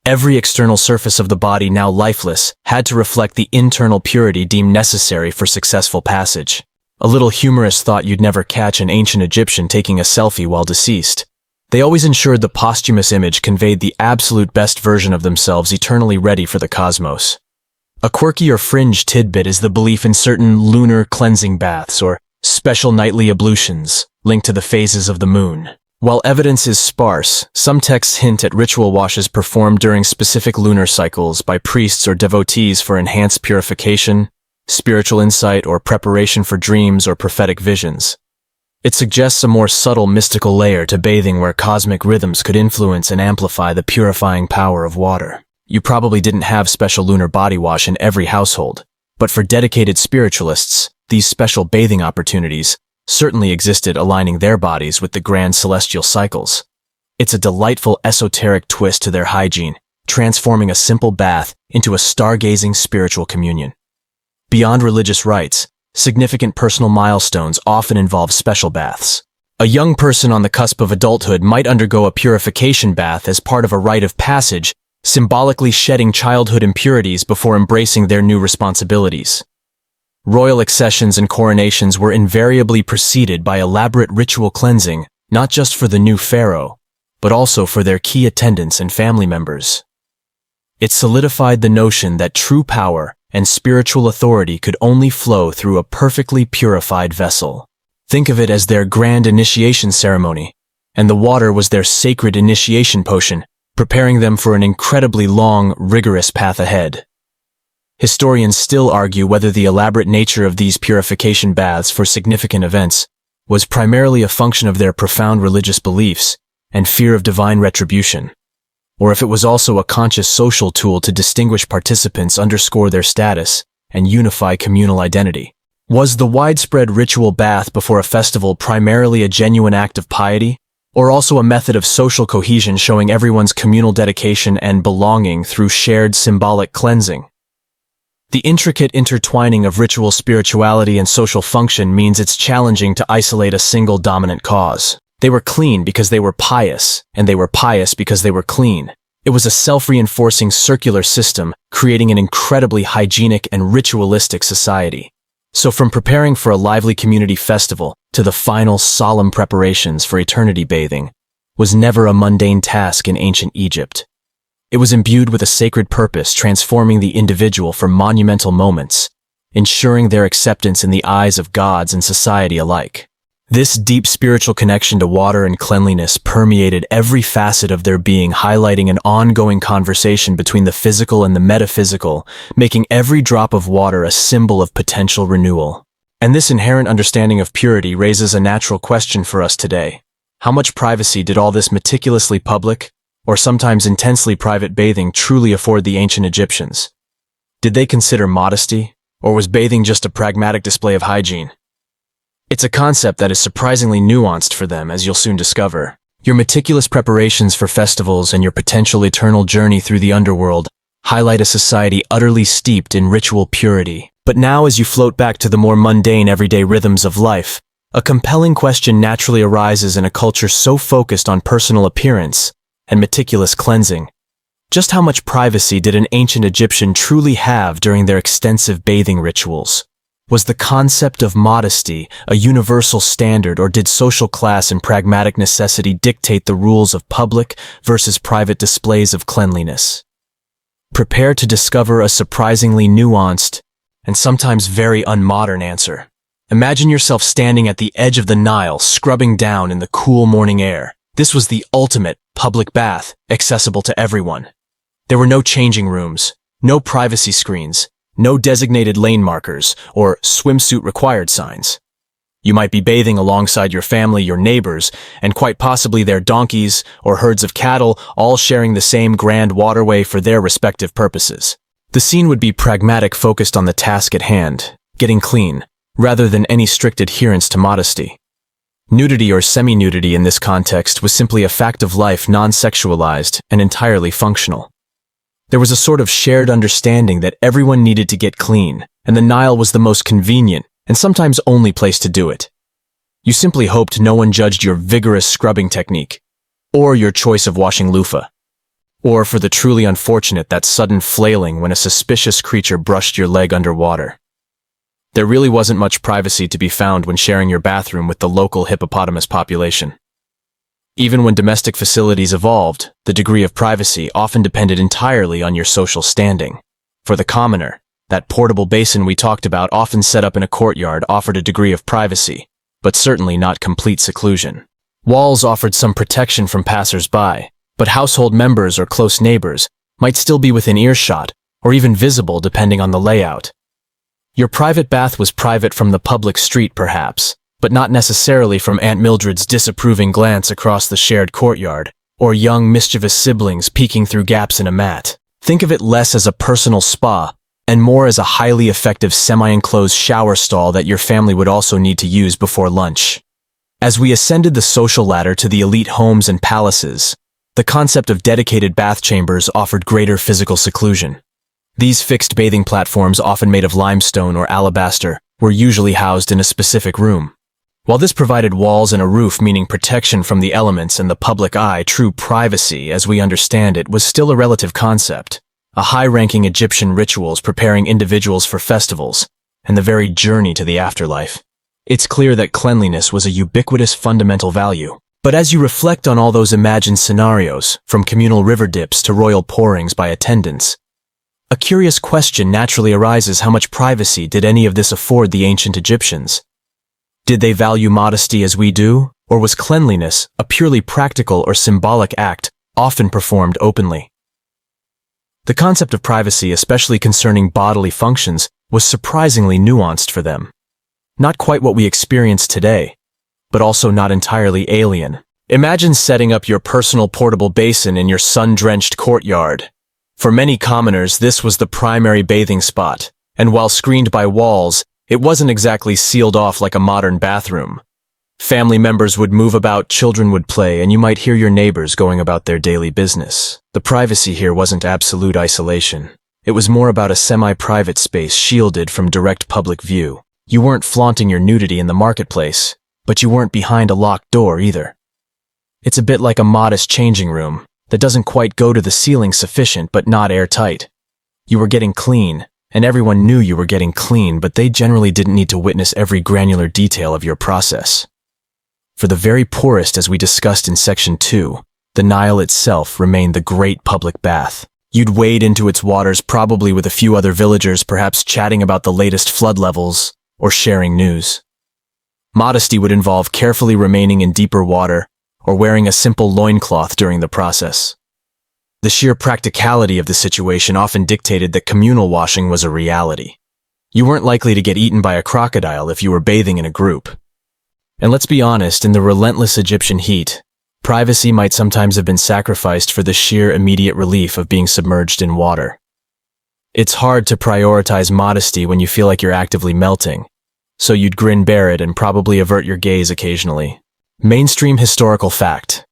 Every external surface of the body, now lifeless, had to reflect the internal purity deemed necessary for successful passage. A little humorous thought: you'd never catch an ancient Egyptian taking a selfie while deceased. They always ensured the posthumous image conveyed the absolute best version of themselves, eternally ready for the cosmos. A quirky or fringe tidbit is the belief in certain lunar cleansing baths or special nightly ablutions linked to the phases of the moon. While evidence is sparse, some texts hint at ritual washes performed during specific lunar cycles by priests or devotees for enhanced purification, spiritual insight, or preparation for dreams or prophetic visions. It suggests a more subtle mystical layer to bathing, where cosmic rhythms could influence and amplify the purifying power of water. You probably didn't have special lunar body wash in every household, but for dedicated spiritualists, these special bathing opportunities certainly existed, aligning their bodies with the grand celestial cycles. It's a delightful esoteric twist to their hygiene, transforming a simple bath into a stargazing spiritual communion. Beyond religious rites, significant personal milestones often involve special baths. A young person on the cusp of adulthood might undergo a purification bath as part of a rite of passage, symbolically shedding childhood impurities before embracing their new responsibilities. Royal accessions and coronations were invariably preceded by elaborate ritual cleansing, not just for the new pharaoh, but also for their key attendants and family members. It solidified the notion that true power and spiritual authority could only flow through a perfectly purified vessel. Think of it as their grand initiation ceremony, and the water was their sacred initiation potion, preparing them for an incredibly long, rigorous path ahead. Historians still argue whether the elaborate nature of these purification baths for significant events was primarily a function of their profound religious beliefs and fear of divine retribution, or if it was also a conscious social tool to distinguish participants, underscore their status, and unify communal identity. Was the widespread ritual bath before a festival primarily a genuine act of piety, or also a method of social cohesion, showing everyone's communal dedication and belonging through shared symbolic cleansing? The intricate intertwining of ritual spirituality and social function means it's challenging to isolate a single dominant cause. They were clean because they were pious, and they were pious because they were clean. It was a self-reinforcing circular system, creating an incredibly hygienic and ritualistic society. So from preparing for a lively community festival to the final solemn preparations for eternity bathing was never a mundane task in ancient Egypt. It was imbued with a sacred purpose, transforming the individual for monumental moments, ensuring their acceptance in the eyes of gods and society alike. This deep spiritual connection to water and cleanliness permeated every facet of their being, highlighting an ongoing conversation between the physical and the metaphysical, making every drop of water a symbol of potential renewal. And this inherent understanding of purity raises a natural question for us today. How much privacy did all this meticulously public, or sometimes intensely private bathing truly afford the ancient Egyptians? Did they consider modesty, or was bathing just a pragmatic display of hygiene? It's a concept that is surprisingly nuanced for them, as you'll soon discover. Your meticulous preparations for festivals and your potential eternal journey through the underworld highlight a society utterly steeped in ritual purity. But now, as you float back to the more mundane everyday rhythms of life, a compelling question naturally arises in a culture so focused on personal appearance and meticulous cleansing. Just how much privacy did an ancient Egyptian truly have during their extensive bathing rituals? Was the concept of modesty a universal standard, or did social class and pragmatic necessity dictate the rules of public versus private displays of cleanliness? Prepare to discover a surprisingly nuanced and sometimes very unmodern answer. Imagine yourself standing at the edge of the Nile, scrubbing down in the cool morning air. This was the ultimate public bath, accessible to everyone. There were no changing rooms, no privacy screens, no designated lane markers or swimsuit required signs. You might be bathing alongside your family, your neighbors, and quite possibly their donkeys or herds of cattle, all sharing the same grand waterway for their respective purposes. The scene would be pragmatic, focused on the task at hand, getting clean, rather than any strict adherence to modesty. Nudity or semi-nudity in this context was simply a fact of life, non-sexualized and entirely functional. There was a sort of shared understanding that everyone needed to get clean, and the Nile was the most convenient and sometimes only place to do it. You simply hoped no one judged your vigorous scrubbing technique, or your choice of washing loofah, or for the truly unfortunate, that sudden flailing when a suspicious creature brushed your leg underwater. There really wasn't much privacy to be found when sharing your bathroom with the local hippopotamus population. Even when domestic facilities evolved, the degree of privacy often depended entirely on your social standing. For the commoner, that portable basin we talked about, often set up in a courtyard, offered a degree of privacy, but certainly not complete seclusion. Walls offered some protection from passers-by, but household members or close neighbors might still be within earshot, or even visible depending on the layout. Your private bath was private from the public street, perhaps, but not necessarily from Aunt Mildred's disapproving glance across the shared courtyard, or young mischievous siblings peeking through gaps in a mat. Think of it less as a personal spa, and more as a highly effective semi-enclosed shower stall that your family would also need to use before lunch. As we ascended the social ladder to the elite homes and palaces, the concept of dedicated bath chambers offered greater physical seclusion. These fixed bathing platforms, often made of limestone or alabaster, were usually housed in a specific room. While this provided walls and a roof, meaning protection from the elements and the public eye, true privacy, as we understand it, was still a relative concept. A high-ranking Egyptian rituals preparing individuals for festivals, and the very journey to the afterlife. It's clear that cleanliness was a ubiquitous fundamental value. But as you reflect on all those imagined scenarios, from communal river dips to royal pourings by attendants, a curious question naturally arises: how much privacy did any of this afford the ancient Egyptians? Did they value modesty as we do, or was cleanliness a purely practical or symbolic act, often performed openly? The concept of privacy, especially concerning bodily functions, was surprisingly nuanced for them. Not quite what we experience today, but also not entirely alien. Imagine setting up your personal portable basin in your sun-drenched courtyard. For many commoners, this was the primary bathing spot, and while screened by walls, it wasn't exactly sealed off like a modern bathroom. Family members would move about, children would play, and you might hear your neighbors going about their daily business. The privacy here wasn't absolute isolation. It was more about a semi-private space shielded from direct public view. You weren't flaunting your nudity in the marketplace, but you weren't behind a locked door either. It's a bit like a modest changing room that doesn't quite go to the ceiling, sufficient but not airtight. You were getting clean, and everyone knew you were getting clean, but they generally didn't need to witness every granular detail of your process. For the very poorest, as we discussed in Section 2, the Nile itself remained the great public bath. You'd wade into its waters, probably with a few other villagers, perhaps chatting about the latest flood levels or sharing news. Modesty would involve carefully remaining in deeper water or wearing a simple loincloth during the process. The sheer practicality of the situation often dictated that communal washing was a reality. You weren't likely to get eaten by a crocodile if you were bathing in a group. And let's be honest, in the relentless Egyptian heat, privacy might sometimes have been sacrificed for the sheer immediate relief of being submerged in water. It's hard to prioritize modesty when you feel like you're actively melting, so you'd grin, bear it, and probably avert your gaze occasionally. Mainstream historical fact.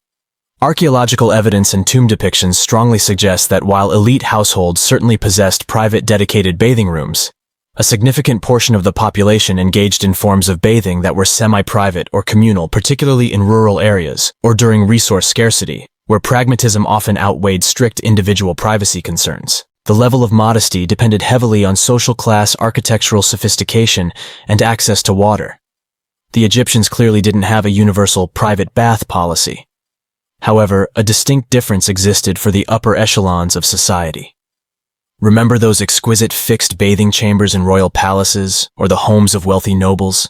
Archaeological evidence and tomb depictions strongly suggest that while elite households certainly possessed private dedicated bathing rooms, a significant portion of the population engaged in forms of bathing that were semi-private or communal, particularly in rural areas or during resource scarcity, where pragmatism often outweighed strict individual privacy concerns. The level of modesty depended heavily on social class, architectural sophistication, and access to water. The Egyptians clearly didn't have a universal private bath policy. However, a distinct difference existed for the upper echelons of society. Remember those exquisite fixed bathing chambers in royal palaces or the homes of wealthy nobles?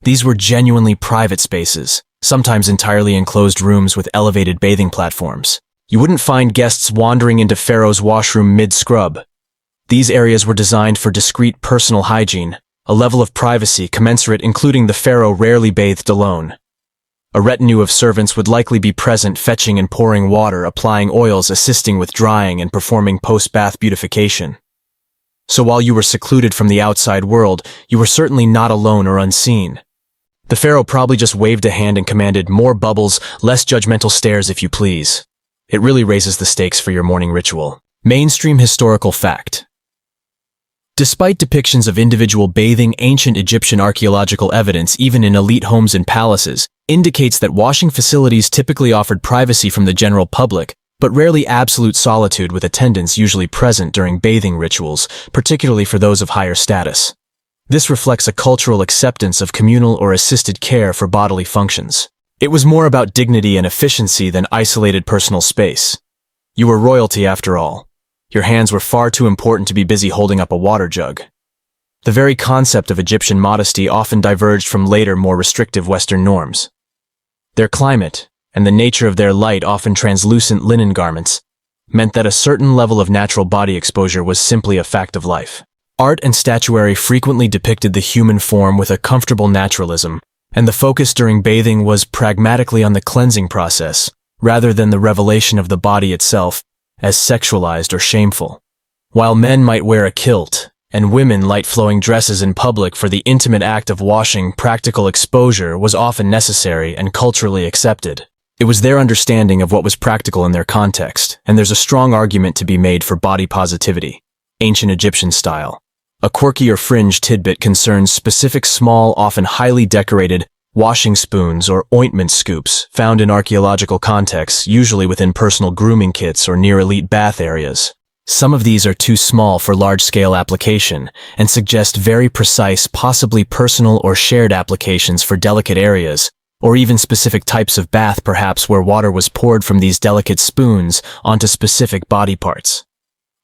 These were genuinely private spaces, sometimes entirely enclosed rooms with elevated bathing platforms. You wouldn't find guests wandering into Pharaoh's washroom mid-scrub. These areas were designed for discreet personal hygiene, a level of privacy commensurate including the Pharaoh rarely bathed alone. A retinue of servants would likely be present fetching and pouring water, applying oils, assisting with drying, and performing post-bath beautification. So while you were secluded from the outside world, you were certainly not alone or unseen. The Pharaoh probably just waved a hand and commanded, "More bubbles, less judgmental stares if you please." It really raises the stakes for your morning ritual. Mainstream historical fact. Despite depictions of individual bathing, ancient Egyptian archaeological evidence, even in elite homes and palaces, indicates that washing facilities typically offered privacy from the general public, but rarely absolute solitude, with attendants usually present during bathing rituals, particularly for those of higher status. This reflects a cultural acceptance of communal or assisted care for bodily functions. It was more about dignity and efficiency than isolated personal space. You were royalty after all. Your hands were far too important to be busy holding up a water jug. The very concept of Egyptian modesty often diverged from later, more restrictive Western norms. Their climate, and the nature of their light, often translucent linen garments, meant that a certain level of natural body exposure was simply a fact of life. Art and statuary frequently depicted the human form with a comfortable naturalism, and the focus during bathing was pragmatically on the cleansing process, rather than the revelation of the body itself as sexualized or shameful. While men might wear a kilt, and women light flowing dresses in public for the intimate act of washing, practical exposure was often necessary and culturally accepted. It was their understanding of what was practical in their context, and there's a strong argument to be made for body positivity, ancient Egyptian style. A quirky or fringe tidbit concerns specific small, often highly decorated, washing spoons or ointment scoops found in archaeological contexts, usually within personal grooming kits or near elite bath areas. Some of these are too small for large-scale application and suggest very precise, possibly personal or shared applications for delicate areas, or even specific types of bath, perhaps where water was poured from these delicate spoons onto specific body parts.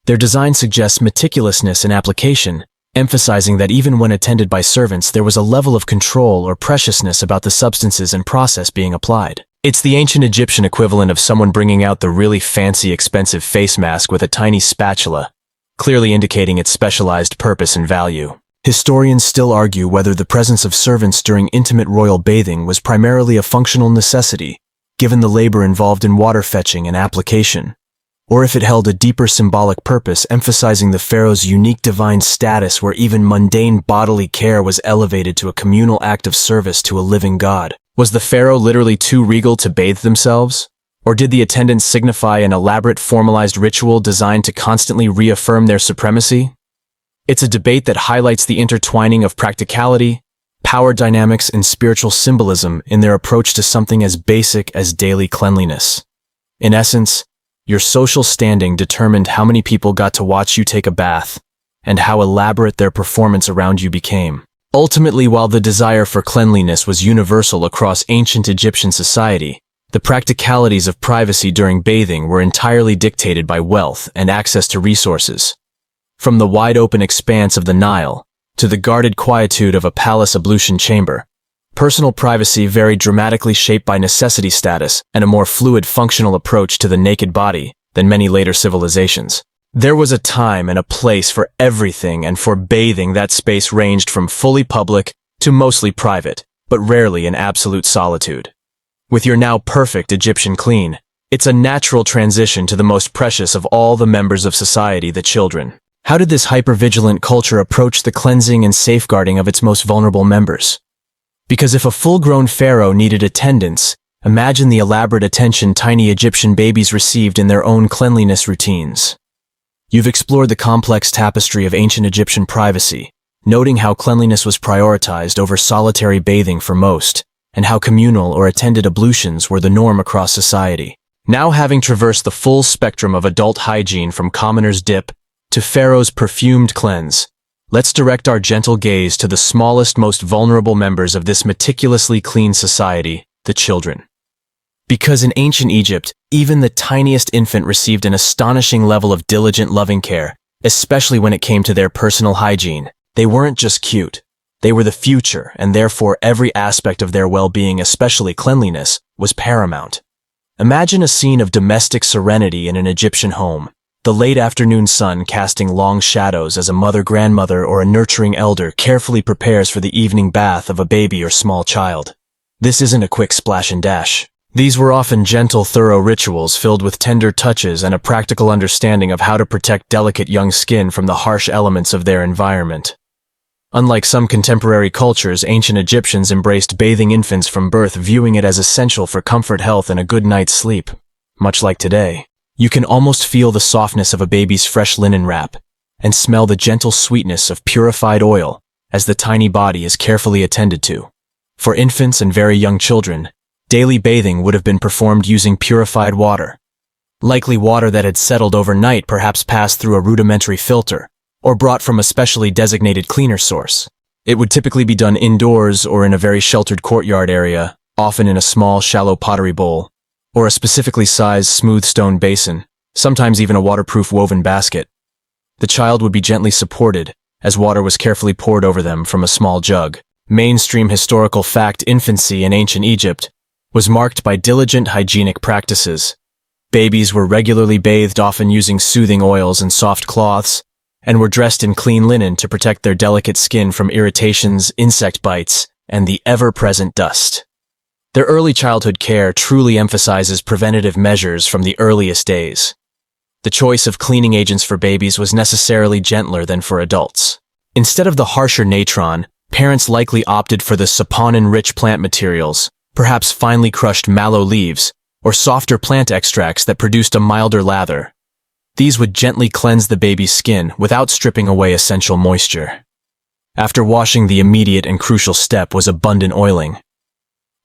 Their design suggests meticulousness in application, emphasizing that even when attended by servants, there was a level of control or preciousness about the substances and process being applied. It's the ancient Egyptian equivalent of someone bringing out the really fancy, expensive face mask with a tiny spatula, clearly indicating its specialized purpose and value. Historians still argue whether the presence of servants during intimate royal bathing was primarily a functional necessity, given the labor involved in water fetching and application, or if it held a deeper symbolic purpose, emphasizing the pharaoh's unique divine status where even mundane bodily care was elevated to a communal act of service to a living god. Was the pharaoh literally too regal to bathe themselves? Or did the attendants signify an elaborate formalized ritual designed to constantly reaffirm their supremacy? It's a debate that highlights the intertwining of practicality, power dynamics, and spiritual symbolism in their approach to something as basic as daily cleanliness. In essence, your social standing determined how many people got to watch you take a bath, and how elaborate their performance around you became. Ultimately, while the desire for cleanliness was universal across ancient Egyptian society, the practicalities of privacy during bathing were entirely dictated by wealth and access to resources. From the wide-open expanse of the Nile to the guarded quietude of a palace ablution chamber, personal privacy varied dramatically, shaped by necessity status and a more fluid functional approach to the naked body than many later civilizations. There was a time and a place for everything, and for bathing that space ranged from fully public to mostly private, but rarely in absolute solitude. With your now perfect Egyptian clean, it's a natural transition to the most precious of all the members of society, the children. How did this hypervigilant culture approach the cleansing and safeguarding of its most vulnerable members? Because if a full-grown pharaoh needed attendance, imagine the elaborate attention tiny Egyptian babies received in their own cleanliness routines. You've explored the complex tapestry of ancient Egyptian privacy, noting how cleanliness was prioritized over solitary bathing for most, and how communal or attended ablutions were the norm across society. Now, having traversed the full spectrum of adult hygiene from commoner's dip to Pharaoh's perfumed cleanse, let's direct our gentle gaze to the smallest, most vulnerable members of this meticulously clean society, the children. Because in ancient Egypt, even the tiniest infant received an astonishing level of diligent, loving care, especially when it came to their personal hygiene. They weren't just cute. They were the future, and therefore every aspect of their well-being, especially cleanliness, was paramount. Imagine a scene of domestic serenity in an Egyptian home, the late afternoon sun casting long shadows as a mother, grandmother, or a nurturing elder carefully prepares for the evening bath of a baby or small child. This isn't a quick splash and dash. These were often gentle, thorough rituals filled with tender touches and a practical understanding of how to protect delicate young skin from the harsh elements of their environment. Unlike some contemporary cultures, ancient Egyptians embraced bathing infants from birth, viewing it as essential for comfort, health, and a good night's sleep. Much like today, you can almost feel the softness of a baby's fresh linen wrap and smell the gentle sweetness of purified oil as the tiny body is carefully attended to. For infants and very young children, daily bathing would have been performed using purified water, likely water that had settled overnight, perhaps passed through a rudimentary filter, or brought from a specially designated cleaner source. It would typically be done indoors or in a very sheltered courtyard area, often in a small, shallow pottery bowl, or a specifically sized smooth stone basin, sometimes even a waterproof woven basket. The child would be gently supported, as water was carefully poured over them from a small jug. Mainstream historical fact: infancy in ancient Egypt was marked by diligent hygienic practices. Babies were regularly bathed, often using soothing oils and soft cloths, and were dressed in clean linen to protect their delicate skin from irritations, insect bites, and the ever-present dust. Their early childhood care truly emphasizes preventative measures from the earliest days. The choice of cleaning agents for babies was necessarily gentler than for adults. Instead of the harsher natron, parents likely opted for the saponin-rich plant materials, perhaps finely crushed mallow leaves, or softer plant extracts that produced a milder lather. These would gently cleanse the baby's skin without stripping away essential moisture. After washing, the immediate and crucial step was abundant oiling.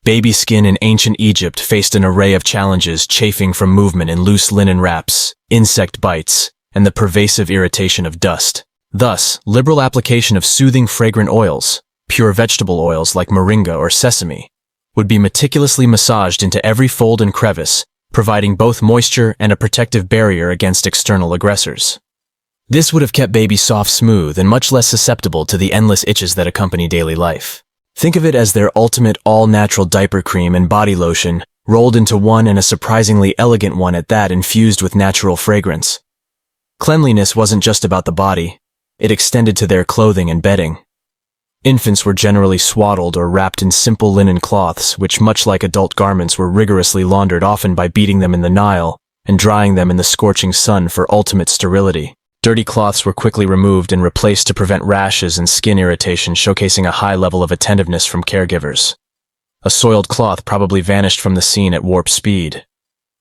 Baby skin in ancient Egypt faced an array of challenges, chafing from movement in loose linen wraps, insect bites, and the pervasive irritation of dust. Thus, liberal application of soothing, fragrant oils, pure vegetable oils like moringa or sesame, would be meticulously massaged into every fold and crevice, providing both moisture and a protective barrier against external aggressors. This would have kept baby soft, smooth, and much less susceptible to the endless itches that accompany daily life. Think of it as their ultimate all-natural diaper cream and body lotion, rolled into one, and a surprisingly elegant one at that, infused with natural fragrance. Cleanliness wasn't just about the body. It extended to their clothing and bedding. Infants were generally swaddled or wrapped in simple linen cloths, which, much like adult garments, were rigorously laundered, often by beating them in the Nile and drying them in the scorching sun for ultimate sterility. Dirty cloths were quickly removed and replaced to prevent rashes and skin irritation, showcasing a high level of attentiveness from caregivers. A soiled cloth probably vanished from the scene at warp speed.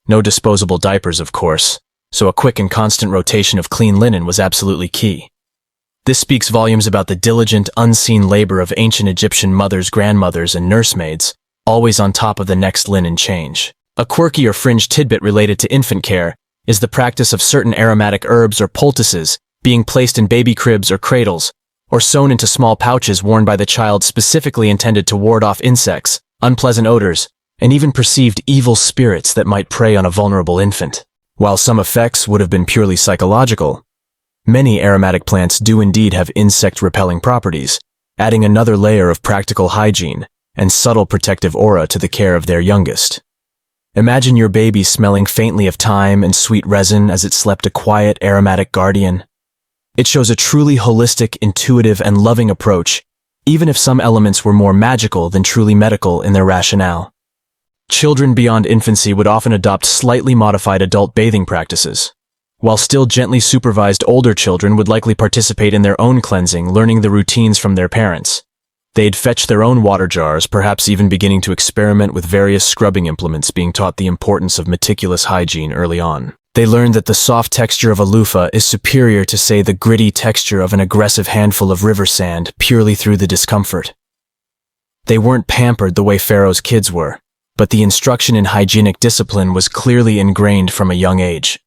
No disposable diapers, of course, so a quick and constant rotation of clean linen was absolutely key. This speaks volumes about the diligent, unseen labor of ancient Egyptian mothers, grandmothers, and nursemaids, always on top of the next linen change. A quirky or fringe tidbit related to infant care is the practice of certain aromatic herbs or poultices being placed in baby cribs or cradles, or sewn into small pouches worn by the child, specifically intended to ward off insects, unpleasant odors, and even perceived evil spirits that might prey on a vulnerable infant. While some effects would have been purely psychological, many aromatic plants do indeed have insect-repelling properties, adding another layer of practical hygiene and subtle protective aura to the care of their youngest. Imagine your baby smelling faintly of thyme and sweet resin as it slept, a quiet, aromatic guardian. It shows a truly holistic, intuitive, and loving approach, even if some elements were more magical than truly medical in their rationale. Children beyond infancy would often adopt slightly modified adult bathing practices. While still gently supervised, older children would likely participate in their own cleansing, learning the routines from their parents. They'd fetch their own water jars, perhaps even beginning to experiment with various scrubbing implements, being taught the importance of meticulous hygiene early on. They learned that the soft texture of a loofah is superior to, say, the gritty texture of an aggressive handful of river sand, purely through the discomfort. They weren't pampered the way Pharaoh's kids were, but the instruction in hygienic discipline was clearly ingrained from a young age.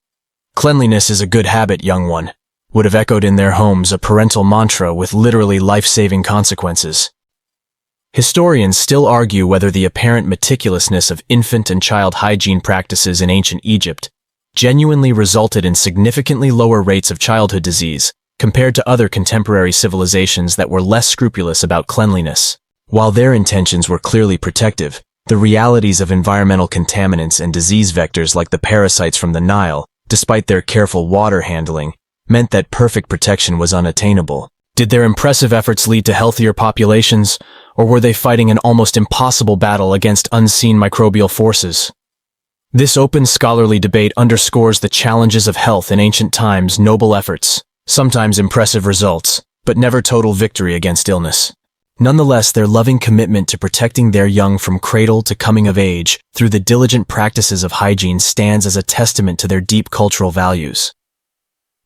Cleanliness is a good habit, young one. would have echoed in their homes a parental mantra with literally life-saving consequences. Historians still argue whether the apparent meticulousness of infant and child hygiene practices in ancient Egypt genuinely resulted in significantly lower rates of childhood disease compared to other contemporary civilizations that were less scrupulous about cleanliness. While their intentions were clearly protective, the realities of environmental contaminants and disease vectors like the parasites from the Nile, despite their careful water handling, meant that perfect protection was unattainable. Did their impressive efforts lead to healthier populations, or were they fighting an almost impossible battle against unseen microbial forces? This open scholarly debate underscores the challenges of health in ancient times: noble efforts, sometimes impressive results, but never total victory against illness. Nonetheless, their loving commitment to protecting their young from cradle to coming of age through the diligent practices of hygiene stands as a testament to their deep cultural values.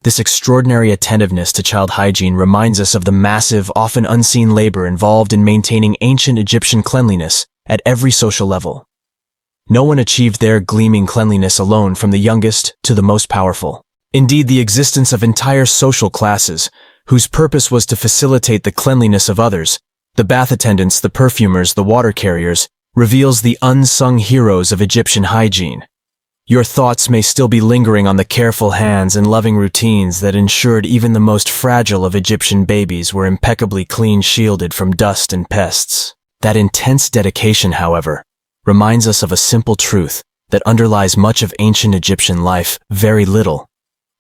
This extraordinary attentiveness to child hygiene reminds us of the massive, often unseen labor involved in maintaining ancient Egyptian cleanliness at every social level. No one achieved their gleaming cleanliness alone, from the youngest to the most powerful. Indeed, the existence of entire social classes, whose purpose was to facilitate the cleanliness of others, the bath attendants, the perfumers, the water carriers, reveals the unsung heroes of Egyptian hygiene. Your thoughts may still be lingering on the careful hands and loving routines that ensured even the most fragile of Egyptian babies were impeccably clean, shielded from dust and pests. That intense dedication, however, reminds us of a simple truth that underlies much of ancient Egyptian life: very little,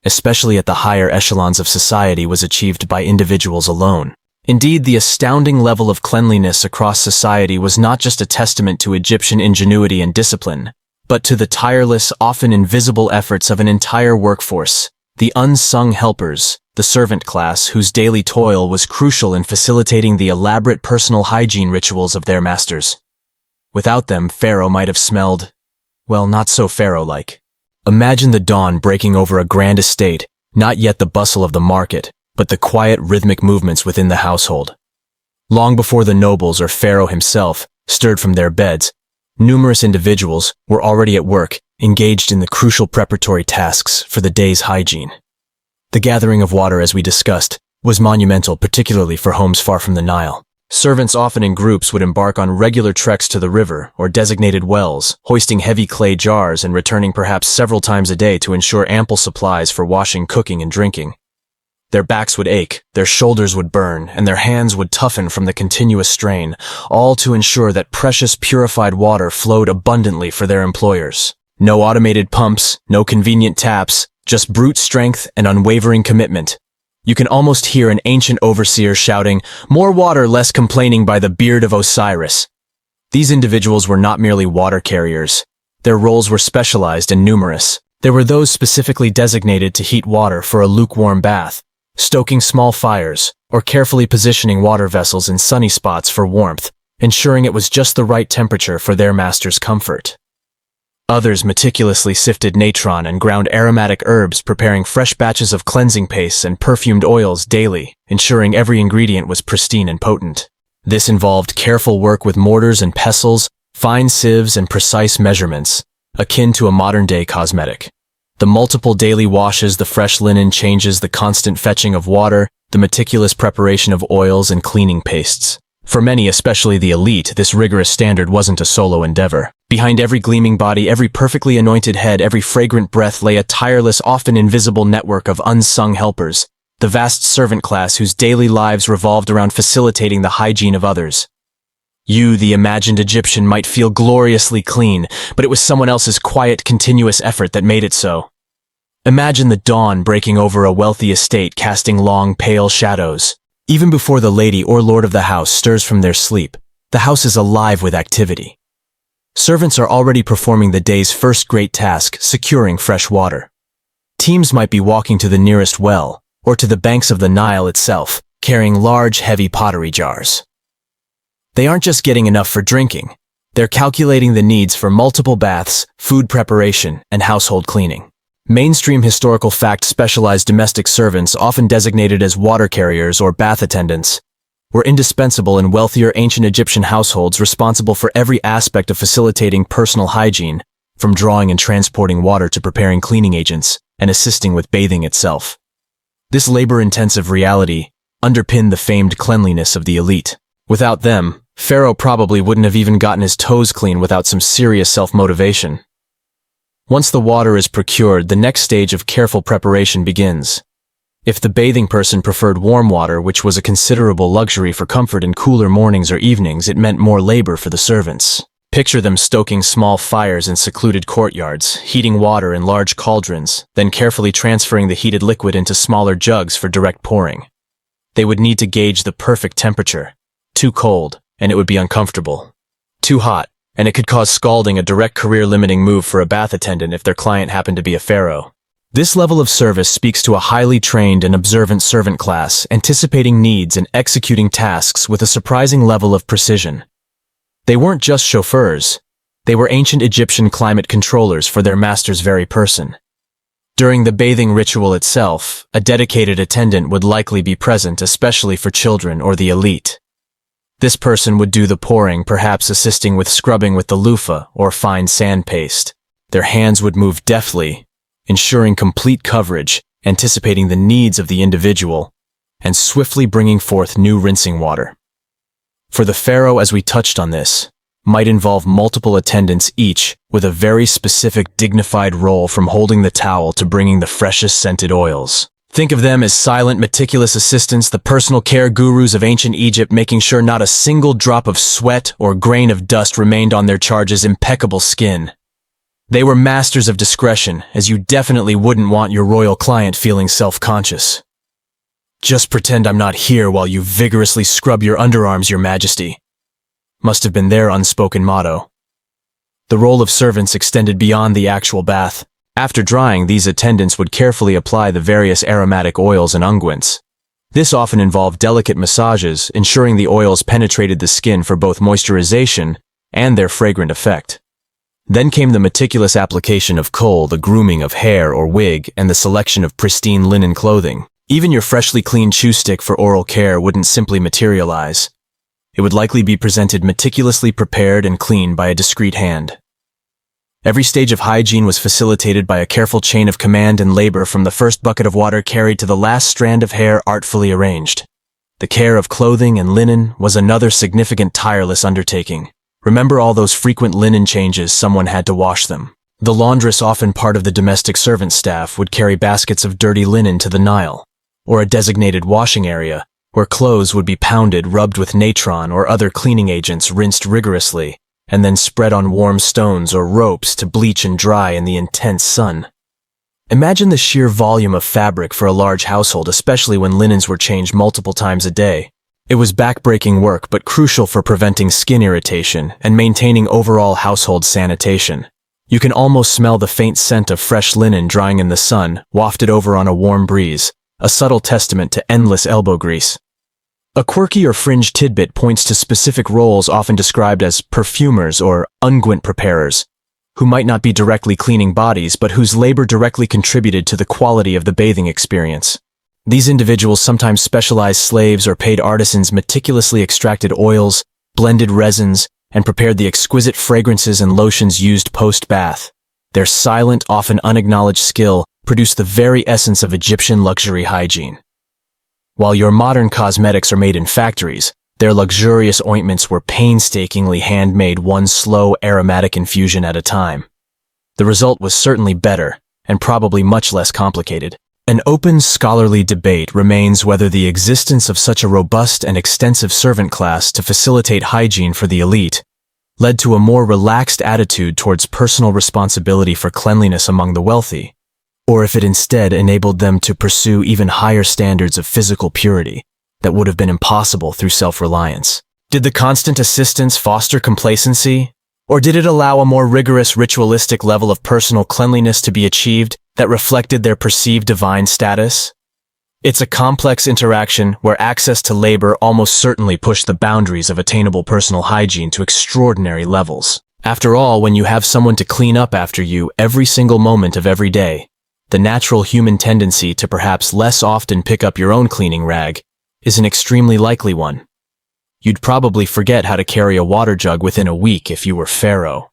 especially at the higher echelons of society, was achieved by individuals alone. Indeed, the astounding level of cleanliness across society was not just a testament to Egyptian ingenuity and discipline, but to the tireless, often invisible efforts of an entire workforce, the unsung helpers, the servant class, whose daily toil was crucial in facilitating the elaborate personal hygiene rituals of their masters. Without them, Pharaoh might have smelled, well, not so Pharaoh-like. Imagine the dawn breaking over a grand estate, not yet the bustle of the market, but the quiet, rhythmic movements within the household. Long before the nobles or Pharaoh himself stirred from their beds, numerous individuals were already at work, engaged in the crucial preparatory tasks for the day's hygiene. The gathering of water, as we discussed, was monumental, particularly for homes far from the Nile. Servants, often in groups, would embark on regular treks to the river or designated wells, hoisting heavy clay jars and returning perhaps several times a day to ensure ample supplies for washing, cooking, and drinking. Their backs would ache, their shoulders would burn, and their hands would toughen from the continuous strain, all to ensure that precious purified water flowed abundantly for their employers. No automated pumps, no convenient taps, just brute strength and unwavering commitment. You can almost hear an ancient overseer shouting, "More water, less complaining," by the beard of Osiris. These individuals were not merely water carriers. Their roles were specialized and numerous. There were those specifically designated to heat water for a lukewarm bath, stoking small fires, or carefully positioning water vessels in sunny spots for warmth, ensuring it was just the right temperature for their master's comfort. Others meticulously sifted natron and ground aromatic herbs, preparing fresh batches of cleansing pastes and perfumed oils daily, ensuring every ingredient was pristine and potent. This involved careful work with mortars and pestles, fine sieves, and precise measurements, akin to a modern-day cosmetic. The multiple daily washes, the fresh linen changes, the constant fetching of water, the meticulous preparation of oils and cleaning pastes. For many, especially the elite, this rigorous standard wasn't a solo endeavor. Behind every gleaming body, every perfectly anointed head, every fragrant breath lay a tireless, often invisible network of unsung helpers, the vast servant class whose daily lives revolved around facilitating the hygiene of others. You, the imagined Egyptian, might feel gloriously clean, but it was someone else's quiet, continuous effort that made it so. Imagine the dawn breaking over a wealthy estate, casting long, pale shadows. Even before the lady or lord of the house stirs from their sleep, the house is alive with activity. Servants are already performing the day's first great task, securing fresh water. Teams might be walking to the nearest well, or to the banks of the Nile itself, carrying large, heavy pottery jars. They aren't just getting enough for drinking. They're calculating the needs for multiple baths, food preparation, and household cleaning. Mainstream historical fact specialized domestic servants, often designated as water carriers or bath attendants, were indispensable in wealthier ancient Egyptian households, responsible for every aspect of facilitating personal hygiene, from drawing and transporting water to preparing cleaning agents and assisting with bathing itself. This labor-intensive reality underpinned the famed cleanliness of the elite. Without them, Pharaoh probably wouldn't have even gotten his toes clean without some serious self-motivation. Once the water is procured, the next stage of careful preparation begins. If the bathing person preferred warm water, which was a considerable luxury for comfort in cooler mornings or evenings, it meant more labor for the servants. Picture them stoking small fires in secluded courtyards, heating water in large cauldrons, then carefully transferring the heated liquid into smaller jugs for direct pouring. They would need to gauge the perfect temperature. Too cold, and it would be uncomfortable. Too hot, and it could cause scalding, a direct career-limiting move for a bath attendant if their client happened to be a pharaoh. This level of service speaks to a highly trained and observant servant class, anticipating needs and executing tasks with a surprising level of precision. They weren't just chauffeurs. They were ancient Egyptian climate controllers for their master's very person. During the bathing ritual itself, a dedicated attendant would likely be present, especially for children or the elite. This person would do the pouring, perhaps assisting with scrubbing with the loofah or fine sand paste. Their hands would move deftly, ensuring complete coverage, anticipating the needs of the individual, and swiftly bringing forth new rinsing water. For the pharaoh, as we touched on this, might involve multiple attendants, each with a very specific dignified role, from holding the towel to bringing the freshest scented oils. Think of them as silent, meticulous assistants, the personal care gurus of ancient Egypt, making sure not a single drop of sweat or grain of dust remained on their charge's impeccable skin. They were masters of discretion, as you definitely wouldn't want your royal client feeling self-conscious. "Just pretend I'm not here while you vigorously scrub your underarms, Your Majesty," must have been their unspoken motto. The role of servants extended beyond the actual bath. After drying, these attendants would carefully apply the various aromatic oils and unguents. This often involved delicate massages, ensuring the oils penetrated the skin for both moisturization and their fragrant effect. Then came the meticulous application of kohl, the grooming of hair or wig, and the selection of pristine linen clothing. Even your freshly cleaned chew stick for oral care wouldn't simply materialize. It would likely be presented meticulously prepared and cleaned by a discreet hand. Every stage of hygiene was facilitated by a careful chain of command and labor, from the first bucket of water carried to the last strand of hair artfully arranged. The care of clothing and linen was another significant, tireless undertaking. Remember all those frequent linen changes, someone had to wash them. The laundress, often part of the domestic servant staff, would carry baskets of dirty linen to the Nile, or a designated washing area, where clothes would be pounded, rubbed with natron or other cleaning agents, rinsed rigorously, and then spread on warm stones or ropes to bleach and dry in the intense sun. Imagine the sheer volume of fabric for a large household, especially when linens were changed multiple times a day. It was back-breaking work, but crucial for preventing skin irritation and maintaining overall household sanitation. You can almost smell the faint scent of fresh linen drying in the sun, wafted over on a warm breeze, a subtle testament to endless elbow grease. A quirky or fringe tidbit points to specific roles often described as perfumers or unguent preparers, who might not be directly cleaning bodies but whose labor directly contributed to the quality of the bathing experience. These individuals, sometimes specialized slaves or paid artisans, meticulously extracted oils, blended resins, and prepared the exquisite fragrances and lotions used post-bath. Their silent, often unacknowledged skill produced the very essence of Egyptian luxury hygiene. While your modern cosmetics are made in factories, their luxurious ointments were painstakingly handmade, one slow aromatic infusion at a time. The result was certainly better, and probably much less complicated. An open scholarly debate remains whether the existence of such a robust and extensive servant class to facilitate hygiene for the elite led to a more relaxed attitude towards personal responsibility for cleanliness among the wealthy, or if it instead enabled them to pursue even higher standards of physical purity that would have been impossible through self-reliance. Did the constant assistance foster complacency, or did it allow a more rigorous ritualistic level of personal cleanliness to be achieved that reflected their perceived divine status? It's a complex interaction where access to labor almost certainly pushed the boundaries of attainable personal hygiene to extraordinary levels. After all, when you have someone to clean up after you every single moment of every day, the natural human tendency to perhaps less often pick up your own cleaning rag is an extremely likely one. You'd probably forget how to carry a water jug within a week if you were Pharaoh.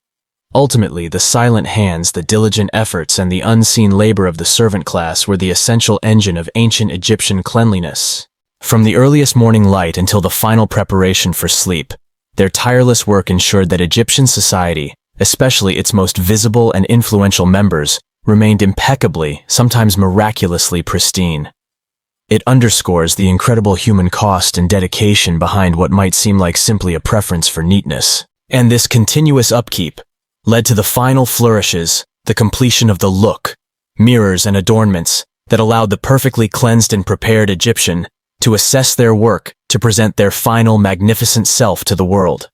Ultimately, the silent hands, the diligent efforts, and the unseen labor of the servant class were the essential engine of ancient Egyptian cleanliness. From the earliest morning light until the final preparation for sleep, their tireless work ensured that Egyptian society, especially its most visible and influential members, remained impeccably, sometimes miraculously pristine. It underscores the incredible human cost and dedication behind what might seem like simply a preference for neatness. And this continuous upkeep led to the final flourishes, the completion of the look, mirrors, and adornments that allowed the perfectly cleansed and prepared Egyptian to assess their work to present their final magnificent self to the world.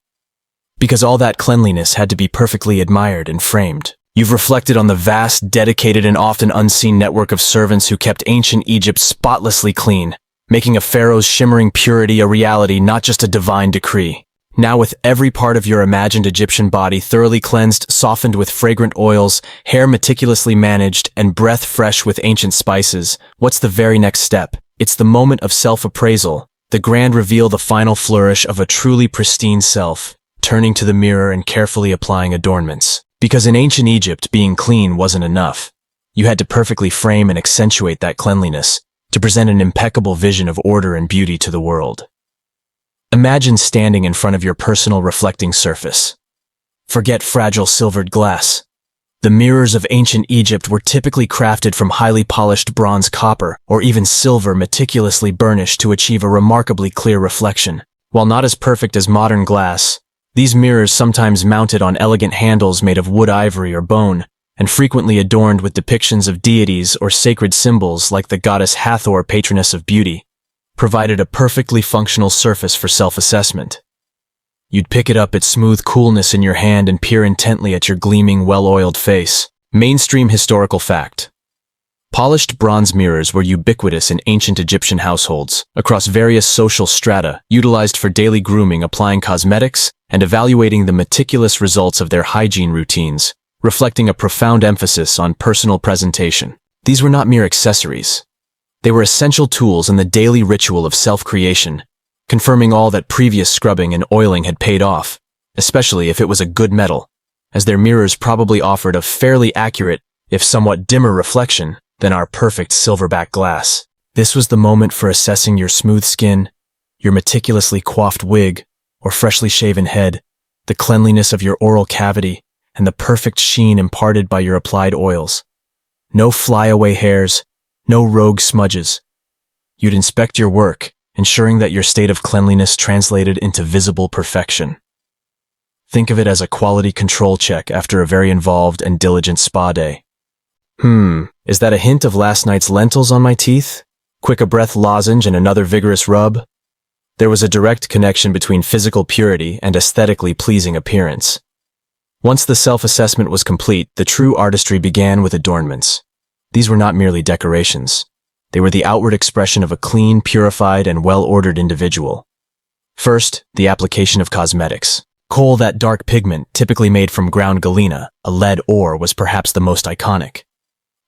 Because all that cleanliness had to be perfectly admired and framed. You've reflected on the vast, dedicated, and often unseen network of servants who kept ancient Egypt spotlessly clean, making a pharaoh's shimmering purity a reality, not just a divine decree. Now, with every part of your imagined Egyptian body thoroughly cleansed, softened with fragrant oils, hair meticulously managed, and breath fresh with ancient spices, what's the very next step? It's the moment of self-appraisal, the grand reveal, the final flourish of a truly pristine self, turning to the mirror and carefully applying adornments. Because in ancient Egypt, being clean wasn't enough. You had to perfectly frame and accentuate that cleanliness to present an impeccable vision of order and beauty to the world. Imagine standing in front of your personal reflecting surface. Forget fragile silvered glass. The mirrors of ancient Egypt were typically crafted from highly polished bronze, copper, or even silver meticulously burnished to achieve a remarkably clear reflection. While not as perfect as modern glass, these mirrors, sometimes mounted on elegant handles made of wood, ivory, or bone, and frequently adorned with depictions of deities or sacred symbols like the goddess Hathor, patroness of beauty, provided a perfectly functional surface for self-assessment. You'd pick it up, its smooth coolness in your hand, and peer intently at your gleaming, well-oiled face. Mainstream historical fact. Polished bronze mirrors were ubiquitous in ancient Egyptian households, across various social strata, utilized for daily grooming, applying cosmetics, and evaluating the meticulous results of their hygiene routines, reflecting a profound emphasis on personal presentation. These were not mere accessories. They were essential tools in the daily ritual of self-creation, confirming all that previous scrubbing and oiling had paid off, especially if it was a good metal, as their mirrors probably offered a fairly accurate, if somewhat dimmer reflection than our perfect silverback glass. This was the moment for assessing your smooth skin, your meticulously coiffed wig, or freshly shaven head, the cleanliness of your oral cavity, and the perfect sheen imparted by your applied oils. No flyaway hairs, no rogue smudges. You'd inspect your work, ensuring that your state of cleanliness translated into visible perfection. Think of it as a quality control check after a very involved and diligent spa day. Is that a hint of last night's lentils on my teeth? Quick a breath lozenge and another vigorous rub? There was a direct connection between physical purity and aesthetically pleasing appearance. Once the self-assessment was complete, the true artistry began with adornments. These were not merely decorations. They were the outward expression of a clean, purified, and well-ordered individual. First, the application of cosmetics. Kohl, that dark pigment, typically made from ground galena, a lead ore, was perhaps the most iconic.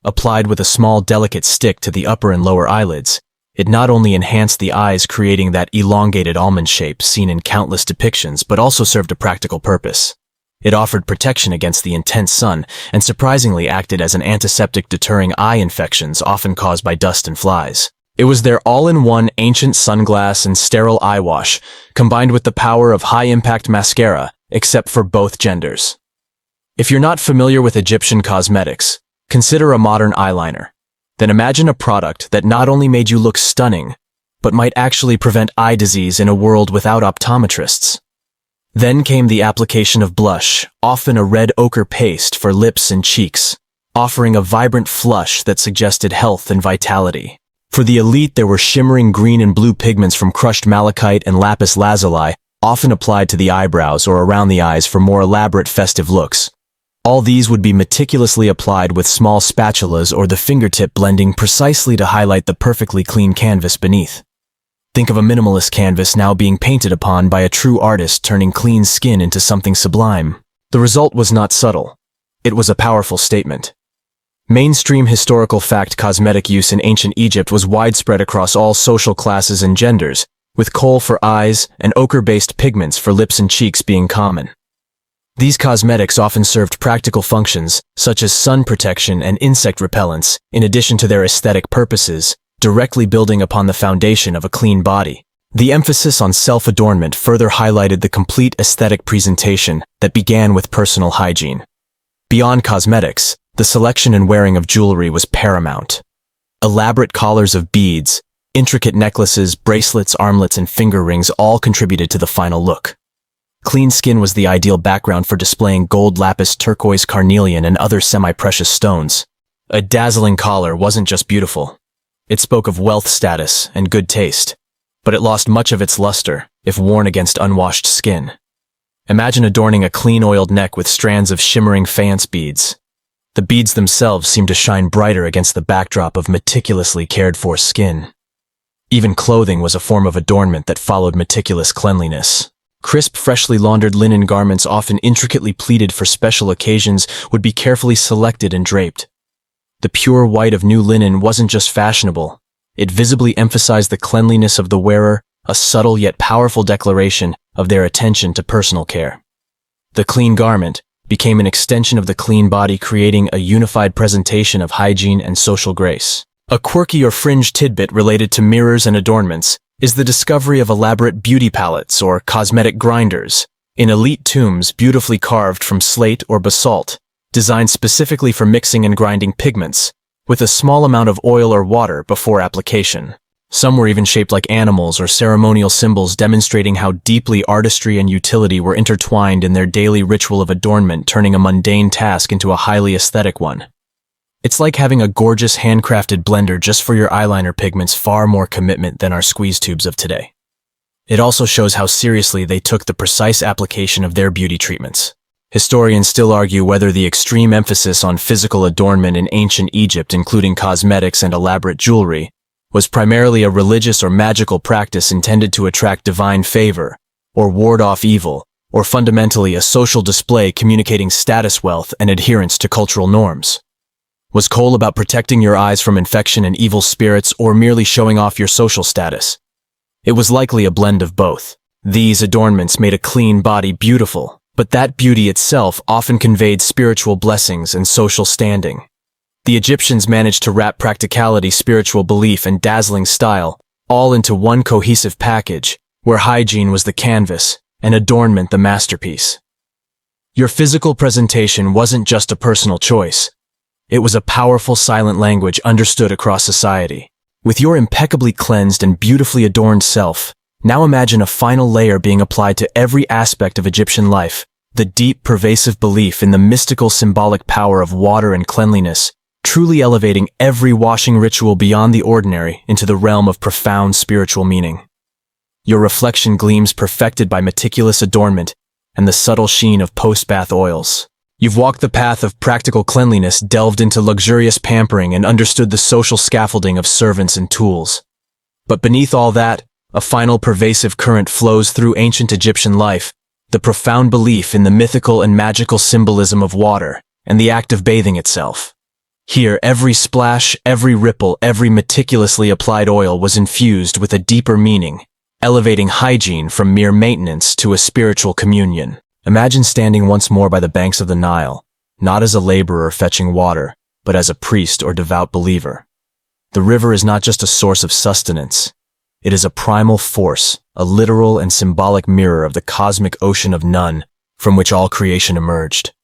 Applied with a small, delicate stick to the upper and lower eyelids, it not only enhanced the eyes, creating that elongated almond shape seen in countless depictions, but also served a practical purpose. It offered protection against the intense sun and surprisingly acted as an antiseptic, deterring eye infections often caused by dust and flies. It was their all-in-one ancient sunglass and sterile eye wash, combined with the power of high-impact mascara, except for both genders. If you're not familiar with Egyptian cosmetics, consider a modern eyeliner. Then imagine a product that not only made you look stunning, but might actually prevent eye disease in a world without optometrists. Then came the application of blush, often a red ochre paste for lips and cheeks, offering a vibrant flush that suggested health and vitality. For the elite, there were shimmering green and blue pigments from crushed malachite and lapis lazuli, often applied to the eyebrows or around the eyes for more elaborate festive looks. All these would be meticulously applied with small spatulas or the fingertip, blending precisely to highlight the perfectly clean canvas beneath. Think of a minimalist canvas now being painted upon by a true artist, turning clean skin into something sublime. The result was not subtle. It was a powerful statement. Mainstream historical fact: cosmetic use in ancient Egypt was widespread across all social classes and genders, with kohl for eyes and ochre-based pigments for lips and cheeks being common. These cosmetics often served practical functions, such as sun protection and insect repellents, in addition to their aesthetic purposes, directly building upon the foundation of a clean body. The emphasis on self-adornment further highlighted the complete aesthetic presentation that began with personal hygiene. Beyond cosmetics, the selection and wearing of jewelry was paramount. Elaborate collars of beads, intricate necklaces, bracelets, armlets, and finger rings all contributed to the final look. Clean skin was the ideal background for displaying gold, lapis, turquoise, carnelian, and other semi-precious stones. A dazzling collar wasn't just beautiful. It spoke of wealth status and good taste, but it lost much of its luster if worn against unwashed skin. Imagine adorning a clean oiled neck with strands of shimmering faience beads. The beads themselves seemed to shine brighter against the backdrop of meticulously cared for skin. Even clothing was a form of adornment that followed meticulous cleanliness. Crisp, freshly laundered linen garments, often intricately pleated for special occasions, would be carefully selected and draped. The pure white of new linen wasn't just fashionable. It visibly emphasized the cleanliness of the wearer, a subtle yet powerful declaration of their attention to personal care. The clean garment became an extension of the clean body, creating a unified presentation of hygiene and social grace. A quirky or fringe tidbit related to mirrors and adornments is the discovery of elaborate beauty palettes or cosmetic grinders in elite tombs beautifully carved from slate or basalt, designed specifically for mixing and grinding pigments, with a small amount of oil or water before application. Some were even shaped like animals or ceremonial symbols, demonstrating how deeply artistry and utility were intertwined in their daily ritual of adornment, turning a mundane task into a highly aesthetic one. It's like having a gorgeous handcrafted blender just for your eyeliner pigments, far more commitment than our squeeze tubes of today. It also shows how seriously they took the precise application of their beauty treatments. Historians still argue whether the extreme emphasis on physical adornment in ancient Egypt, including cosmetics and elaborate jewelry, was primarily a religious or magical practice intended to attract divine favor, or ward off evil, or fundamentally a social display communicating status, wealth, and adherence to cultural norms. Was kohl about protecting your eyes from infection and evil spirits, or merely showing off your social status? It was likely a blend of both. These adornments made a clean body beautiful, but that beauty itself often conveyed spiritual blessings and social standing. The Egyptians managed to wrap practicality, spiritual belief, and dazzling style all into one cohesive package, where hygiene was the canvas and adornment the masterpiece. Your physical presentation wasn't just a personal choice. It was a powerful silent language understood across society. With your impeccably cleansed and beautifully adorned self, now imagine a final layer being applied to every aspect of Egyptian life, the deep, pervasive belief in the mystical, symbolic power of water and cleanliness, truly elevating every washing ritual beyond the ordinary into the realm of profound spiritual meaning. Your reflection gleams, perfected by meticulous adornment and the subtle sheen of post-bath oils. You've walked the path of practical cleanliness, delved into luxurious pampering, and understood the social scaffolding of servants and tools. But beneath all that, a final pervasive current flows through ancient Egyptian life, the profound belief in the mythical and magical symbolism of water and the act of bathing itself. Here, every splash, every ripple, every meticulously applied oil was infused with a deeper meaning, elevating hygiene from mere maintenance to a spiritual communion. Imagine standing once more by the banks of the Nile, not as a laborer fetching water, but as a priest or devout believer. The river is not just a source of sustenance. It is a primal force, a literal and symbolic mirror of the cosmic ocean of none from which all creation emerged.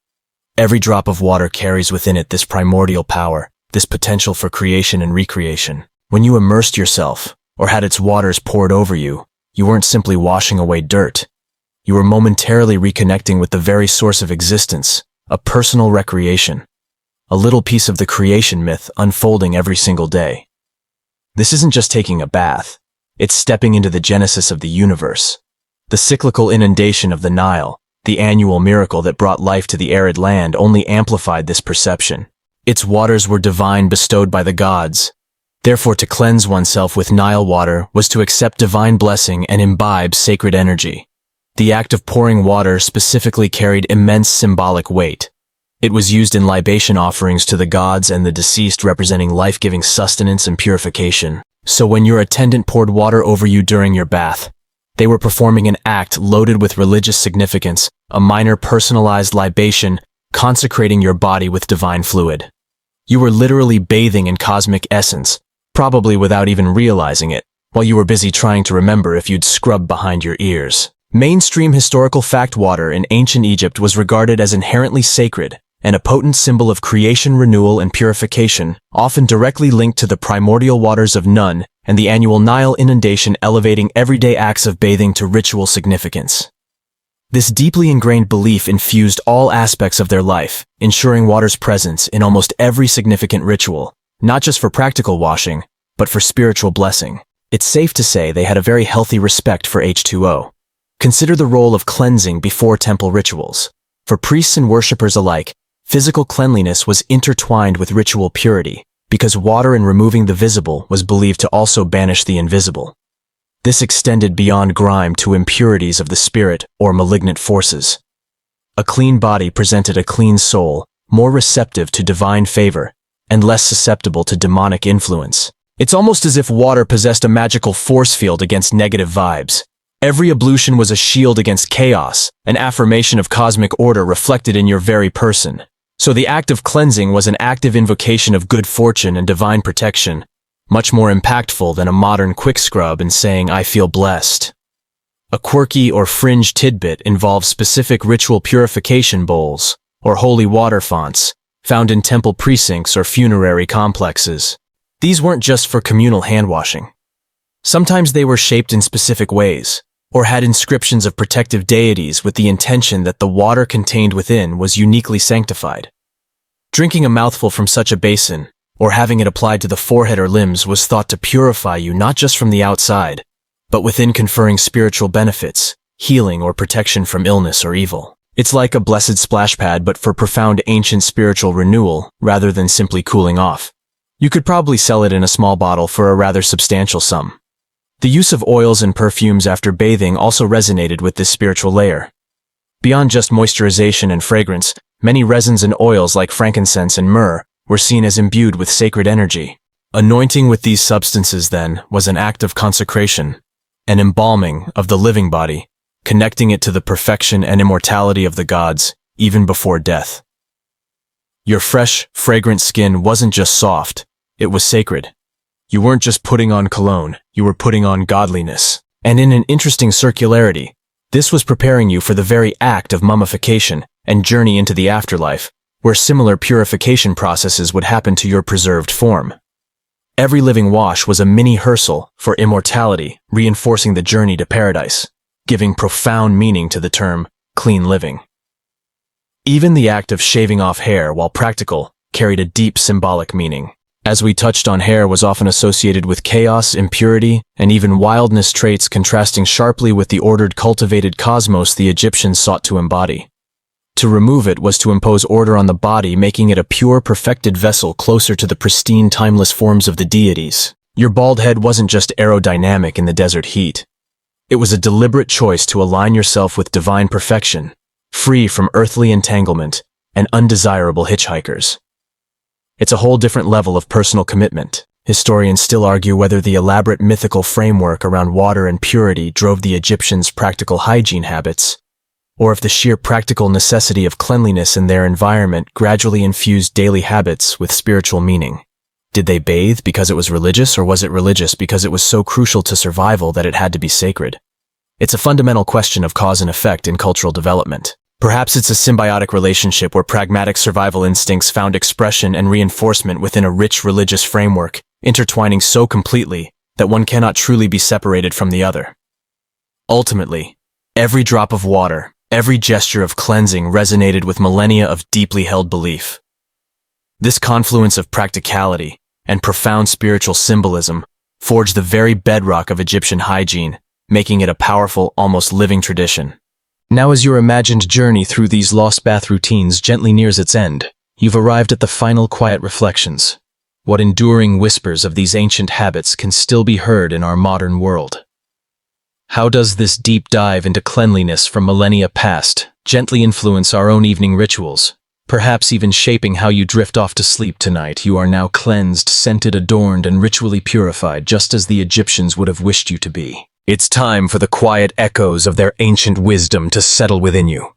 Every drop of water carries within it this primordial power, this potential for creation and recreation. When you immersed yourself, or had its waters poured over you, you weren't simply washing away dirt. You were momentarily reconnecting with the very source of existence, a personal recreation, a little piece of the creation myth unfolding every single day. This isn't just taking a bath, it's stepping into the genesis of the universe. The cyclical inundation of the Nile, the annual miracle that brought life to the arid land, only amplified this perception. Its waters were divine, bestowed by the gods. Therefore, to cleanse oneself with Nile water was to accept divine blessing and imbibe sacred energy. The act of pouring water specifically carried immense symbolic weight. It was used in libation offerings to the gods and the deceased, representing life-giving sustenance and purification. So when your attendant poured water over you during your bath, They were performing an act loaded with religious significance, a minor personalized libation, consecrating your body with divine fluid. You were literally bathing in cosmic essence, probably without even realizing it, while you were busy trying to remember if you'd scrubbed behind your ears. Mainstream historical fact: water in ancient Egypt was regarded as inherently sacred and a potent symbol of creation, renewal, and purification, often directly linked to the primordial waters of Nun and the annual Nile inundation, elevating everyday acts of bathing to ritual significance. This deeply ingrained belief infused all aspects of their life, ensuring water's presence in almost every significant ritual, not just for practical washing, but for spiritual blessing. It's safe to say they had a very healthy respect for H2O. Consider the role of cleansing before temple rituals. For priests and worshippers alike, physical cleanliness was intertwined with ritual purity, because water in removing the visible was believed to also banish the invisible. This extended beyond grime to impurities of the spirit or malignant forces. A clean body presented a clean soul, more receptive to divine favor, and less susceptible to demonic influence. It's almost as if water possessed a magical force field against negative vibes. Every ablution was a shield against chaos, an affirmation of cosmic order reflected in your very person. So the act of cleansing was an active invocation of good fortune and divine protection, much more impactful than a modern quick scrub and saying, "I feel blessed." A quirky or fringe tidbit involves specific ritual purification bowls, or holy water fonts, found in temple precincts or funerary complexes. These weren't just for communal handwashing. Sometimes they were shaped in specific ways, or had inscriptions of protective deities with the intention that the water contained within was uniquely sanctified. Drinking a mouthful from such a basin, or having it applied to the forehead or limbs, was thought to purify you not just from the outside, but within, conferring spiritual benefits, healing, or protection from illness or evil. It's like a blessed splash pad, but for profound ancient spiritual renewal, rather than simply cooling off. You could probably sell it in a small bottle for a rather substantial sum. The use of oils and perfumes after bathing also resonated with this spiritual layer. Beyond just moisturization and fragrance, many resins and oils like frankincense and myrrh were seen as imbued with sacred energy. Anointing with these substances, then, was an act of consecration, an embalming of the living body, connecting it to the perfection and immortality of the gods, even before death. Your fresh, fragrant skin wasn't just soft, it was sacred. You weren't just putting on cologne, you were putting on godliness. And in an interesting circularity, this was preparing you for the very act of mummification and journey into the afterlife, where similar purification processes would happen to your preserved form. Every living wash was a mini rehearsal for immortality, reinforcing the journey to paradise, giving profound meaning to the term clean living. Even the act of shaving off hair, while practical, carried a deep symbolic meaning. As we touched on, hair was often associated with chaos, impurity, and even wildness, traits contrasting sharply with the ordered, cultivated cosmos the Egyptians sought to embody. To remove it was to impose order on the body, making it a pure, perfected vessel closer to the pristine, timeless forms of the deities. Your bald head wasn't just aerodynamic in the desert heat. It was a deliberate choice to align yourself with divine perfection, free from earthly entanglement and undesirable hitchhikers. It's a whole different level of personal commitment. Historians still argue whether the elaborate mythical framework around water and purity drove the Egyptians' practical hygiene habits, or if the sheer practical necessity of cleanliness in their environment gradually infused daily habits with spiritual meaning. Did they bathe because it was religious, or was it religious because it was so crucial to survival that it had to be sacred? It's a fundamental question of cause and effect in cultural development. Perhaps it's a symbiotic relationship where pragmatic survival instincts found expression and reinforcement within a rich religious framework, intertwining so completely that one cannot truly be separated from the other. Ultimately, every drop of water, every gesture of cleansing resonated with millennia of deeply held belief. This confluence of practicality and profound spiritual symbolism forged the very bedrock of Egyptian hygiene, making it a powerful, almost living tradition. Now, as your imagined journey through these lost bath routines gently nears its end, you've arrived at the final quiet reflections. What enduring whispers of these ancient habits can still be heard in our modern world? How does this deep dive into cleanliness from millennia past gently influence our own evening rituals? Perhaps even shaping how you drift off to sleep tonight. You are now cleansed, scented, adorned, and ritually purified, just as the Egyptians would have wished you to be. It's time for the quiet echoes of their ancient wisdom to settle within you.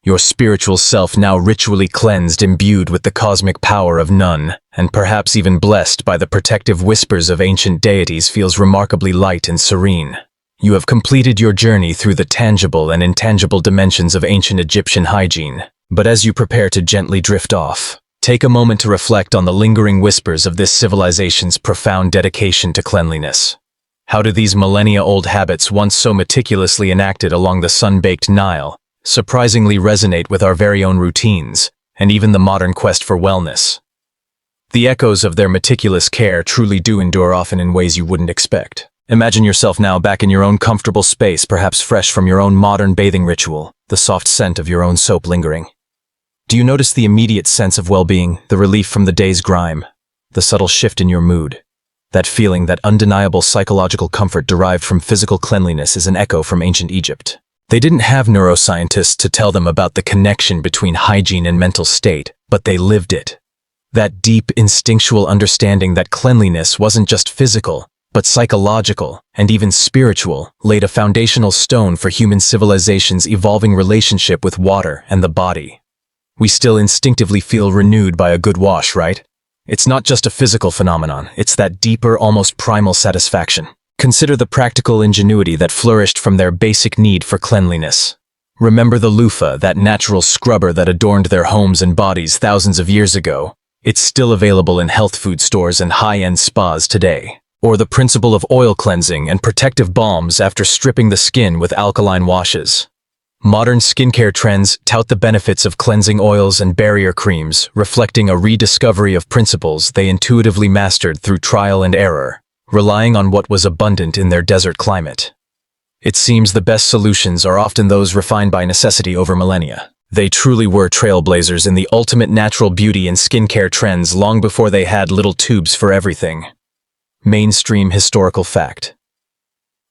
Your spiritual self now ritually cleansed, imbued with the cosmic power of none, and perhaps even blessed by the protective whispers of ancient deities, feels remarkably light and serene. You have completed your journey through the tangible and intangible dimensions of ancient Egyptian hygiene. But as you prepare to gently drift off, take a moment to reflect on the lingering whispers of this civilization's profound dedication to cleanliness. How do these millennia-old habits, once so meticulously enacted along the sun-baked Nile, surprisingly resonate with our very own routines, and even the modern quest for wellness? The echoes of their meticulous care truly do endure, often in ways you wouldn't expect. Imagine yourself now back in your own comfortable space, perhaps fresh from your own modern bathing ritual, the soft scent of your own soap lingering. Do you notice the immediate sense of well-being, the relief from the day's grime, the subtle shift in your mood? That feeling, that undeniable psychological comfort derived from physical cleanliness, is an echo from ancient Egypt. They didn't have neuroscientists to tell them about the connection between hygiene and mental state, but they lived it. That deep, instinctual understanding that cleanliness wasn't just physical, but psychological and even spiritual, laid a foundational stone for human civilization's evolving relationship with water and the body. We still instinctively feel renewed by a good wash, right? It's not just a physical phenomenon, it's that deeper, almost primal satisfaction. Consider the practical ingenuity that flourished from their basic need for cleanliness. Remember the loofah, that natural scrubber that adorned their homes and bodies thousands of years ago? It's still available in health food stores and high-end spas today. Or the principle of oil cleansing and protective balms after stripping the skin with alkaline washes. Modern skincare trends tout the benefits of cleansing oils and barrier creams, reflecting a rediscovery of principles they intuitively mastered through trial and error, relying on what was abundant in their desert climate. It seems the best solutions are often those refined by necessity over millennia. They truly were trailblazers in the ultimate natural beauty and skincare trends long before they had little tubes for everything. Mainstream historical fact.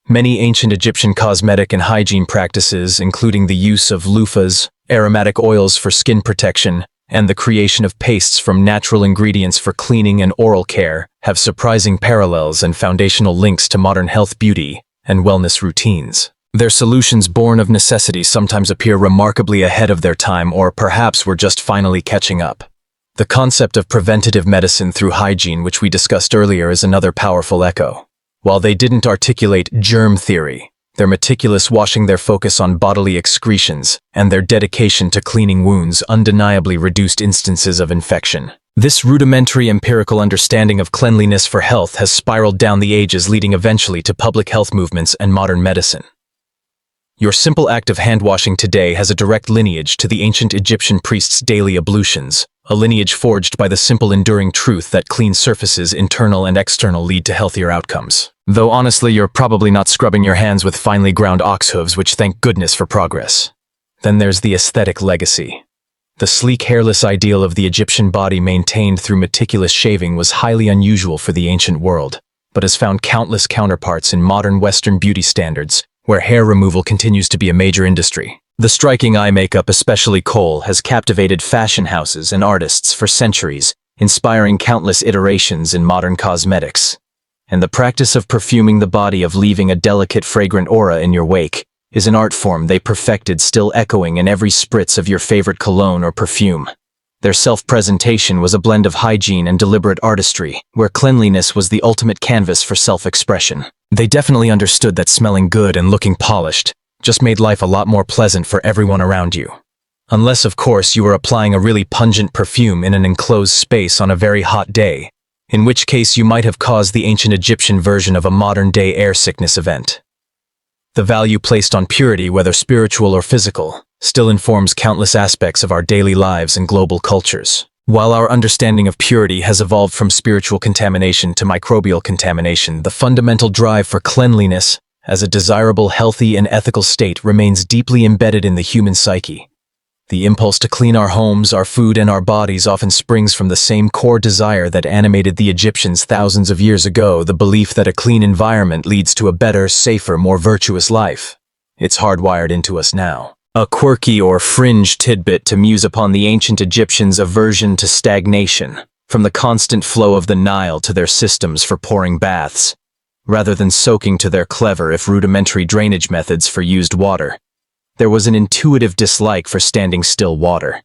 Many ancient Egyptian cosmetic and hygiene practices, including the use of loofahs, aromatic oils for skin protection, and the creation of pastes from natural ingredients for cleaning and oral care, have surprising parallels and foundational links to modern health, beauty, and wellness routines. Their solutions, born of necessity, sometimes appear remarkably ahead of their time, or perhaps were just finally catching up. The concept of preventative medicine through hygiene, which we discussed earlier, is another powerful echo. While they didn't articulate germ theory, their meticulous washing, their focus on bodily excretions, and their dedication to cleaning wounds undeniably reduced instances of infection. This rudimentary empirical understanding of cleanliness for health has spiraled down the ages, leading eventually to public health movements and modern medicine. Your simple act of hand-washing today has a direct lineage to the ancient Egyptian priests' daily ablutions, a lineage forged by the simple, enduring truth that clean surfaces, internal and external, lead to healthier outcomes. Though honestly, you're probably not scrubbing your hands with finely ground ox hooves, which thank goodness for progress. Then there's the aesthetic legacy. The sleek, hairless ideal of the Egyptian body maintained through meticulous shaving was highly unusual for the ancient world, but has found countless counterparts in modern Western beauty standards, where hair removal continues to be a major industry. The striking eye makeup, especially kohl, has captivated fashion houses and artists for centuries, inspiring countless iterations in modern cosmetics. And the practice of perfuming the body, of leaving a delicate, fragrant aura in your wake, is an art form they perfected, still echoing in every spritz of your favorite cologne or perfume. Their self-presentation was a blend of hygiene and deliberate artistry, where cleanliness was the ultimate canvas for self-expression. They definitely understood that smelling good and looking polished just made life a lot more pleasant for everyone around you. Unless, of course, you were applying a really pungent perfume in an enclosed space on a very hot day, in which case you might have caused the ancient Egyptian version of a modern-day air sickness event. The value placed on purity, whether spiritual or physical, still informs countless aspects of our daily lives and global cultures. While our understanding of purity has evolved from spiritual contamination to microbial contamination, the fundamental drive for cleanliness as a desirable, healthy, and ethical state remains deeply embedded in the human psyche. The impulse to clean our homes, our food, and our bodies often springs from the same core desire that animated the Egyptians thousands of years ago, the belief that a clean environment leads to a better, safer, more virtuous life. It's hardwired into us now. A quirky or fringe tidbit to muse upon the ancient Egyptians' aversion to stagnation, from the constant flow of the Nile to their systems for pouring baths. rather than soaking to their clever, if rudimentary, drainage methods for used water. There was an intuitive dislike for standing still water.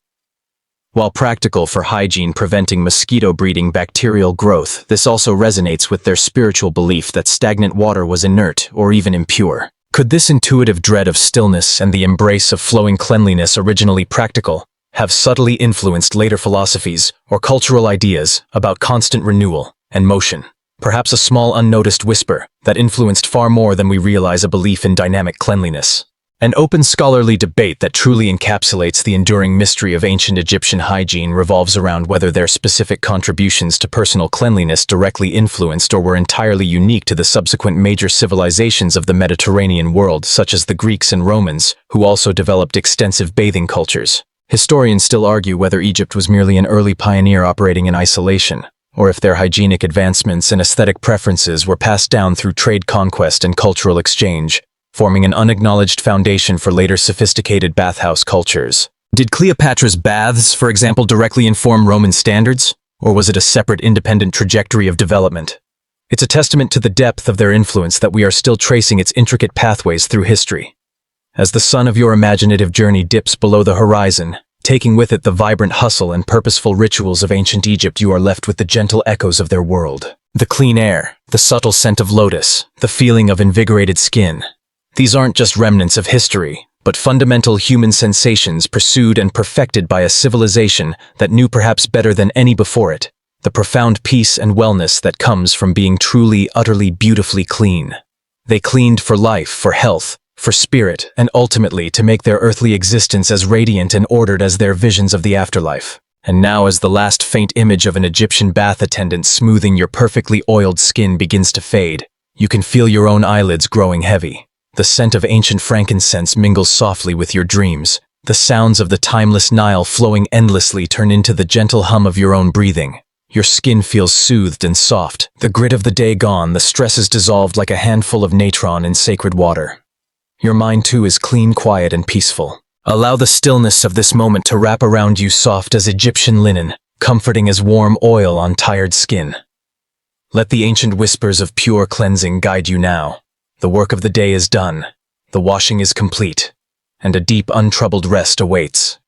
While practical for hygiene preventing mosquito-breeding bacterial growth, this also resonates with their spiritual belief that stagnant water was inert or even impure. Could this intuitive dread of stillness and the embrace of flowing cleanliness, originally practical, have subtly influenced later philosophies or cultural ideas about constant renewal and motion? Perhaps a small unnoticed whisper that influenced far more than we realize a belief in dynamic cleanliness. An open scholarly debate that truly encapsulates the enduring mystery of ancient Egyptian hygiene revolves around whether their specific contributions to personal cleanliness directly influenced or were entirely unique to the subsequent major civilizations of the Mediterranean world, such as the Greeks and Romans, who also developed extensive bathing cultures. Historians still argue whether Egypt was merely an early pioneer operating in isolation, or if their hygienic advancements and aesthetic preferences were passed down through trade conquest and cultural exchange, forming an unacknowledged foundation for later sophisticated bathhouse cultures. Did Cleopatra's baths, for example, directly inform Roman standards, or was it a separate independent trajectory of development? It's a testament to the depth of their influence that we are still tracing its intricate pathways through history. As the sun of your imaginative journey dips below the horizon, taking with it the vibrant hustle and purposeful rituals of ancient Egypt, you are left with the gentle echoes of their world. The clean air, the subtle scent of lotus, the feeling of invigorated skin. These aren't just remnants of history, but fundamental human sensations pursued and perfected by a civilization that knew perhaps better than any before it, the profound peace and wellness that comes from being truly, utterly, beautifully clean. They cleaned for life, for health, for spirit, and ultimately to make their earthly existence as radiant and ordered as their visions of the afterlife. And now, as the last faint image of an Egyptian bath attendant smoothing your perfectly oiled skin begins to fade, you can feel your own eyelids growing heavy. The scent of ancient frankincense mingles softly with your dreams. The sounds of the timeless Nile flowing endlessly turn into the gentle hum of your own breathing. Your skin feels soothed and soft. The grit of the day gone, the stress is dissolved like a handful of natron in sacred water. Your mind too is clean, quiet, and peaceful. Allow the stillness of this moment to wrap around you, soft as Egyptian linen, comforting as warm oil on tired skin. Let the ancient whispers of pure cleansing guide you now. The work of the day is done, the washing is complete, and a deep, untroubled rest awaits.